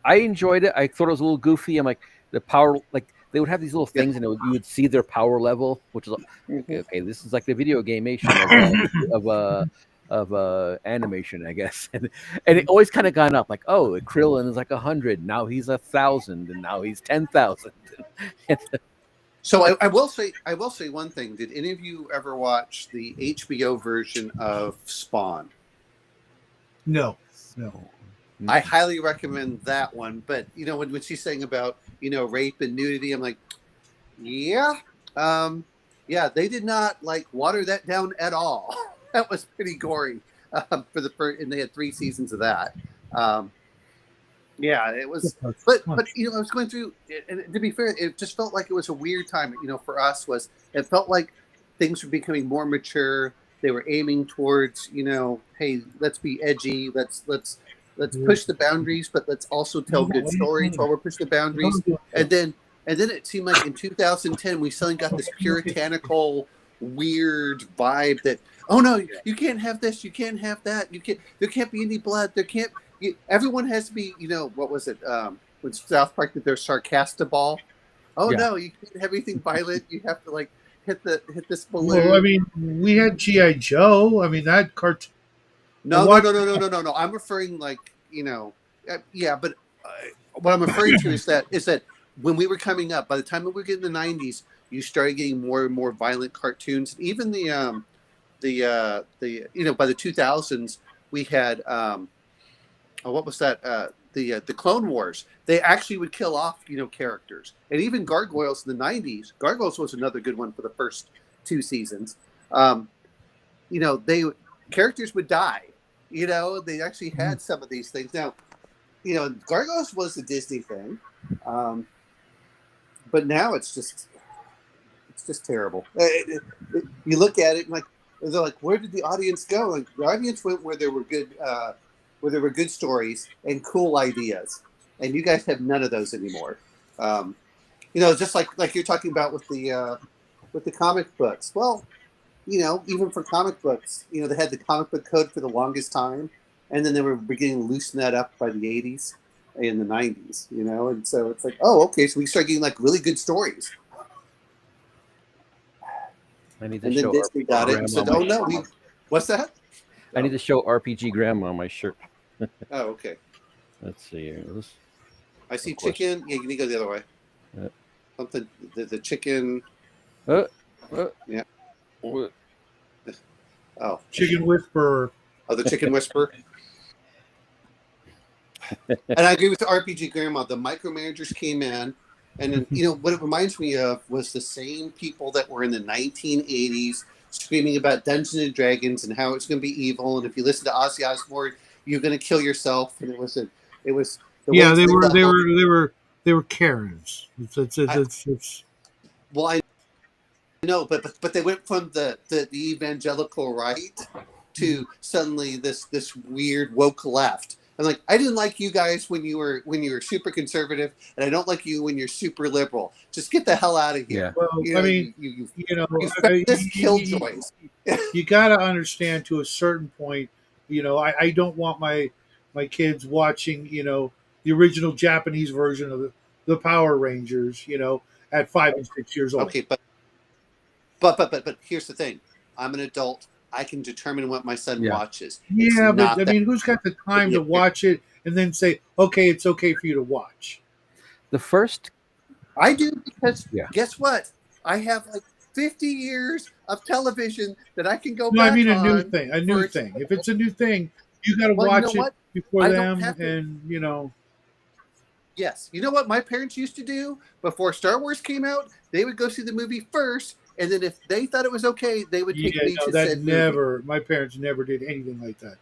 I enjoyed it. I thought it was a little goofy. I'm like the power, like they would have these little things, and you would see their power level, which is okay. This is like the video gameation of animation, I guess, and it always kind of gone up. Like, oh, Krillin is like 100, now he's 1,000, and now he's 10,000. So I will say one thing. Did any of you ever watch the HBO version of Spawn? No. I highly recommend that one. But when she's saying about rape and nudity, I'm like, yeah, they did not like water that down at all. That was pretty gory for the first, and they had 3 seasons of that. Yeah, it was. But I was going through, and to be fair, it just felt like it was a weird time. For us, it felt like things were becoming more mature. They were aiming towards, hey, let's be edgy. Let's push the boundaries, but let's also tell good stories while we're pushing the boundaries. And then it seemed like in 2010 we suddenly got this puritanical, weird vibe that, oh no, you can't have this, you can't have that, there can't be any blood, everyone has to be, what was it? When South Park did their Sarcastaball. Oh no, you can't have anything violent. You have to like hit this balloon. Well, I mean, we had G.I. Joe. I mean, that cartoon. No. I'm referring like, but what I'm referring to is that when we were coming up, by the time we were getting the 90s, you started getting more and more violent cartoons. Even by the 2000s, we had what was that? The Clone Wars. They actually would kill off characters, and even Gargoyles in the 90s. Gargoyles was another good one for the first 2 seasons. Characters would die. They actually had some of these things. Now, Gargoyles was a Disney thing, but now it's just terrible. You look at it and they're like, where did the audience go? Like, the audience went where there were good stories and cool ideas, and you guys have none of those anymore. Just like you're talking about with the comic books. Well, even for comic books, they had the comic book code for the longest time, and then they were beginning to loosen that up by the 80s and the 90s, and so it's like, oh, okay, so we start getting like really good stories. I need to and then show Disney got it and said, oh no, what's that? I need to show RPG Grandma on my shirt. Oh, okay. Let's see here. I see chicken. Yeah, you need to go the other way. Something. The chicken. Yeah. Oh. Chicken Whisperer. Oh, the Chicken Whisperer. And I agree with the RPG Grandma. The micromanagers came in, and then what it reminds me of was the same people that were in the 1980s screaming about Dungeons and Dragons and how it's going to be evil, and if you listen to Ozzy Osbourne, you're going to kill yourself. And it was. Yeah, they were Karens. It's Well, I know, but they went from the evangelical right to suddenly this weird woke left. I'm like, I didn't like you guys when you were super conservative, and I don't like you when you're super liberal. Just get the hell out of here. Yeah. Well, You I know, mean, you feminist killjoys. you got to understand to a certain point. I don't want my kids watching, the original Japanese version of the Power Rangers, at 5 and 6 years old. Okay, but here's the thing. I'm an adult. I can determine what my son Yeah. watches. It's Yeah, but I not that mean, who's got the time to watch it and then say, okay, it's okay for you to watch? The first, I do, because yeah. guess what? I have like 50 years of television that I can go No, I back mean a new on thing. A new for thing. If it's a new thing, you got to well, you know watch it what? before I don't them, have to. and. Yes. You know what my parents used to do before Star Wars came out? They would go see the movie first, and then if they thought it was okay, they would take Yeah, me no, to that said movie. never. My parents never did anything like that.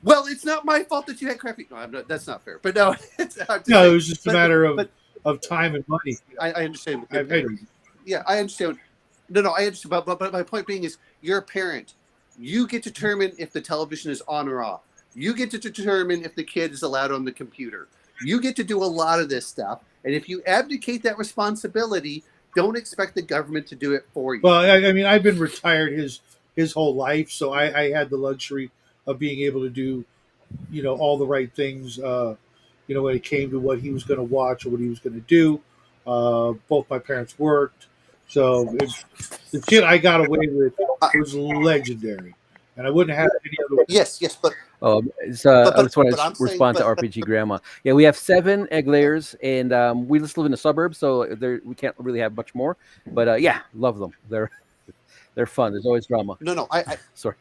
Well, it's not my fault that you had crappy. No, that's not fair. But no, it's hard to No, say. it was just a But matter but of time and money. I understand with I, your I, parents. Yeah, I understand. No, I understand. But my point being is, you're a parent. You get to determine if the television is on or off. You get to determine if the kid is allowed on the computer. You get to do a lot of this stuff. And if you abdicate that responsibility, don't expect the government to do it for you. well, I mean, I've been retired his whole life, so I had the luxury of being able to do, all the right things. When it came to what he was going to watch or what he was going to do. Both my parents worked, so the shit I got away with was legendary, and I wouldn't have it any other way. Yes, but I just want to respond to RPG Grandma. Yeah, we have 7 egg layers, and we just live in the suburbs, so we can't really have much more. But yeah, love them. They're fun. There's always drama. No, Sorry.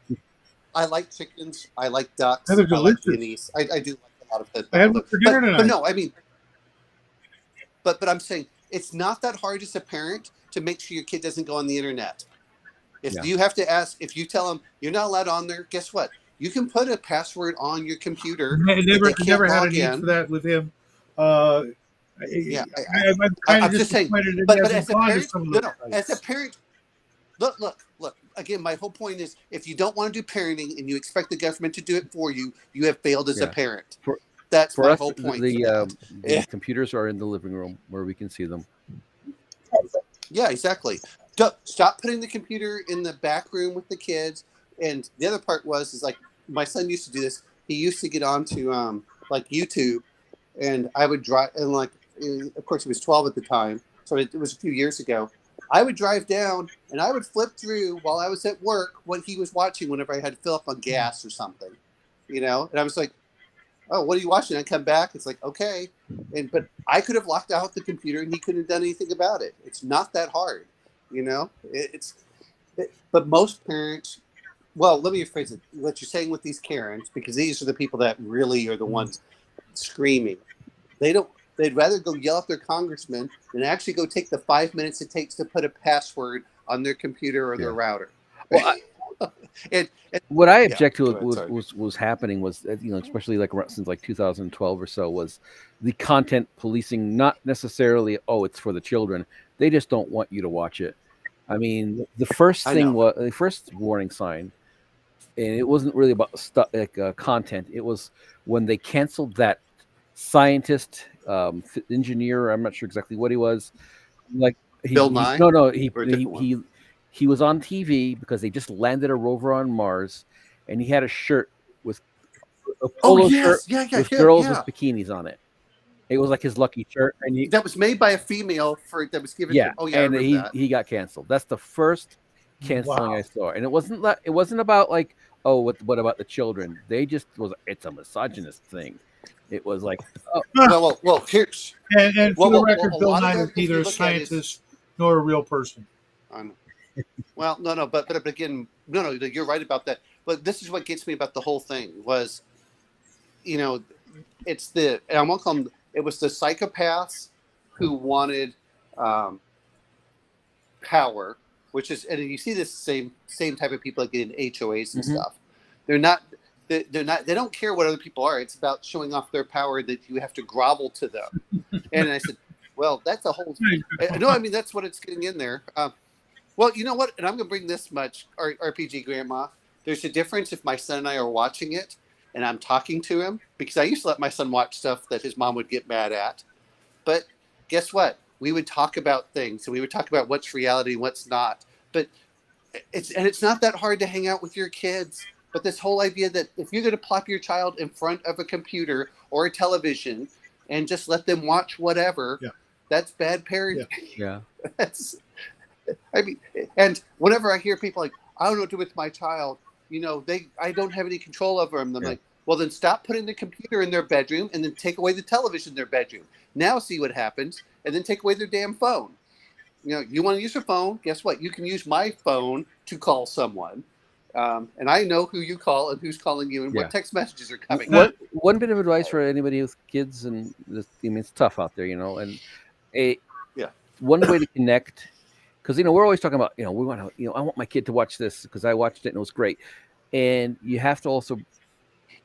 I like chickens. I like ducks. They're I like delicious. guineas. I do like a lot of things. I had one for dinner tonight. But no, I mean, but I'm saying it's not that hard as a parent to make sure your kid doesn't go on the internet. If you have to ask, if you tell them you're not allowed on there, guess what? You can put a password on your computer. I never had a need for that with him. I'm kind of just saying. disappointed But it as hasn't a gone to parent, some of those as a sites. parent, look. Again, my whole point is, if you don't want to do parenting and you expect the government to do it for you, you have failed as a parent. That's my whole point. The computers are in the living room where we can see them. Yeah, exactly. Stop putting the computer in the back room with the kids. And the other part is like, my son used to do this. He used to get onto like YouTube, and I would drive, and like, of course he was 12 at the time, so it was a few years ago. I would drive down and I would flip through while I was at work what he was watching whenever I had to fill up on gas or something, and I was like, oh, what are you watching? I come back. It's like, okay. But I could have locked out the computer and he couldn't have done anything about it. It's not that hard, but most parents, well, let me rephrase it. What you're saying with these Karens, because these are the people that really are the ones screaming. They'd rather go yell at their congressman than actually go take the 5 minutes it takes to put a password on their computer or their router. Well, what I object to was happening was, especially like since like 2012 or so, was the content policing. Not necessarily, it's for the children. They just don't want you to watch it. I mean, the first warning sign, and it wasn't really about content. It was when they canceled that scientist, engineer. I'm not sure exactly what he was. Like Bill Nye? He was on TV because they just landed a rover on Mars, and he had a shirt with a polo shirt with girls with bikinis on it. It was like his lucky shirt, and that was made by a female that was given. Yeah, and he got canceled. That's the first canceling I saw, and it wasn't about like, what about the children? It's a misogynist thing. It was like, well, here's and for the record, Bill Nye is neither a scientist nor a real person. Well, no, but again, no, you're right about that. But this is what gets me about the whole thing was, it's and I won't call them. It was the psychopaths who wanted power, which is, and you see this same type of people that get in HOAs and stuff. They don't care what other people are. It's about showing off their power, that you have to grovel to them. And I said, well, that's a whole. No, I mean that's what it's getting in there. Well, you know what? And I'm going to bring this much, RPG Grandma. There's a difference if my son and I are watching it, and I'm talking to him, because I used to let my son watch stuff that his mom would get mad at. But guess what? We would talk about things, and we would talk about what's reality and what's not. But it's not that hard to hang out with your kids. But this whole idea that if you're going to plop your child in front of a computer or a television and just let them watch whatever, Yeah. that's bad parenting. Yeah. That's, I mean, and whenever I hear people like, I don't know what to do with my child, I don't have any control over them. I'm like, well, then stop putting the computer in their bedroom and then take away the television in their bedroom. Now see what happens, and then take away their damn phone. You want to use your phone? Guess what? You can use my phone to call someone. And I know who you call and who's calling you and what text messages are coming. One bit of advice for anybody with kids, and it's tough out there, and one way to connect, because we're always talking about, we want to, I want my kid to watch this because I watched it and it was great, and you have to also,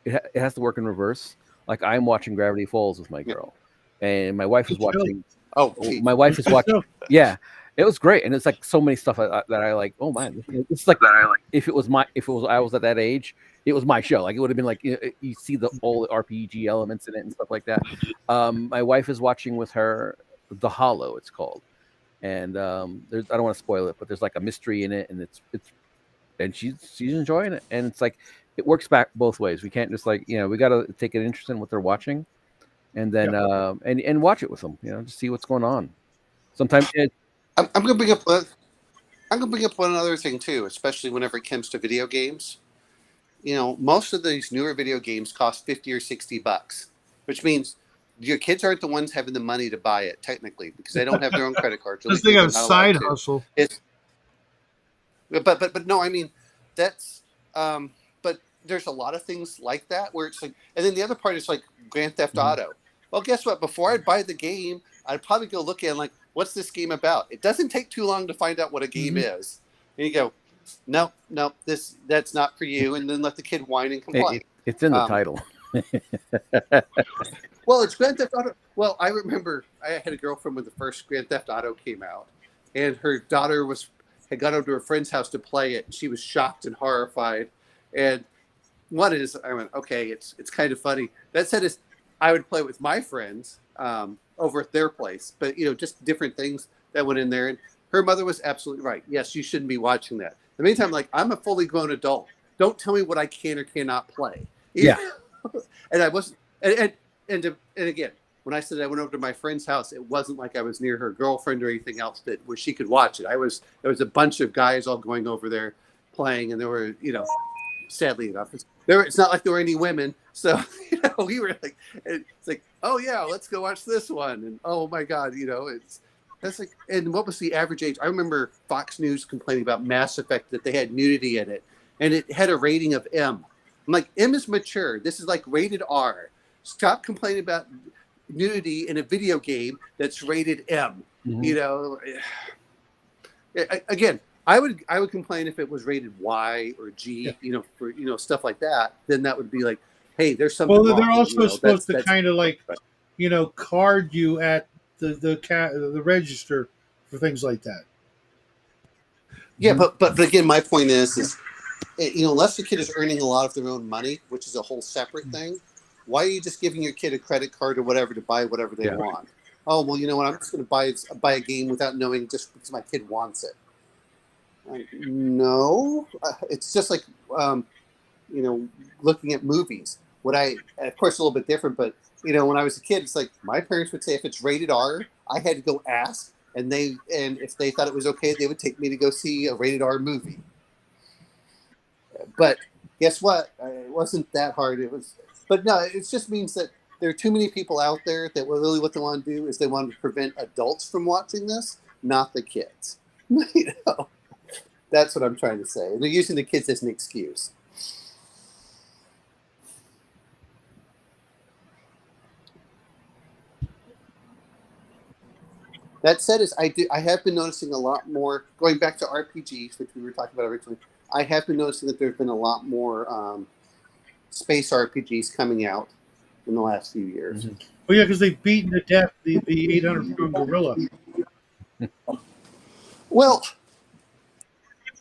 it has to work in reverse. Like, I'm watching Gravity Falls with my girl, and my wife is watching. My wife is watching. Yeah, it was great, and it's like so many stuff that I like. Oh man, it's like if I was at that age, it was my show. Like, it would have been like, you see all the RPG elements in it and stuff like that. My wife is watching with her The Hollow, it's called, and there's, I don't want to spoil it, but there's like a mystery in it, and it's and she's enjoying it, and it's like it works back both ways. We can't just like, we got to take an interest in what they're watching, and then and watch it with them, just see what's going on. Sometimes I'm gonna bring up one other thing too, especially whenever it comes to video games. Most of these newer video games cost $50 or $60, which means your kids aren't the ones having the money to buy it technically, because they don't have their own credit cards. Because they have a side hustle. But no, I mean, that's but there's a lot of things like that where it's like, and then the other part is like Grand Theft Auto. Well, guess what? Before I'd buy the game, I'd probably go look at like, what's this game about? It doesn't take too long to find out what a game is, and you go, no, that's not for you, and then let the kid whine and complain. It's in the title. Well, it's Grand Theft Auto. Well, I remember I had a girlfriend when the first Grand Theft Auto came out, and her daughter had gone over to her friend's house to play it, and she was shocked and horrified. And one is, I went, okay, it's kind of funny. That said, I would play with my friends over at their place, but just different things that went in there. And her mother was absolutely right. Yes, you shouldn't be watching that. In the meantime, like, I'm a fully grown adult. Don't tell me what I can or cannot play. Yeah. And I wasn't. And again, when I said I went over to my friend's house, it wasn't like I was near her girlfriend or anything else where she could watch it. There was a bunch of guys all going over there playing, and there were, sadly enough, it's not like there were any women. So, we were like, it's like, oh yeah, let's go watch this one. And oh my God, that's like, and what was the average age? I remember Fox News complaining about Mass Effect, that they had nudity in it, and it had a rating of M. I'm like, M is mature. This is like rated R. Stop complaining about nudity in a video game that's rated M. Again, I would complain if it was rated Y or G, for stuff like that. Then that would be like, hey, there's something wrong. They're also supposed to kind of like, card you at the register for things like that. Yeah, but again, my point is unless the kid is earning a lot of their own money, which is a whole separate thing, why are you just giving your kid a credit card or whatever to buy whatever they want? Oh, well, you know what? I'm just going to buy a game without knowing, just because my kid wants it. No, it's just like looking at movies. Of course, a little bit different, but when I was a kid, it's like my parents would say if it's rated R, I had to go ask, and if they thought it was okay, they would take me to go see a rated R movie. But guess what? It wasn't that hard. But no, it just means that there are too many people out there that really what they want to do is they want to prevent adults from watching this, not the kids. That's what I'm trying to say. And they're using the kids as an excuse. That said, I have been noticing a lot more, going back to RPGs, which we were talking about originally. I have been noticing that there's been a lot more space RPGs coming out in the last few years. Mm-hmm. Well, yeah, because they've beaten to death the 800-pound gorilla. Well,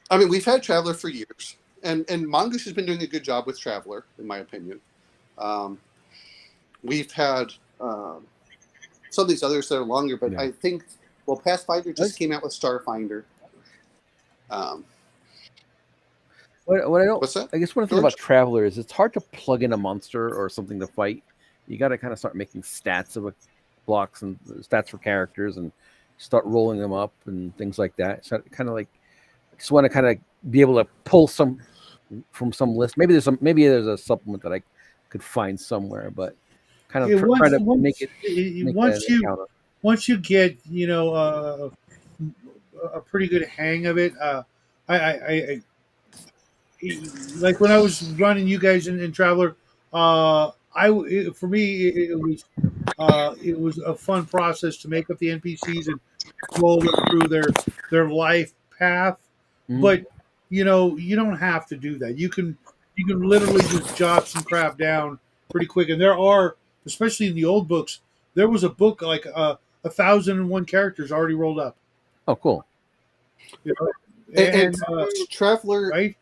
I mean, we've had Traveler for years, and Mongoose has been doing a good job with Traveler, in my opinion. We've had some of these others that are longer, but I think Pathfinder just came out with Starfinder. What I don't, What's that? I guess one thing about Traveler is it's hard to plug in a monster or something to fight. You got to kind of start making stats of blocks and stats for characters and start rolling them up and things like that. So kind of like, I just want to kind of be able to pull some from some list. Maybe there's a supplement that I could find somewhere, but kind of try to make once you get a pretty good hang of it. I like when I was running you guys in Traveler. For me it was a fun process to make up the NPCs and roll them through their life path. But you don't have to do that. You can literally just jot some crap down pretty quick. And there are, especially in the old books, there was a book like 1,001 characters already rolled up. Oh, cool. You know? And Traveler, right?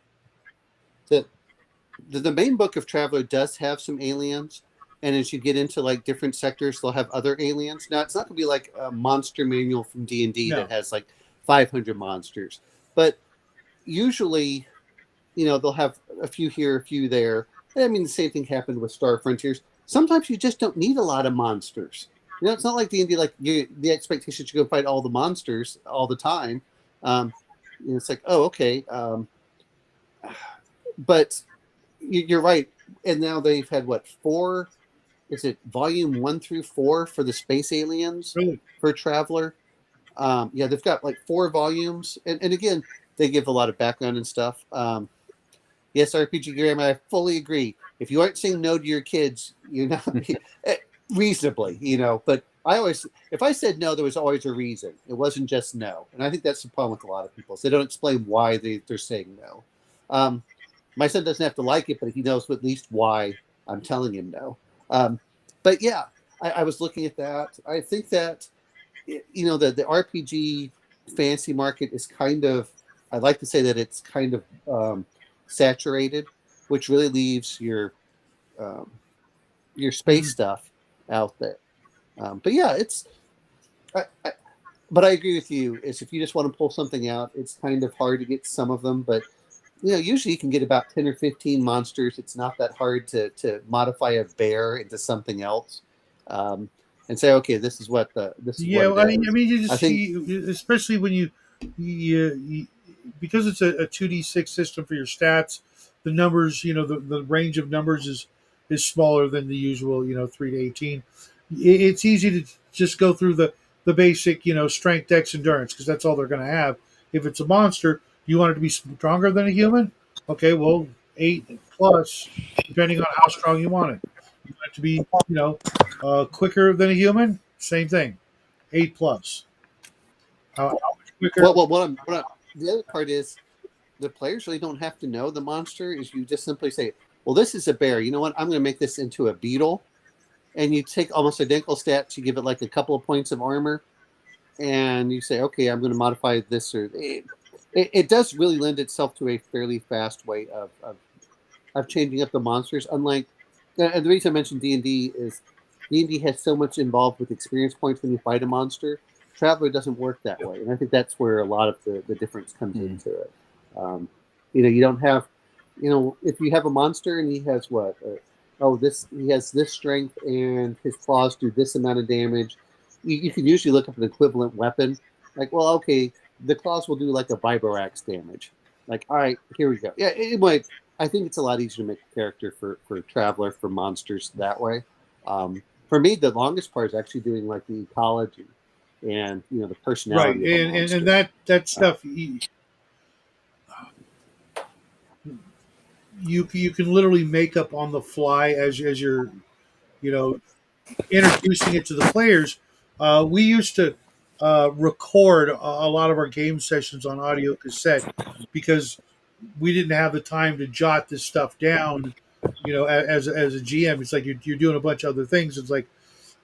The main book of Traveler does have some aliens, and as you get into like different sectors, they'll have other aliens. Now, it's not going to be like a monster manual from D&D that has like 500 monsters, but usually, they'll have a few here, a few there. And I mean, the same thing happened with Star Frontiers. Sometimes you just don't need a lot of monsters. It's not like D&D, like the expectation to go fight all the monsters all the time. It's like, oh, okay. But you're right. And now they've had four? Is it volume 1 through 4 for the space aliens for Traveler? They've got like 4 volumes. And again, they give a lot of background and stuff. Yes, RPG Graham, I fully agree. If you aren't saying no to your kids, you're not reasonably, But if I said no, there was always a reason. It wasn't just no. And I think that's the problem with a lot of people. So they don't explain why they're saying no. My son doesn't have to like it, but he knows at least why I'm telling him no. But yeah, I was looking at that. I think that, the RPG fantasy market is kind of, I'd like to say that it's kind of saturated, which really leaves your space stuff out there. But yeah, but I agree with you. Is if you just want to pull something out, it's kind of hard to get some of them, but usually you can get about 10 or 15 monsters. It's not that hard to modify a bear into something else, and say, okay, this is what this is. Yeah, what I mean, you just see, especially when you because it's a 2d6 system for your stats. The numbers, the range of numbers is smaller than the usual, 3 to 18. It's easy to just go through the basic, strength, dex, endurance, because that's all they're going to have. If it's a monster, you want it to be stronger than a human? Okay, well, 8 plus, depending on how strong you want it. You want it to be, quicker than a human? Same thing, 8 plus. How much quicker? Well, the other part is the players really don't have to know the monster. Is you just simply say, well, this is a bear. You know what? I'm going to make this into a beetle. And you take almost identical stats. You give it like a couple of points of armor. And you say, okay, I'm going to modify this. Or it does really lend itself to a fairly fast way of changing up the monsters. Unlike, and the reason I mentioned D&D is D&D has so much involved with experience points when you fight a monster. Traveler doesn't work that way. And I think that's where a lot of the difference comes into it. You don't have, if you have a monster and he has he has this strength and his claws do this amount of damage. You can usually look up an equivalent weapon. Like, well, okay, the claws will do like a vibroaxe damage. Like, all right, here we go. Yeah, anyway, I think it's a lot easier to make a character for Traveler, for monsters that way. For me, the longest part is actually doing like the ecology and the personality. Right, and that stuff. You can literally make up on the fly as you're introducing it to the players. We used to record a lot of our game sessions on audio cassette because we didn't have the time to jot this stuff down. As a GM, it's like you're doing a bunch of other things. It's like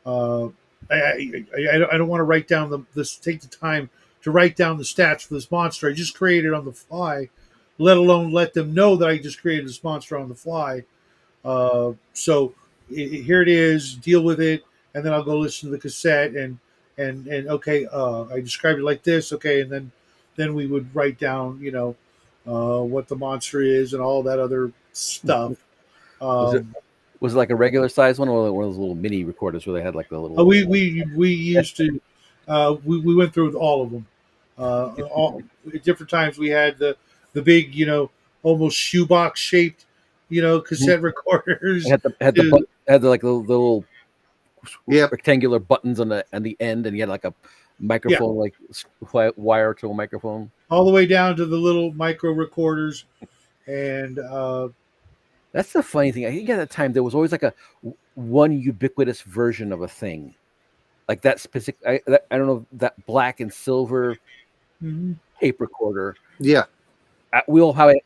I don't want to write down take the time to write down the stats for this monster. I just created on the fly, let alone let them know that I just created this monster on the fly. So here it is. Deal with it, and then I'll go listen to the cassette and okay, I described it like this. Okay, and then we would write down, what the monster is and all that other stuff. Was it Um, was it like a regular size one, or one of those little mini recorders where they had like the little? we used to we went through all of them. All at different times we had the big, almost shoebox shaped, cassette recorders. It had the To, had the like the little Yep. rectangular buttons on the end, and you had like a yeah, microphone, like wire to a microphone. all the way down to the little micro recorders, and That's the funny thing. I think at that time there was always like a one ubiquitous version of a thing, like that specific. I don't know, that black and silver mhm. tape recorder. Yeah. We all have it.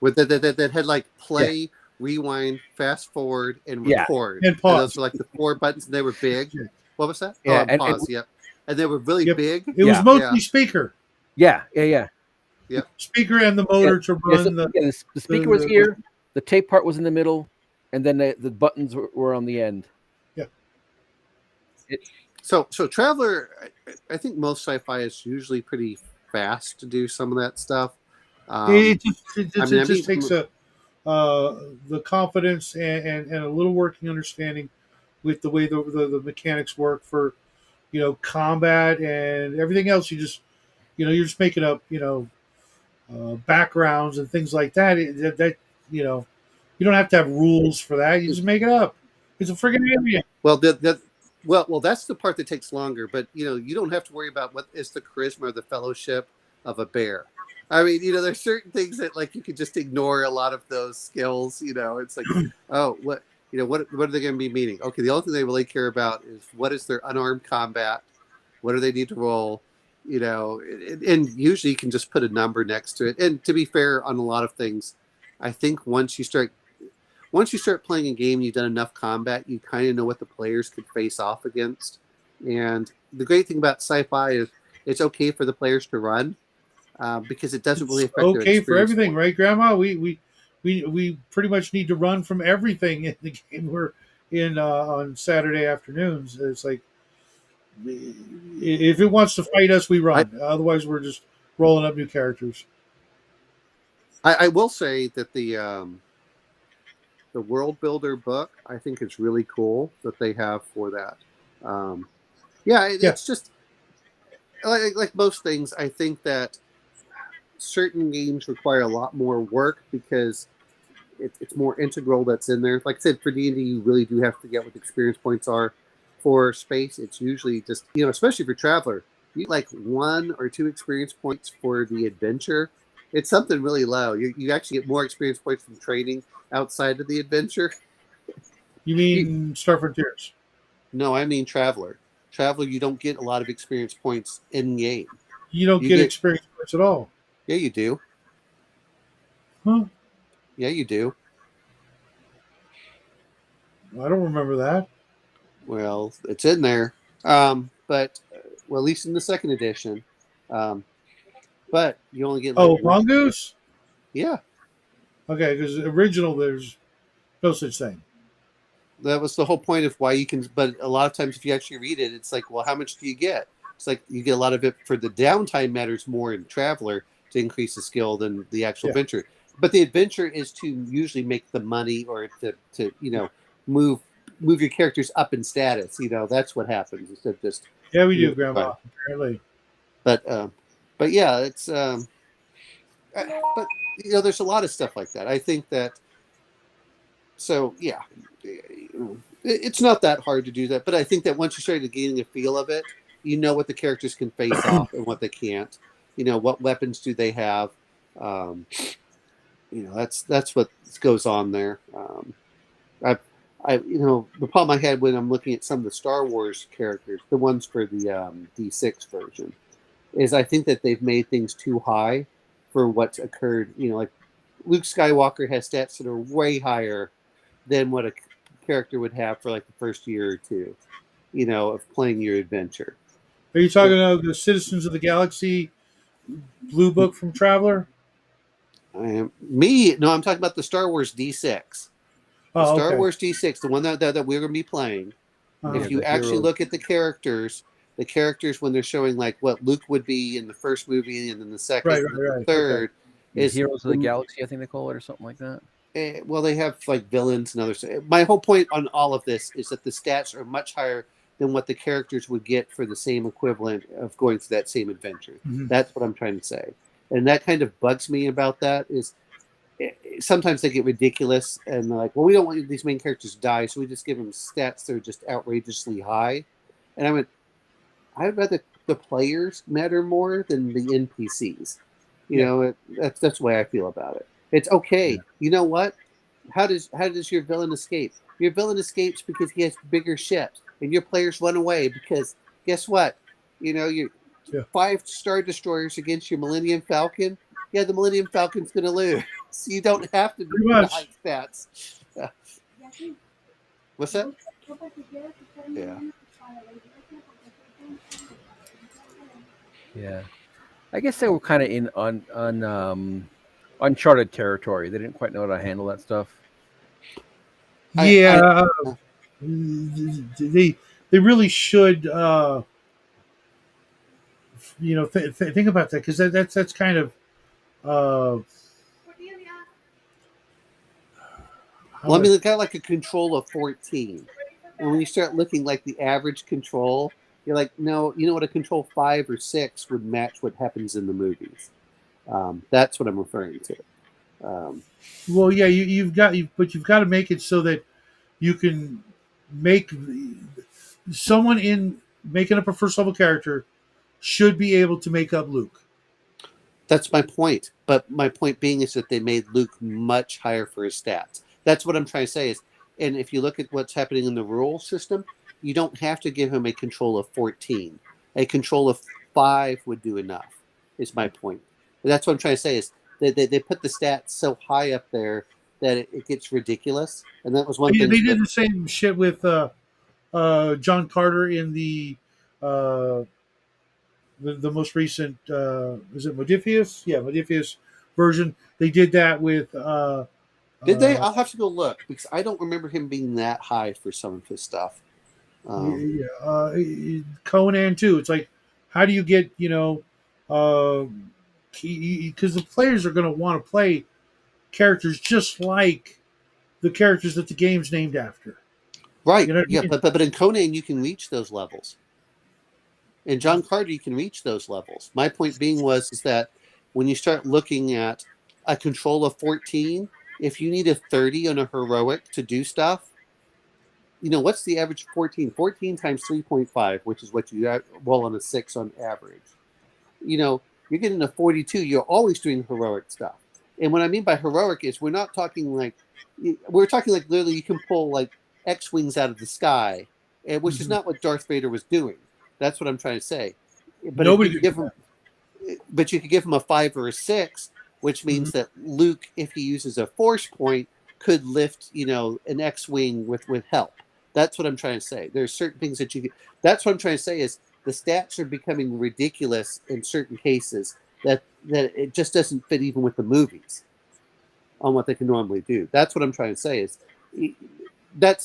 With that had like Yeah, play, rewind, fast forward, and yeah, record. And And those pause. were like the 4 buttons, and they were big. Yeah. What was that? Oh, yeah, and pause. Yep. And they were really Yep. big. It was yeah, mostly Yeah. speaker, yeah. Yep. speaker, and the Yeah, motor to yeah, so, run the yeah, the speaker was here, the tape part was in the middle, and then the buttons were on the end. yeah. So Traveler, I think most sci-fi is usually pretty fast to do some of that stuff. It just I mean, takes the confidence and a little working understanding with the way the mechanics work for, combat and everything else. You're just making up, backgrounds and things like that. You don't have to have rules for that. You just make it up. It's a friggin' area. well, well, that's the part that takes longer. But you don't have to worry about what is the charisma or the fellowship of a bear. I mean, there's certain things that like you could just ignore a lot of those skills. It's like, oh, what are they going to be meaning? Okay, the only thing they really care about is what is their unarmed combat, what do they need to roll, and usually you can just put a number next to it. And to be fair, on a lot of things, I think once you start playing a game, you've done enough combat, you kind of know what the players could face off against. And the great thing about sci-fi is it's okay for the players to run because it doesn't really It's affect their okay for experience everything, point. right, Grandma? We pretty much need to run from everything in the game we're in on Saturday afternoons. It's like if it wants to fight us, we I, run. Otherwise, we're just rolling up new characters. I will say that the world builder book I think is really cool that they have for that. Yeah, Yeah, it's just like most things. I think that certain games require a lot more work because it's more integral that's in there. Like I said, for D&D, you really do have to get what the experience points are. For space, it's usually just, especially for Traveler, you get like 1 or 2 experience points for the adventure. It's something really low. You actually get more experience points from training outside of the adventure. you You, mean Star Frontiers? no, I mean Traveler. Traveler, you don't get a lot of experience points in game. You don't You get get, experience points at all, yeah, you do. huh? Yeah, you do. I don't remember that. Well, it's in there. But well, at least in the second edition. Um, but you only get like Oh, one. Mongoose. Yeah, Okay, because original there's no such thing. that was the whole point of why you can. But a lot of times, if you actually read it, it's like, well, how much do you get? It's like you get a lot of it for the downtime matters more in Traveler to increase the skill than the actual Yeah, adventure. But the adventure is to usually make the money or to move your characters up in status. That's what happens instead of just yeah, we do, fun. Grandma. Apparently, But yeah, it's but there's a lot of stuff like that. I think that. So yeah, it's not that hard to do that. But I think that once you start getting a feel of it, you know what the characters can face off and what they can't. What weapons do they have? Um, that's what goes on there. The problem I had when I'm looking at some of the Star Wars characters, the ones for the D6 version, is I think that they've made things too high for what's occurred. Like Luke Skywalker has stats that are way higher than what a character would have for like the first year or two, of playing your adventure. are you talking about the Citizens of the Galaxy Blue Book from Traveler? No, I'm talking about the Star Wars D6. The Oh, Star okay. Wars D6, the one that we're going to be playing. Uh-huh. If you the actually hero. look at the characters when they're showing like what Luke would be in the first movie and then the second Right, and then right, the right. Okay. third, Yeah, is Heroes of the Galaxy, I think they call it, or something like that. well, they have like villains and others. My whole point on all of this is that the stats are much higher than what the characters would get for the same equivalent of going through that same adventure. Mhm. That's what I'm trying to say, and that kind of bugs me about that is sometimes they get ridiculous and they're like, well, we don't want these main characters to die, so we just give them stats that are just outrageously high. And I went, I'd rather the players matter more than the NPCs. Yeah. That's the way I feel about it. It's okay. You know what? How does your villain escape? Your villain escapes because he has bigger ships, and your players run away because guess what? Your Yeah. 5-star destroyers against your Millennium Falcon. Yeah, the Millennium Falcon's going to lose. So you don't have to do Pretty the high much. stats. What's that? Yeah. Yeah, I guess they were kind of in on uncharted territory. They didn't quite know how to handle that stuff. I Yeah. They really should. Think about that because that's kind of uh, how Well, I would mean, it's got like a control of 14. And when you start looking like the average control, you're like, no, you know what? A control 5 or 6 would match what happens in the movies. That's what I'm referring to. Um, well, yeah, but you've got to make it so that you can make someone in making up a first level character should be able to make up Luke. that's my point. But my point being is that they made Luke much higher for his stats. That's what I'm trying to say is, and if you look at what's happening in the rule system, you don't have to give him a control of 14. A control of 5 would do enough, is my point. And that's what I'm trying to say is they put the stats so high up there that it gets ridiculous. And that was one thing They that did the same shit with John Carter in uh, the most recent is it Modifius? Yeah, Modifius version. They did that with did they? uh, I'll have to go look because I don't remember him being that high for some of his stuff. yeah, Conan too. It's like how do you get because the players are going to want to play characters just like the characters that the game's named after. Right. You know what I Yeah, mean? but in Conan you can reach those levels. In John Carter you can reach those levels. My point being was is that when you start looking at a control of 14, if you need a 30 on a heroic to do stuff, what's the average 14? 14 times 3.5, which is what you roll on a 6 on average. You're getting a 42. You're always doing heroic stuff. And what I mean by heroic is we're talking like literally you can pull like X-wings out of the sky, which is Mhm. not what Darth Vader was doing. That's what I'm trying to say. But if you Nobody could could give do him, but you could give him a 5 or a 6, which that. means that Luke, if he uses a force point, could lift, an X-wing with help. That's what I'm trying to say. There's certain things that you. That's what I'm trying to say is the stats are becoming ridiculous in certain cases that it just doesn't fit even with the movies on what they can normally do. That's what I'm trying to say is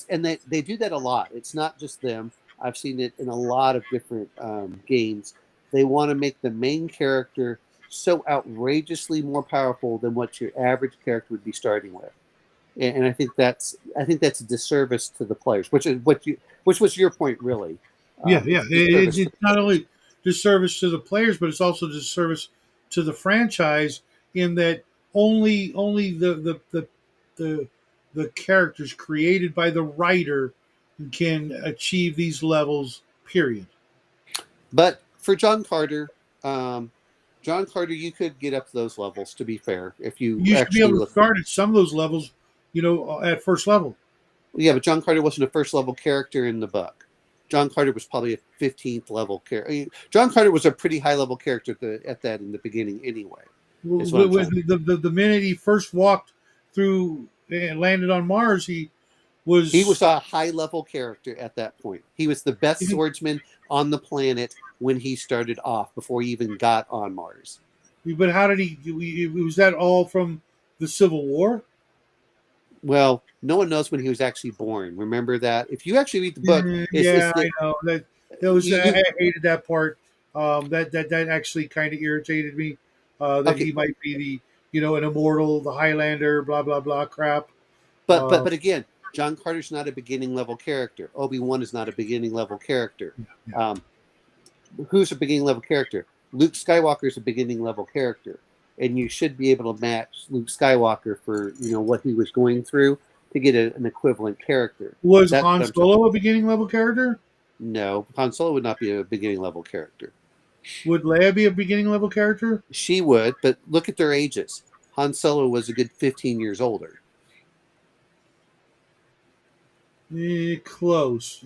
and they do that a lot. It's not just them. I've seen it in a lot of different games. They want to make the main character so outrageously more powerful than what your average character would be starting with. And I think that's a disservice to the players, which was your point really. Yeah, It's yeah. a disservice to It's the not players. only disservice to the players, but it's also disservice to the franchise in that only the the characters created by the writer can achieve these levels. Period. But for John Carter, you could get up to those levels. To be fair, if you You should be actually able to look, start at some of those levels, at first level. yeah, but John Carter wasn't a first level character in the book. John Carter was probably a 15th level character. John Carter was a pretty high level character at that in the beginning, anyway. Is what I'm trying. The minute he first walked through and landed on Mars, he He was was. a high level character at that point. He was the best swordsman on the planet when he started off before he even got on Mars. But how did he? Was that all from the Civil War? Well, no one knows when he was actually born. Remember that. If you actually read the book, Yeah, it's I know that was you I hated that part. That actually kind of irritated me. That okay. he might be the an immortal, the Highlander, blah blah blah crap. But Uh, but again, John Carter's not a beginning level character. Obi-Wan is not a beginning level character. yeah. Um, who's a beginning level character? Luke Skywalker is a beginning level character, and you should be able to match Luke Skywalker for what he was going through to get an equivalent character. Was That's what Han I'm trying. Solo a beginning level character? No, Han Solo would not be a beginning level character. Would Leia be a beginning level character? She would, but look at their ages. Han Solo was a good 15 years older. Close,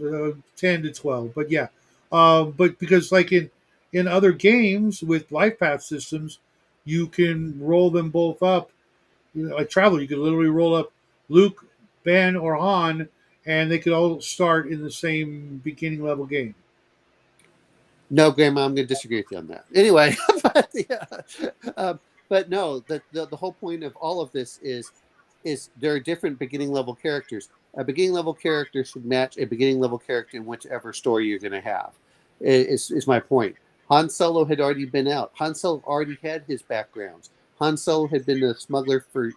10 to 12, but yeah. But because like in other games with life path systems, you can roll them both up. Like Traveler, you could literally roll up Luke, Ben, or Han, and they could all start in the same beginning level game. No, Grandma, I'm going to disagree with you on that. Anyway, but, yeah, but no, the whole point of all of this is there are different beginning level characters. A beginning level character should match a beginning level character in whichever story you're going to have. Is my point. Han Solo had already been out. Han Solo already had his backgrounds. Han Solo had been a smuggler for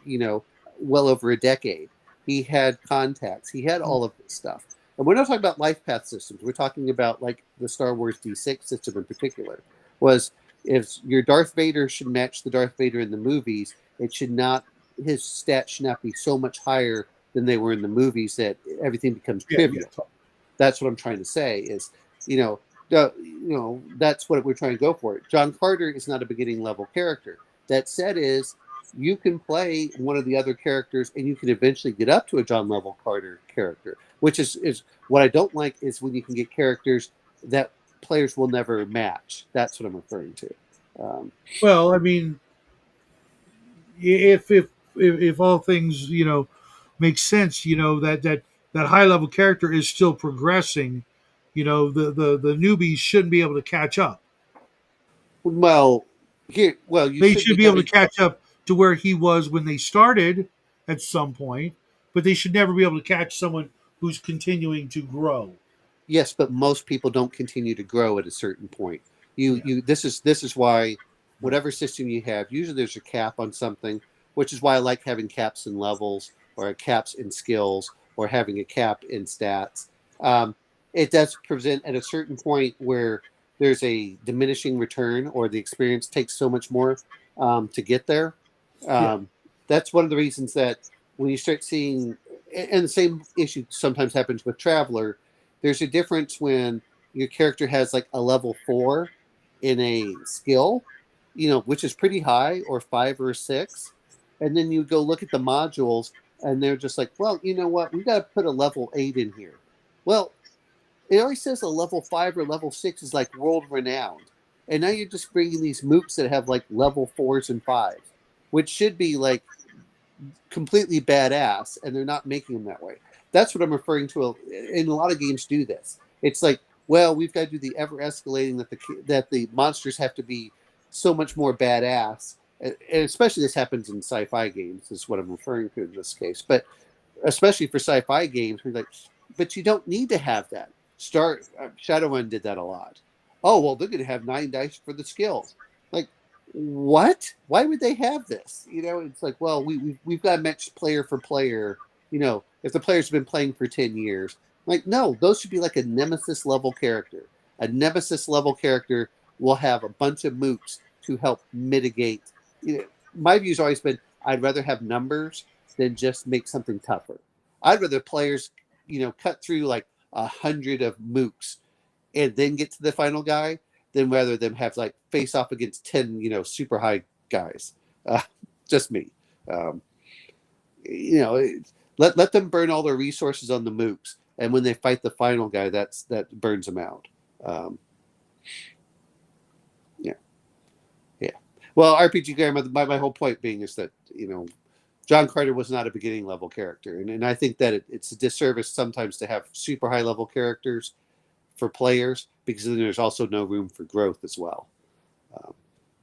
well over a decade. He had contacts. He had all of this stuff. And we're not talking about life path systems. We're talking about like the Star Wars D6 system in particular. Was if your Darth Vader should match the Darth Vader in the movies, it should not his stats should not be so much higher than they were in the movies that everything becomes Yeah, yeah. trivial. That's what I'm trying to say is, you know, that's what we're trying to go for. John Carter is not a beginning level character. That said, is you can play one of the other characters and you can eventually get up to a John level Carter character, which is what I don't like is when you can get characters that players will never match. That's what I'm referring to. Um, Well, I mean, if all things make sense, that high level character is still progressing. The newbies shouldn't be able to catch up. well, you They should should be be able to having. catch up to where he was when they started at some point, but they should never be able to catch someone who's continuing to grow. Yes, but most people don't continue to grow at a certain point. Yeah. This is why whatever system you have, usually there's a cap on something, which is why I like having caps in levels or caps in skills or having a cap in stats. Um, it does present at a certain point where there's a diminishing return or the experience takes so much more to get there. Yeah. Um, that's one of the reasons that when you start seeing, and the same issue sometimes happens with Traveler, there's a difference when your character has like a level 4 in a skill, which is pretty high, or 5 or 6, and then you go look at the modules and they're just like, well, you know what, we got to put a level 8 in here. Well, it always says a level 5 or level 6 is like world renowned, and now you're just bringing these mooks that have like level 4s and 5s, which should be like completely badass, and they're not making them that way. That's what I'm referring to. And a lot of games do this. It's like, well, we've got to do the ever escalating that the monsters have to be so much more badass, and especially this happens in sci-fi games. Is what I'm referring to in this case. But especially for sci-fi games, we're like, but you don't need to have that. Shadowrun did that a lot. Oh well, they're going to have 9 dice for the skills. Like, what? Why would they have this? It's like, well, we've got to match player for player. If the players have been playing for 10 years, like, no, those should be like a nemesis level character. A nemesis level character will have a bunch of mooks to help mitigate. My view's always been, I'd rather have numbers than just make something tougher. I'd rather players, cut through like 100 of mooks and then get to the final guy than rather them have like face off against 10, super high guys. Uh, just me. Um, you know, let them burn all their resources on the mooks, and when they fight the final guy, that burns them out. Um, yeah, yeah. Well, RPG Gamer, my whole point being is that John Carter was not a beginning level character, and I think that it's a disservice sometimes to have super high level characters for players, because then there's also no room for growth as well. Um,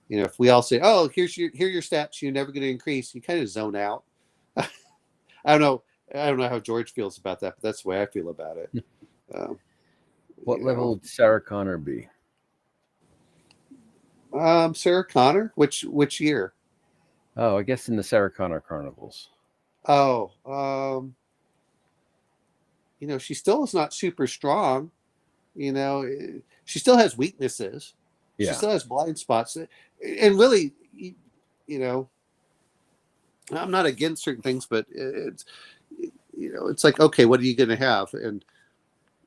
if we all say, "Oh, here are your stats, you're never going to increase," you kind of zone out. I don't know. I don't know how George feels about that, but that's the way I feel about it. Um, What level would Sarah Connor be? Sarah Connor, which year? Oh, I guess in the Sarah Connor Chronicles. Oh, she still is not super strong. She still has weaknesses. She Yeah. still has blind spots, and really, I'm not against certain things, but it's like, okay, what are you going to have? And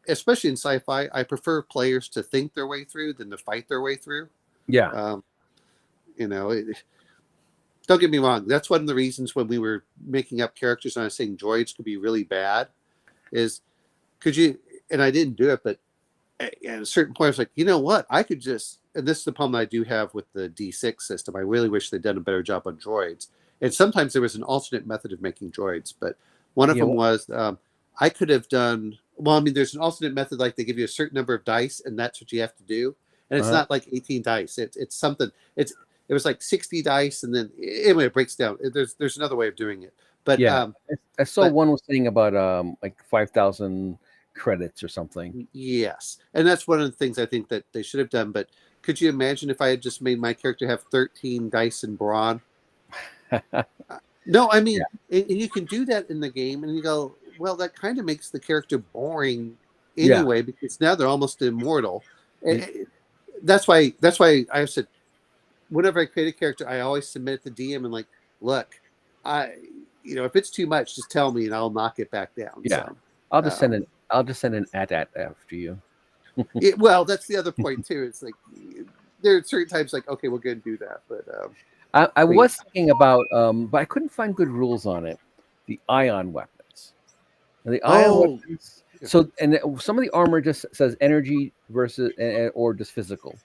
especially in sci-fi, I prefer players to think their way through than to fight their way through. Yeah. Um, don't get me wrong. That's one of the reasons when we were making up characters and I was saying droids could be really bad is could you, and I didn't do it, but at a certain point I was like, you know what? I could just, and this is the problem I do have with the D6 system. I really wish they'd done a better job on droids. And sometimes there was an alternate method of making droids, but one of them was I could have done, well, I mean, there's an alternate method, like they give you a certain number of dice and that's what you have to do. And it's not like 18 dice. It's something, it was like 60 dice. And then anyway, it breaks down. There's another way of doing it. But yeah, I saw one was saying about like 5,000 credits or something. Yes. And that's one of the things I think that they should have done. But could you imagine if I had just made my character have 13 dice and brawn? No, I mean, and you can do that in the game, and you go, well, that kind of makes the character boring anyway, because now they're almost immortal. And that's why I said, whenever I create a character, I always submit it to DM and like, look, if it's too much, just tell me and I'll knock it back down. Yeah, so, I'll just send an at after you. Well, that's the other point too. It's like there are certain times like, okay, we're going to do that, but. I was thinking about, but I couldn't find good rules on it. The ion weapons. And the ion weapons. So, and some of the armor just says energy versus, or just physical.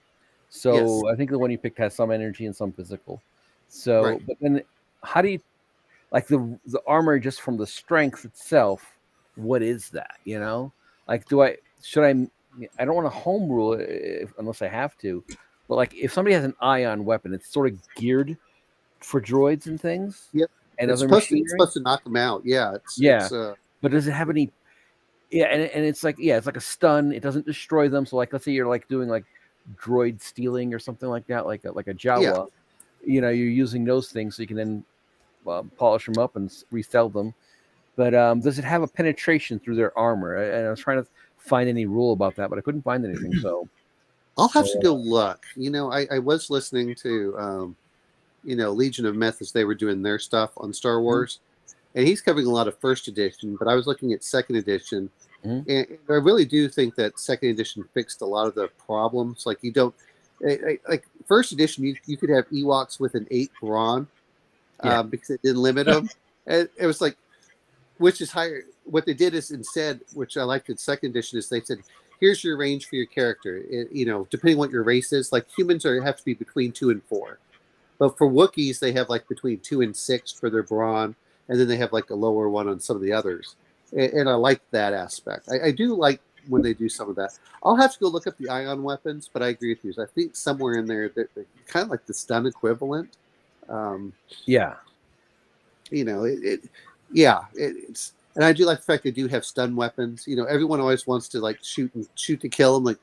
So I think the one you picked has some energy and some physical. So, but then how do you, like the armor just from the strength itself? What is that? Like, I don't want to home rule it unless I have to. But like, if somebody has an ion weapon, it's sort of geared for droids and things. Yep. And it's supposed to knock them out. Yeah. But does it have any? Yeah, and it's like it's like a stun. It doesn't destroy them. So like, let's say you're like doing like droid stealing or something like that, like a Jawa. Yeah. You're using those things so you can then polish them up and resell them. But does it have a penetration through their armor? And I was trying to find any rule about that, but I couldn't find anything. So. I'll have to go look. I was listening to, Legion of Myth as they were doing their stuff on Star Wars, and he's covering a lot of first edition, but I was looking at second edition, and I really do think that second edition fixed a lot of the problems. Like you don't, like first edition, you could have Ewoks with an 8 brawn because it didn't limit them. And it was like, which is higher. What they did is instead, which I liked in second edition, is they said, here's your range for your character. Depending what your race is, like humans have to be between 2 and 4. But for Wookiees, they have like between 2 and 6 for their brawn. And then they have like a lower one on some of the others. And I like that aspect. I do like when they do some of that. I'll have to go look up the ion weapons, but I agree with you. I think somewhere in there, they're kind of like the stun equivalent. It's, and I do like the fact they do have stun weapons. Everyone always wants to like shoot to kill them. Like,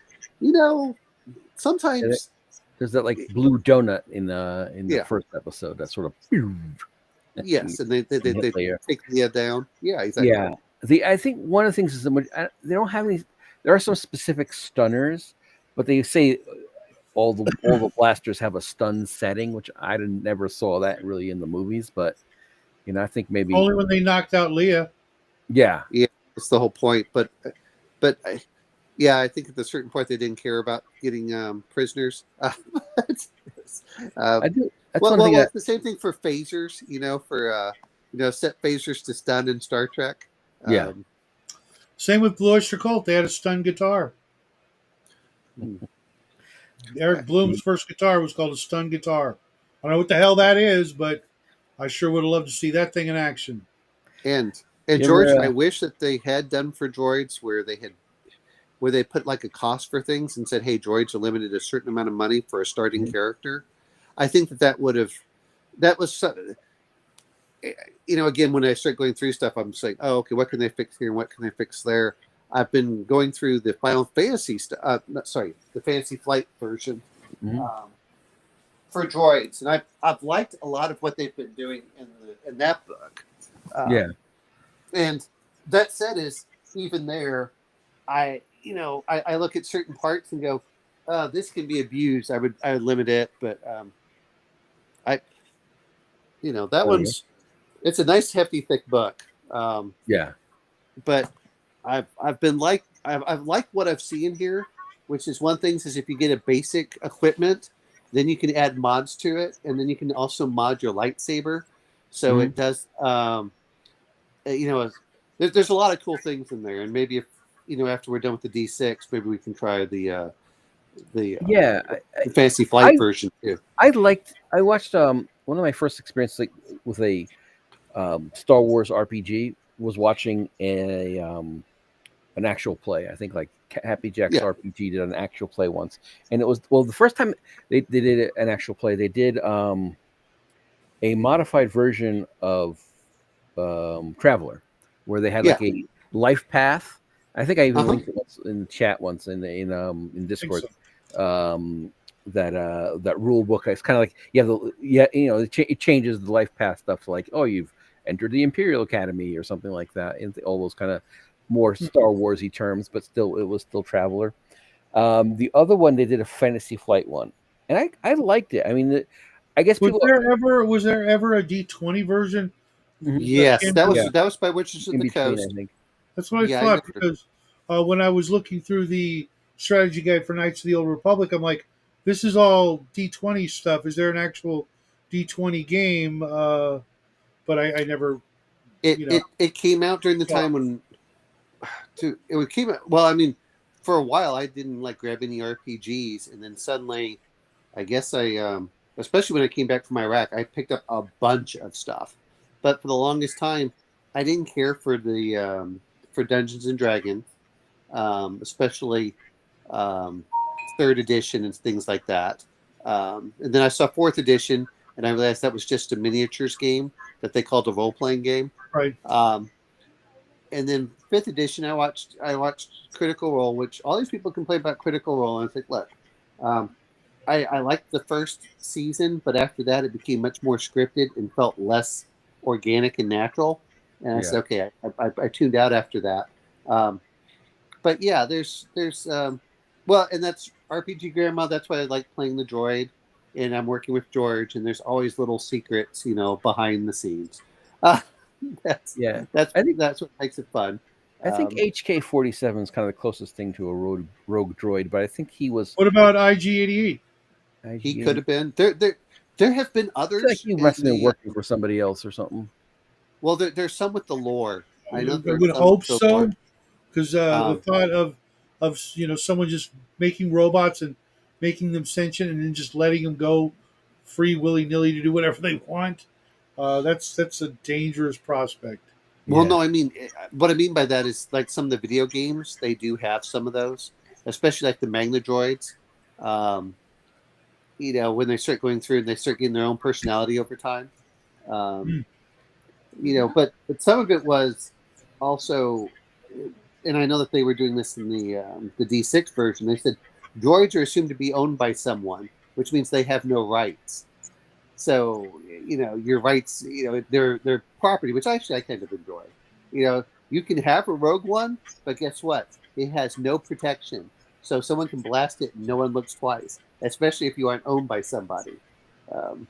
sometimes there's that like blue donut in the first episode. That sort of yes, and they take Leia down. Yeah, exactly. Yeah, I think one of the things is they don't have any. There are some specific stunners, but they say all the blasters have a stun setting, which I never saw that really in the movies. But I think maybe only when they knocked out Leia. Yeah, that's the whole point. But I think at a certain point they didn't care about getting prisoners. I do. It's the same thing for phasers. Set phasers to stun in Star Trek. Same with Blue Oyster Cult. They had a stun guitar. Eric Bloom's first guitar was called a stun guitar. I don't know what the hell that is, but I sure would have loved to see that thing in action. And George, I wish that they had done for droids where they put like a cost for things and said, hey, droids are limited a certain amount of money for a starting character. I think that was again, when I start going through stuff, I'm just like, oh, okay, what can they fix here? What can they fix there? I've been going through the Final Fantasy stuff. The Fantasy Flight version Mhm. For droids, and I've liked a lot of what they've been doing in that book. Yeah. And that said, is even there, I look at certain parts and go, this can be abused. I would limit it, but I that Oh, yeah. it's a nice hefty thick book. Yeah. But I've liked what I've seen here, which is one thing is if you get a basic equipment, then you can add mods to it, and then you can also mod your lightsaber, so Mhm. it does. There's a lot of cool things in there, and maybe if after we're done with the D6, maybe we can try the Yeah. the Fantasy I Flight version too. I watched one of my first experiences with a Star Wars RPG was watching an actual play. I think like Happy Jack's Yeah, RPG did an actual play once, and it was the first time they did an actual play. They did a modified version of Traveler, where they had yeah, like a life path. I think I even uh-huh. linked it once in the chat once in I think Discord. so. That rule book. It's kind of like it changes the life path stuff. Like, oh, you've entered the Imperial Academy or something like that, and all those kind of more Hmm. Star Warsy terms, but still it was still Traveler. The other one they did a Fantasy Flight one, and I liked it. I mean, I guess people. Was there ever a D20 version Mhm. that Yes, came out? Yeah, that was by Witches of in the between, I Coast. think. That's what I Yeah, I thought never. because when I was looking through the strategy guide for Knights of the Old Republic, I'm like, this is all D20 stuff. Is there an actual D20 game? But I never, It you know, it it came out during the saw time when it would came out. Well, I mean, for a while I didn't like grab any RPGs, and then suddenly, I guess especially when I came back from Iraq, I picked up a bunch of stuff. But for the longest time, I didn't care for the for Dungeons and Dragons, especially um, third edition and things like that. And then I saw fourth edition, and I realized that was just a miniatures game that they called a role playing game. right. Um, and then fifth edition, I watched Critical Role, which all these people complain about Critical Role, and I was like, look, um, I liked the first season, but after that, it became much more scripted and felt less organic and natural. And I Yeah, said, okay, I tuned out after that. Um, but yeah, well, and that's RPG Grandma. That's why I like playing the droid, and I'm working with George, and there's always little secrets, behind the scenes. Uh, that's yeah. that's I think that's what makes it fun. I think Um, HK-47 is kind of the closest thing to a rogue droid, but I think he was What about IG-88? he could IG-80. have been there have been I feel like others he in must have been the working for somebody else or something. well, there's some with the lore. I know I there's would some with hope the lore. so, because the Um, thought of someone just making robots and making them sentient and then just letting them go free willy nilly to do whatever they want. That's a dangerous prospect. Well, Yeah, no, I mean, what I mean by that is like some of the video games, they do have some of those, especially like the Magna droids. Um, when they start going through and they start getting their own personality over time. Um, Hmm. but some of it was also, and I know that they were doing this in the D6 version. They said droids are assumed to be owned by someone, which means they have no rights. So your rights, they're property, which actually I kind of enjoy. You can have a Rogue One, but guess what? It has no protection, so someone can blast it and no one looks twice. Especially if you aren't owned by somebody. Um,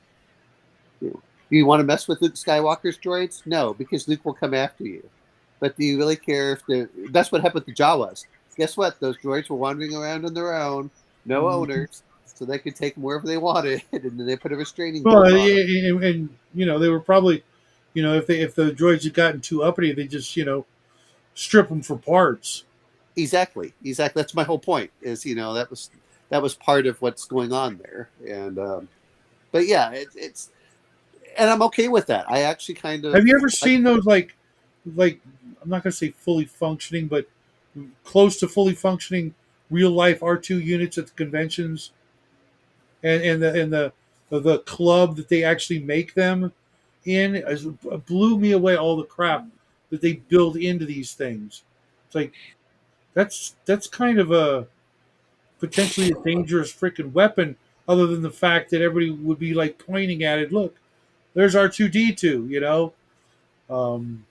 do you want to mess with Luke Skywalker's droids? No, because Luke will come after you. But do you really care if that's what happened to Jawas? Guess what? Those droids were wandering around on their own, no Mhm. owners, so they could take them wherever they wanted, and then they put a restraining Well, bolt on them. and they were probably, if the droids had gotten too uppity, they just strip them for parts. Exactly. That's my whole point. Is that was part of what's going on there, and but yeah, it's and I'm okay with that. I actually kind Have of you ever like. seen those like I'm not going to say fully functioning, but close to fully functioning real life R2 units at the conventions and the club that they actually make them in, it blew me away all the crap that they build into these things. It's like that's kind of a potentially a dangerous freaking weapon. Other than the fact that everybody would be like pointing at it, look, there's R2D2. Um,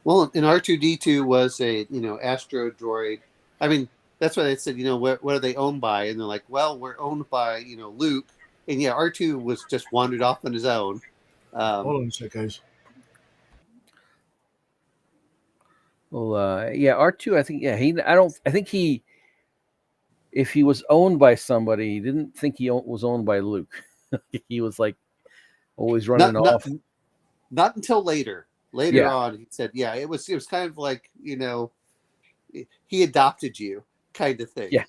Well, and R2D2 was a astro droid. I mean, that's why they said what are they owned by, and they're like, well, we're owned by Luke, and yeah, R2 was just wandered off on his own. hold on a sec, guys. Well, yeah, R2. I think he. I don't. I think he. If he was owned by somebody, he didn't think he was owned by Luke. He was like always running Not off. not until later. Later Yeah. on, he said, yeah, it was kind of like he adopted you, kind of thing. Yeah.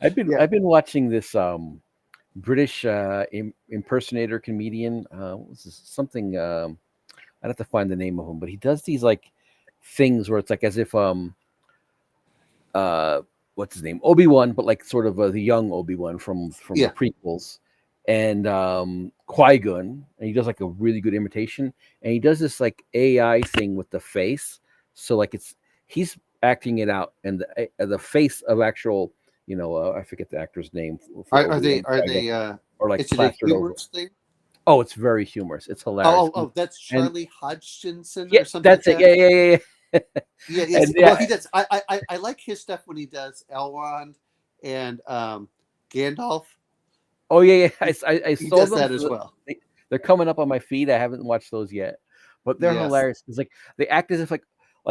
I've been watching this British impersonator comedian. What's this, something? I'd have to find the name of him, but he does these like things where it's like as if what's his name, Obi-Wan, but like sort of the young Obi-Wan from the prequels, and Qui-Gon, and he does like a really good imitation, and he does this like AI thing with the face, so like he's acting it out, and the face of actual, I forget the actor's name. Are they or like is it a plastered over? humorous thing? Oh, it's very humorous. It's hilarious. Oh, that's Charlie Hodgkinson yeah, or something. That's like it. that? Yeah. Yes. Well, he does. I like his stuff when he does Elrond and Gandalf. Oh yeah. I He saw does them that as well. They're coming up on my feed. I haven't watched those yet, but they're hilarious. It's like they act as if like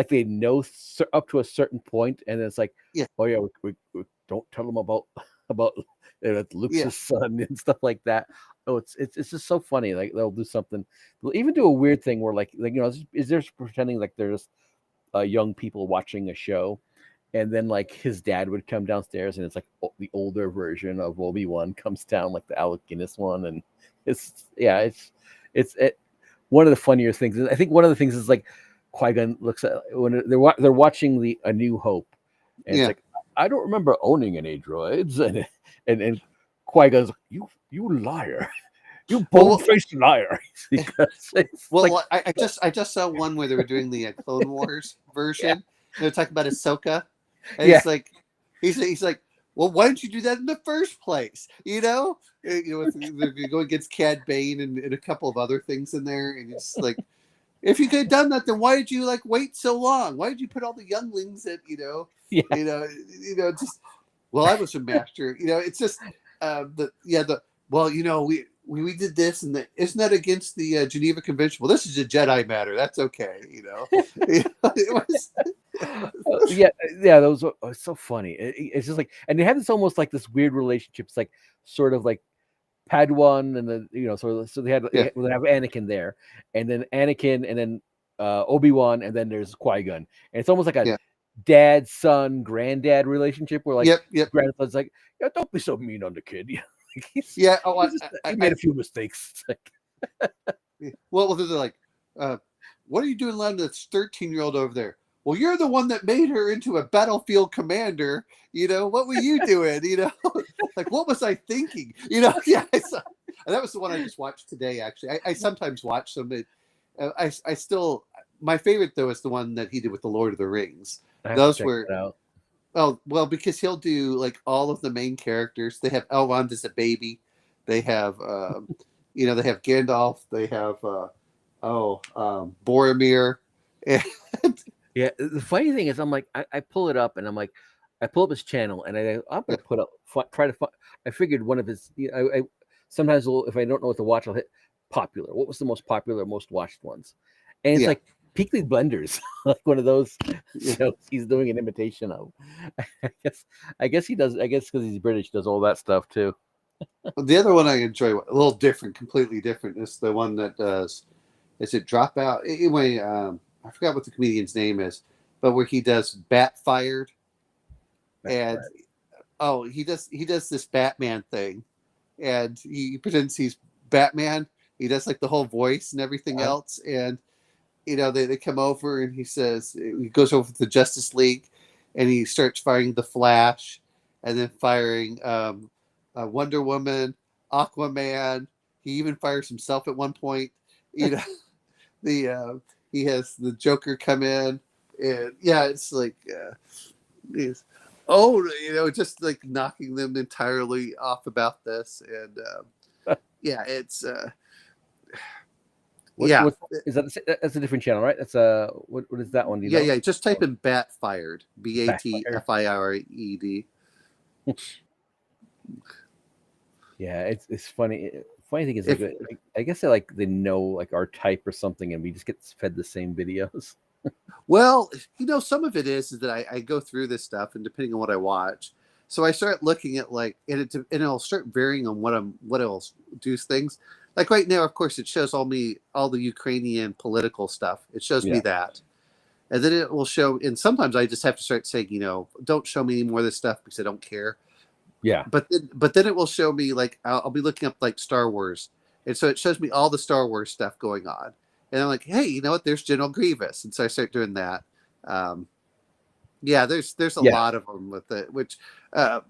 they know up to a certain point, and it's like, oh yeah, we don't tell them about Luke's son and stuff like that. Oh, it's just so funny. Like they'll do something, they'll even do a weird thing where like is there pretending like they're just young people watching a show, and then like his dad would come downstairs, and it's like the older version of Obi-Wan comes down, like the Alec Guinness one, and it's one of the funnier things. I think one of the things is like Qui-Gon looks at when they're watching A New Hope, and it's like, I don't remember owning any droids, and Qui-Gon's like, you liar. You bold-faced liar. I just saw one where they were doing the Clone Wars version. They're talking about Ahsoka, and it's like he's like, well, why didn't you do that in the first place? They're going against Cad Bane and a couple of other things in there, and it's like, if you could have done that, then why did you wait so long? Why did you put all the younglings at just? Well, I was a master. It's just we did this, and isn't that against the Geneva Convention? Well, this is a Jedi matter. That's okay. It was. Those are so funny. It's just like, and they have this almost like this weird relationship. It's like sort of like Padawan, and so they have Anakin there, and then Anakin, and then Obi-Wan, and then there's Qui-Gon, and it's almost like a dad, son, granddad relationship where like grandson's like, yeah, don't be so mean on the kid. He made a few mistakes. Well, they're like, what are you doing letting this 13-year-old over there? Well, you're the one that made her into a battlefield commander. What were you doing? Like, what was I thinking? And that was the one I just watched today, actually. I sometimes watch them. I still, my favorite, though, is the one that he did with the Lord of the Rings. Those were, oh, well, because he'll do like all of the main characters. They have Elrond as a baby. They have, they have Gandalf. They have, Boromir. And yeah, the funny thing is, I'm like, I pull it up, and I'm like, I pull up his channel, and I'm going to put up, try to find. I figured one of his. I sometimes if I don't know what to watch, I'll hit popular. What was the most popular, most watched ones? And it's like Peakley Blenders, like one of those shows he's doing an imitation of. I guess he does. I guess because he's British, does all that stuff too. The other one I enjoy, a little different, completely different, is the one that does. Is it Dropout? Anyway, I forgot what the comedian's name is, but where he does Bat Fired, and he does this Batman thing, and he pretends he's Batman. He does like the whole voice and everything else, and they come over, and he says he goes over to the Justice League, and he starts firing the Flash, and then firing Wonder Woman, Aquaman. He even fires himself at one point. you know, he has the Joker come in, and yeah, it's like, he's, just like knocking them entirely off about this, and yeah, it's yeah, is that's a different channel, right? That's what is that one? Do you yeah, know? yeah. Just type in Bat Fired, BATFIRED. Yeah, it's funny. Funny thing is, If like, I guess they know like our type or something, and we just get fed the same videos. Well, some of it is that I go through this stuff, and depending on what I watch, so I start looking at and it'll start varying on what else do things. Like right now, of course, it shows all the Ukrainian political stuff. It shows me Yeah. that, and then it will show. And sometimes I just have to start saying, don't show me any more of this stuff because I don't care. Yeah. But then it will show me I'll be looking up like Star Wars, and so it shows me all the Star Wars stuff going on. And I'm like, hey, you know what? There's General Grievous, and so I start doing that. Yeah, there's a lot of them with it, which, but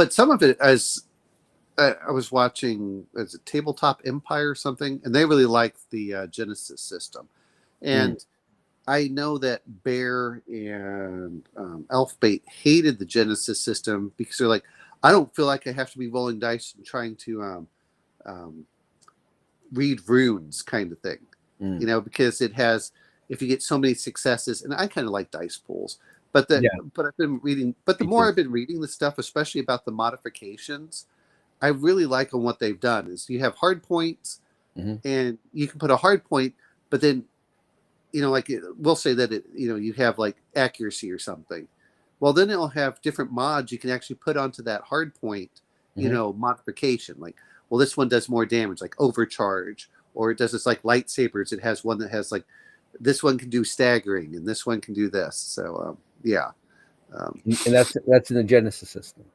some of it, as I was watching, is it Tabletop Empire or something, and they really liked the Genesis system, and I know that Bear and Elfbait hated the Genesis system because they're like, I don't feel like I have to be rolling dice and trying to read runes kind of thing, because it has, if you get so many successes, and I kind of like dice pools, but I've been reading, but the more I've been reading the stuff, especially about the modifications, I really like on what they've done is you have hard points, and you can put a hard point, but then, we'll say that you have like accuracy or something. Well, then it'll have different mods you can actually put onto that hard point, modification. Like, well, this one does more damage, like overcharge, or it does this like lightsabers. It has one that has like, this one can do staggering, and this one can do this. So, yeah. And that's in the Genesis system.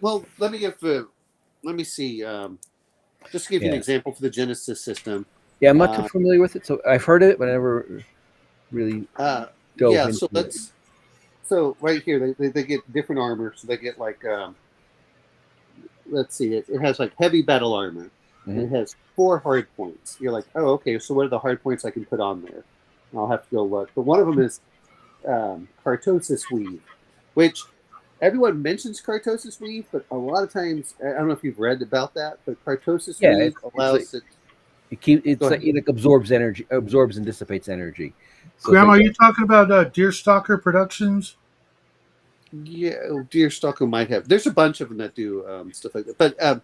Well, let me see. Just to give you an example for the Genesis system. Yeah, I'm not too familiar with it, so I've heard of it, but I never really dove into it. So right here, they get different armor. So they get like, let's see, it has like heavy battle armor. And it has 4 hard points. You're like, oh, okay, so what are the hard points I can put on there? And I'll have to go look. But one of them is Cartosis Weave, which everyone mentions Cartosis Weave, but a lot of times, I don't know if you've read about that, but Cartosis Weave allows it. It absorbs energy, absorbs and dissipates energy. So Grandma, are you talking about Deerstalker Productions? Yeah, Deerstalker might have. There's a bunch of them that do stuff like that. But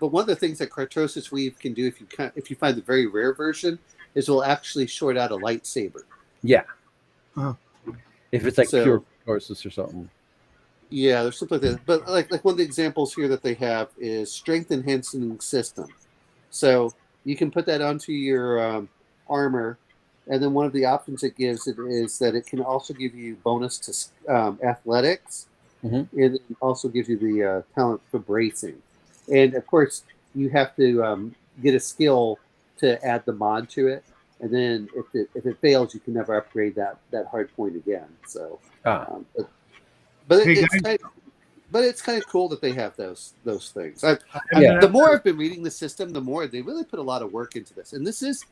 one of the things that Cartosis Weave can do, if you find the very rare version, is will actually short out a lightsaber. Yeah. Uh-huh. If it's like pure Cartosis or something. Yeah, there's something like that. But like one of the examples here that they have is Strength Enhancing System. So you can put that onto your armor, and then one of the options it gives it is that it can also give you bonus to athletics, and it also gives you the talent for bracing. And of course, you have to get a skill to add the mod to it, and then if it fails, you can never upgrade that hard point again. So, it's kind of cool that they have those things. The more I've been reading the system, the more they really put a lot of work into this. And this is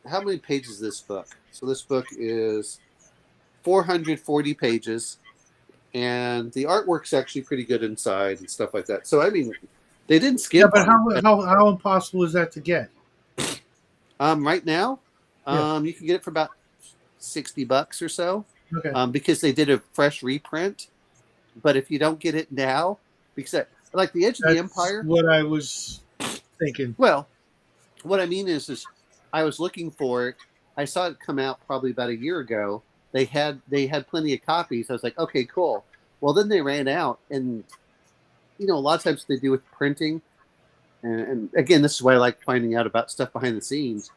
how many pages is this book? So this book is 440 pages, and the artwork's actually pretty good inside and stuff like that. So I mean, they didn't skip. Yeah, but how impossible is that to get? Right now, you can get it for about $60 or so. Okay. Because they did a fresh reprint. But if you don't get it now, because like the Edge of the Empire, what I was thinking. Well, what I mean is I was looking for it. I saw it come out probably about a year ago. They had plenty of copies. I was like, okay, cool. Well, then they ran out, and a lot of times they do with printing. And again, this is why I like finding out about stuff behind the scenes.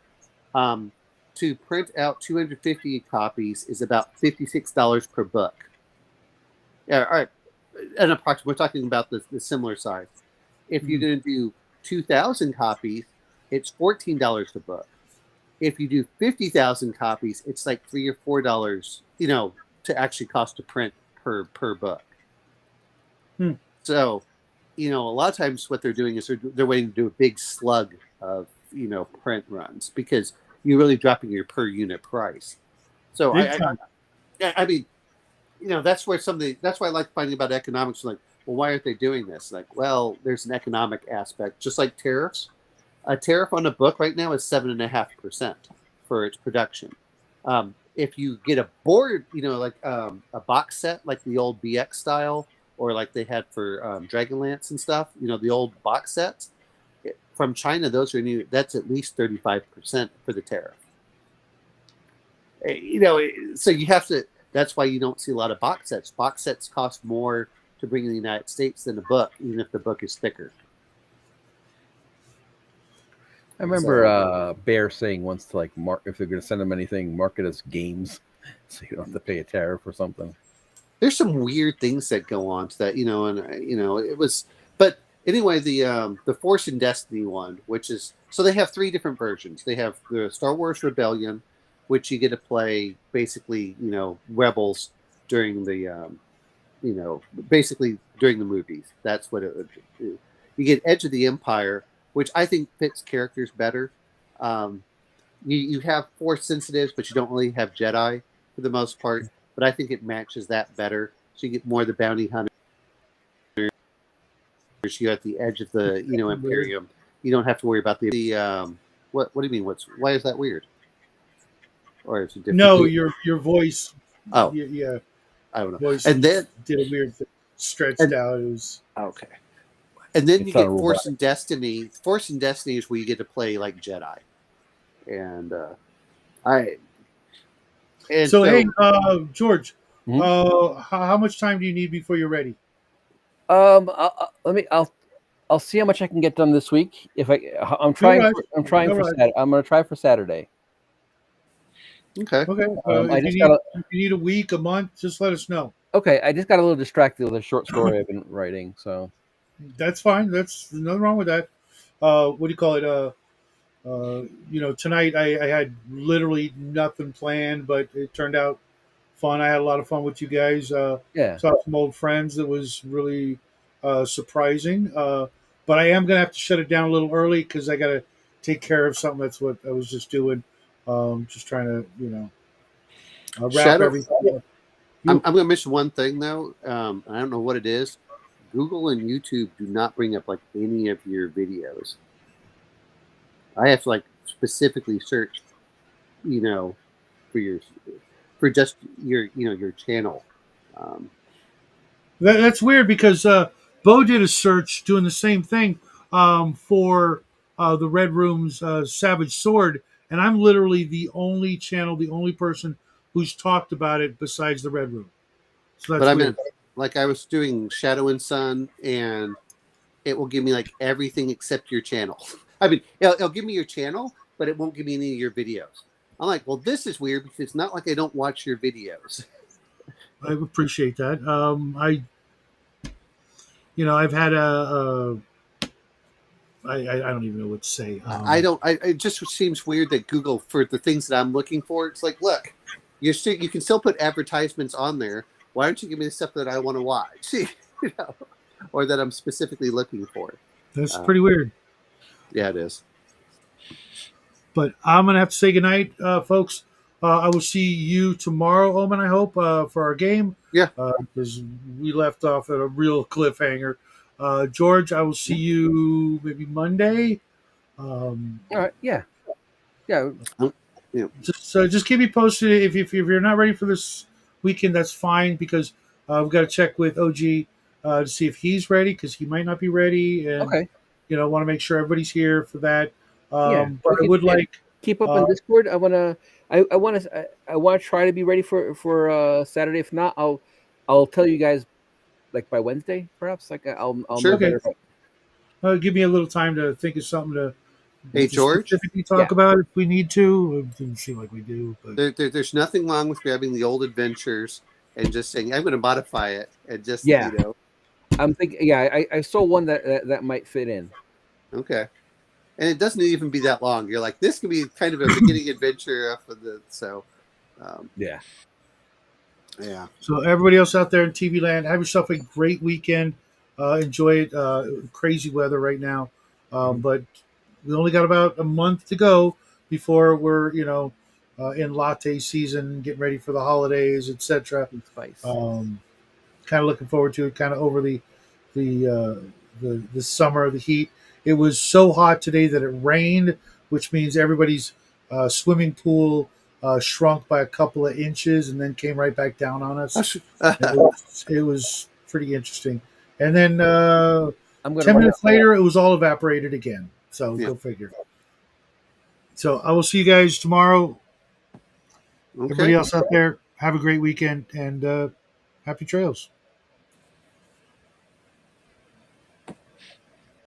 To print out 250 copies is about $56 per book. Yeah, all right. And approximately, we're talking about the similar size. If you're going to do 2,000 copies, it's $14 a book. If you do 50,000 copies, it's like $3 or $4, to actually cost to print per book. So, a lot of times what they're doing is they're waiting to do a big slug of print runs because you're really dropping your per unit price. So Big time. I mean, that's where that's why I like finding about economics. Like, well, why aren't they doing this? Like, well, there's an economic aspect, just like tariffs. A tariff on a book right now is 7.5% for its production. If you get a board, like a box set, like the old BX style, or like they had for Dragonlance and stuff, the old box sets from China, those are new. That's at least 35% for the tariff. So you have to. That's why you don't see a lot of box sets. Box sets cost more to bring in the United States than a book, even if the book is thicker. I remember Bear saying once to like mark if they're going to send them anything, mark it as games, so you don't have to pay a tariff or something. There's some weird things that go on to that, and it was. But anyway, the Force and Destiny one, which is so they have 3 different versions. They have the Star Wars Rebellion, which you get to play basically, rebels during the, basically during the movies. That's what it would do. You get Edge of the Empire, which I think fits characters better. You have Force sensitives, but you don't really have Jedi for the most part. But I think it matches that better. So you get more of the bounty hunters. You at the edge of the Imperium. You don't have to worry about the what do you mean? Why is that weird? Or is it different? No, your voice. Oh, yeah. I don't know. Voice And then did a weird thing, stretched out. It was okay. And then you get Force and Destiny. Force and Destiny is where you get to play like Jedi. And so hey, George, how much time do you need before you're ready? I'll see how much I can get done this week. I'm trying I'm going to try for Saturday. Okay. If you need a week, a month, just let us know. Okay, I just got a little distracted with a short story I've been writing, so that's fine. That's nothing wrong with that. What do you call it? Tonight I had literally nothing planned, but it turned out fun. I had a lot of fun with you guys. Saw some old friends. That was really surprising. But I am gonna have to shut it down a little early because I got to take care of something. That's what I was just doing. Just trying to wrap everything up. I'm going to mention one thing though. I don't know what it is. Google and YouTube do not bring up like any of your videos. I have to like specifically search, for just your channel. That's weird because Bo did a search doing the same thing for the Red Room's Savage Sword, and I'm literally the only person who's talked about it besides the Red Room. So that's weird. Like I was doing Shadow and Sun, and it will give me like everything except your channel. I mean, it'll give me your channel, but it won't give me any of your videos. I'm like, well, this is weird because it's not like I don't watch your videos. I appreciate that. I've had I don't even know what to say. It just seems weird that Google, for the things that I'm looking for, it's like, look, you can still put advertisements on there. Why don't you give me the stuff that I want to watch, or that I'm specifically looking for? That's pretty weird. Yeah, it is. But I'm gonna have to say goodnight, folks. I will see you tomorrow, Omen. I hope for our game. Yeah, because we left off at a real cliffhanger. George, I will see you maybe Monday. All right. Yeah. Just keep me posted. If you're not ready for this weekend, that's fine because we've got to check with OG to see if he's ready because he might not be ready. And, okay. Want to make sure everybody's here for that. But I would keep up on Discord. I want to try to be ready for Saturday. If not, I'll tell you guys like by Wednesday, perhaps. Like I'll sure. Okay. Give me a little time to think of something to. Hey, George, specifically talk about if we need to. It didn't seem like we do. But there's nothing wrong with grabbing the old adventures and just saying, I'm going to modify it and just, I'm thinking, I saw one that might fit in. Okay. And it doesn't even be that long. You're like, this could be kind of a beginning adventure for the, so. Yeah. So everybody else out there in TV land, have yourself a great weekend. enjoy it. Crazy weather right now, but we only got about a month to go before we're in latte season, getting ready for the holidays, etc. And spice. Kind of looking forward to it. Kind of over the the summer, the heat. It was so hot today that it rained, which means everybody's swimming pool shrunk by a couple of inches and then came right back down on us. It was pretty interesting. And then I'm gonna 10 minutes later, it was all evaporated again. So Yeah. go figure. So I will see you guys tomorrow. Everybody Okay. else out there, have a great weekend and happy trails.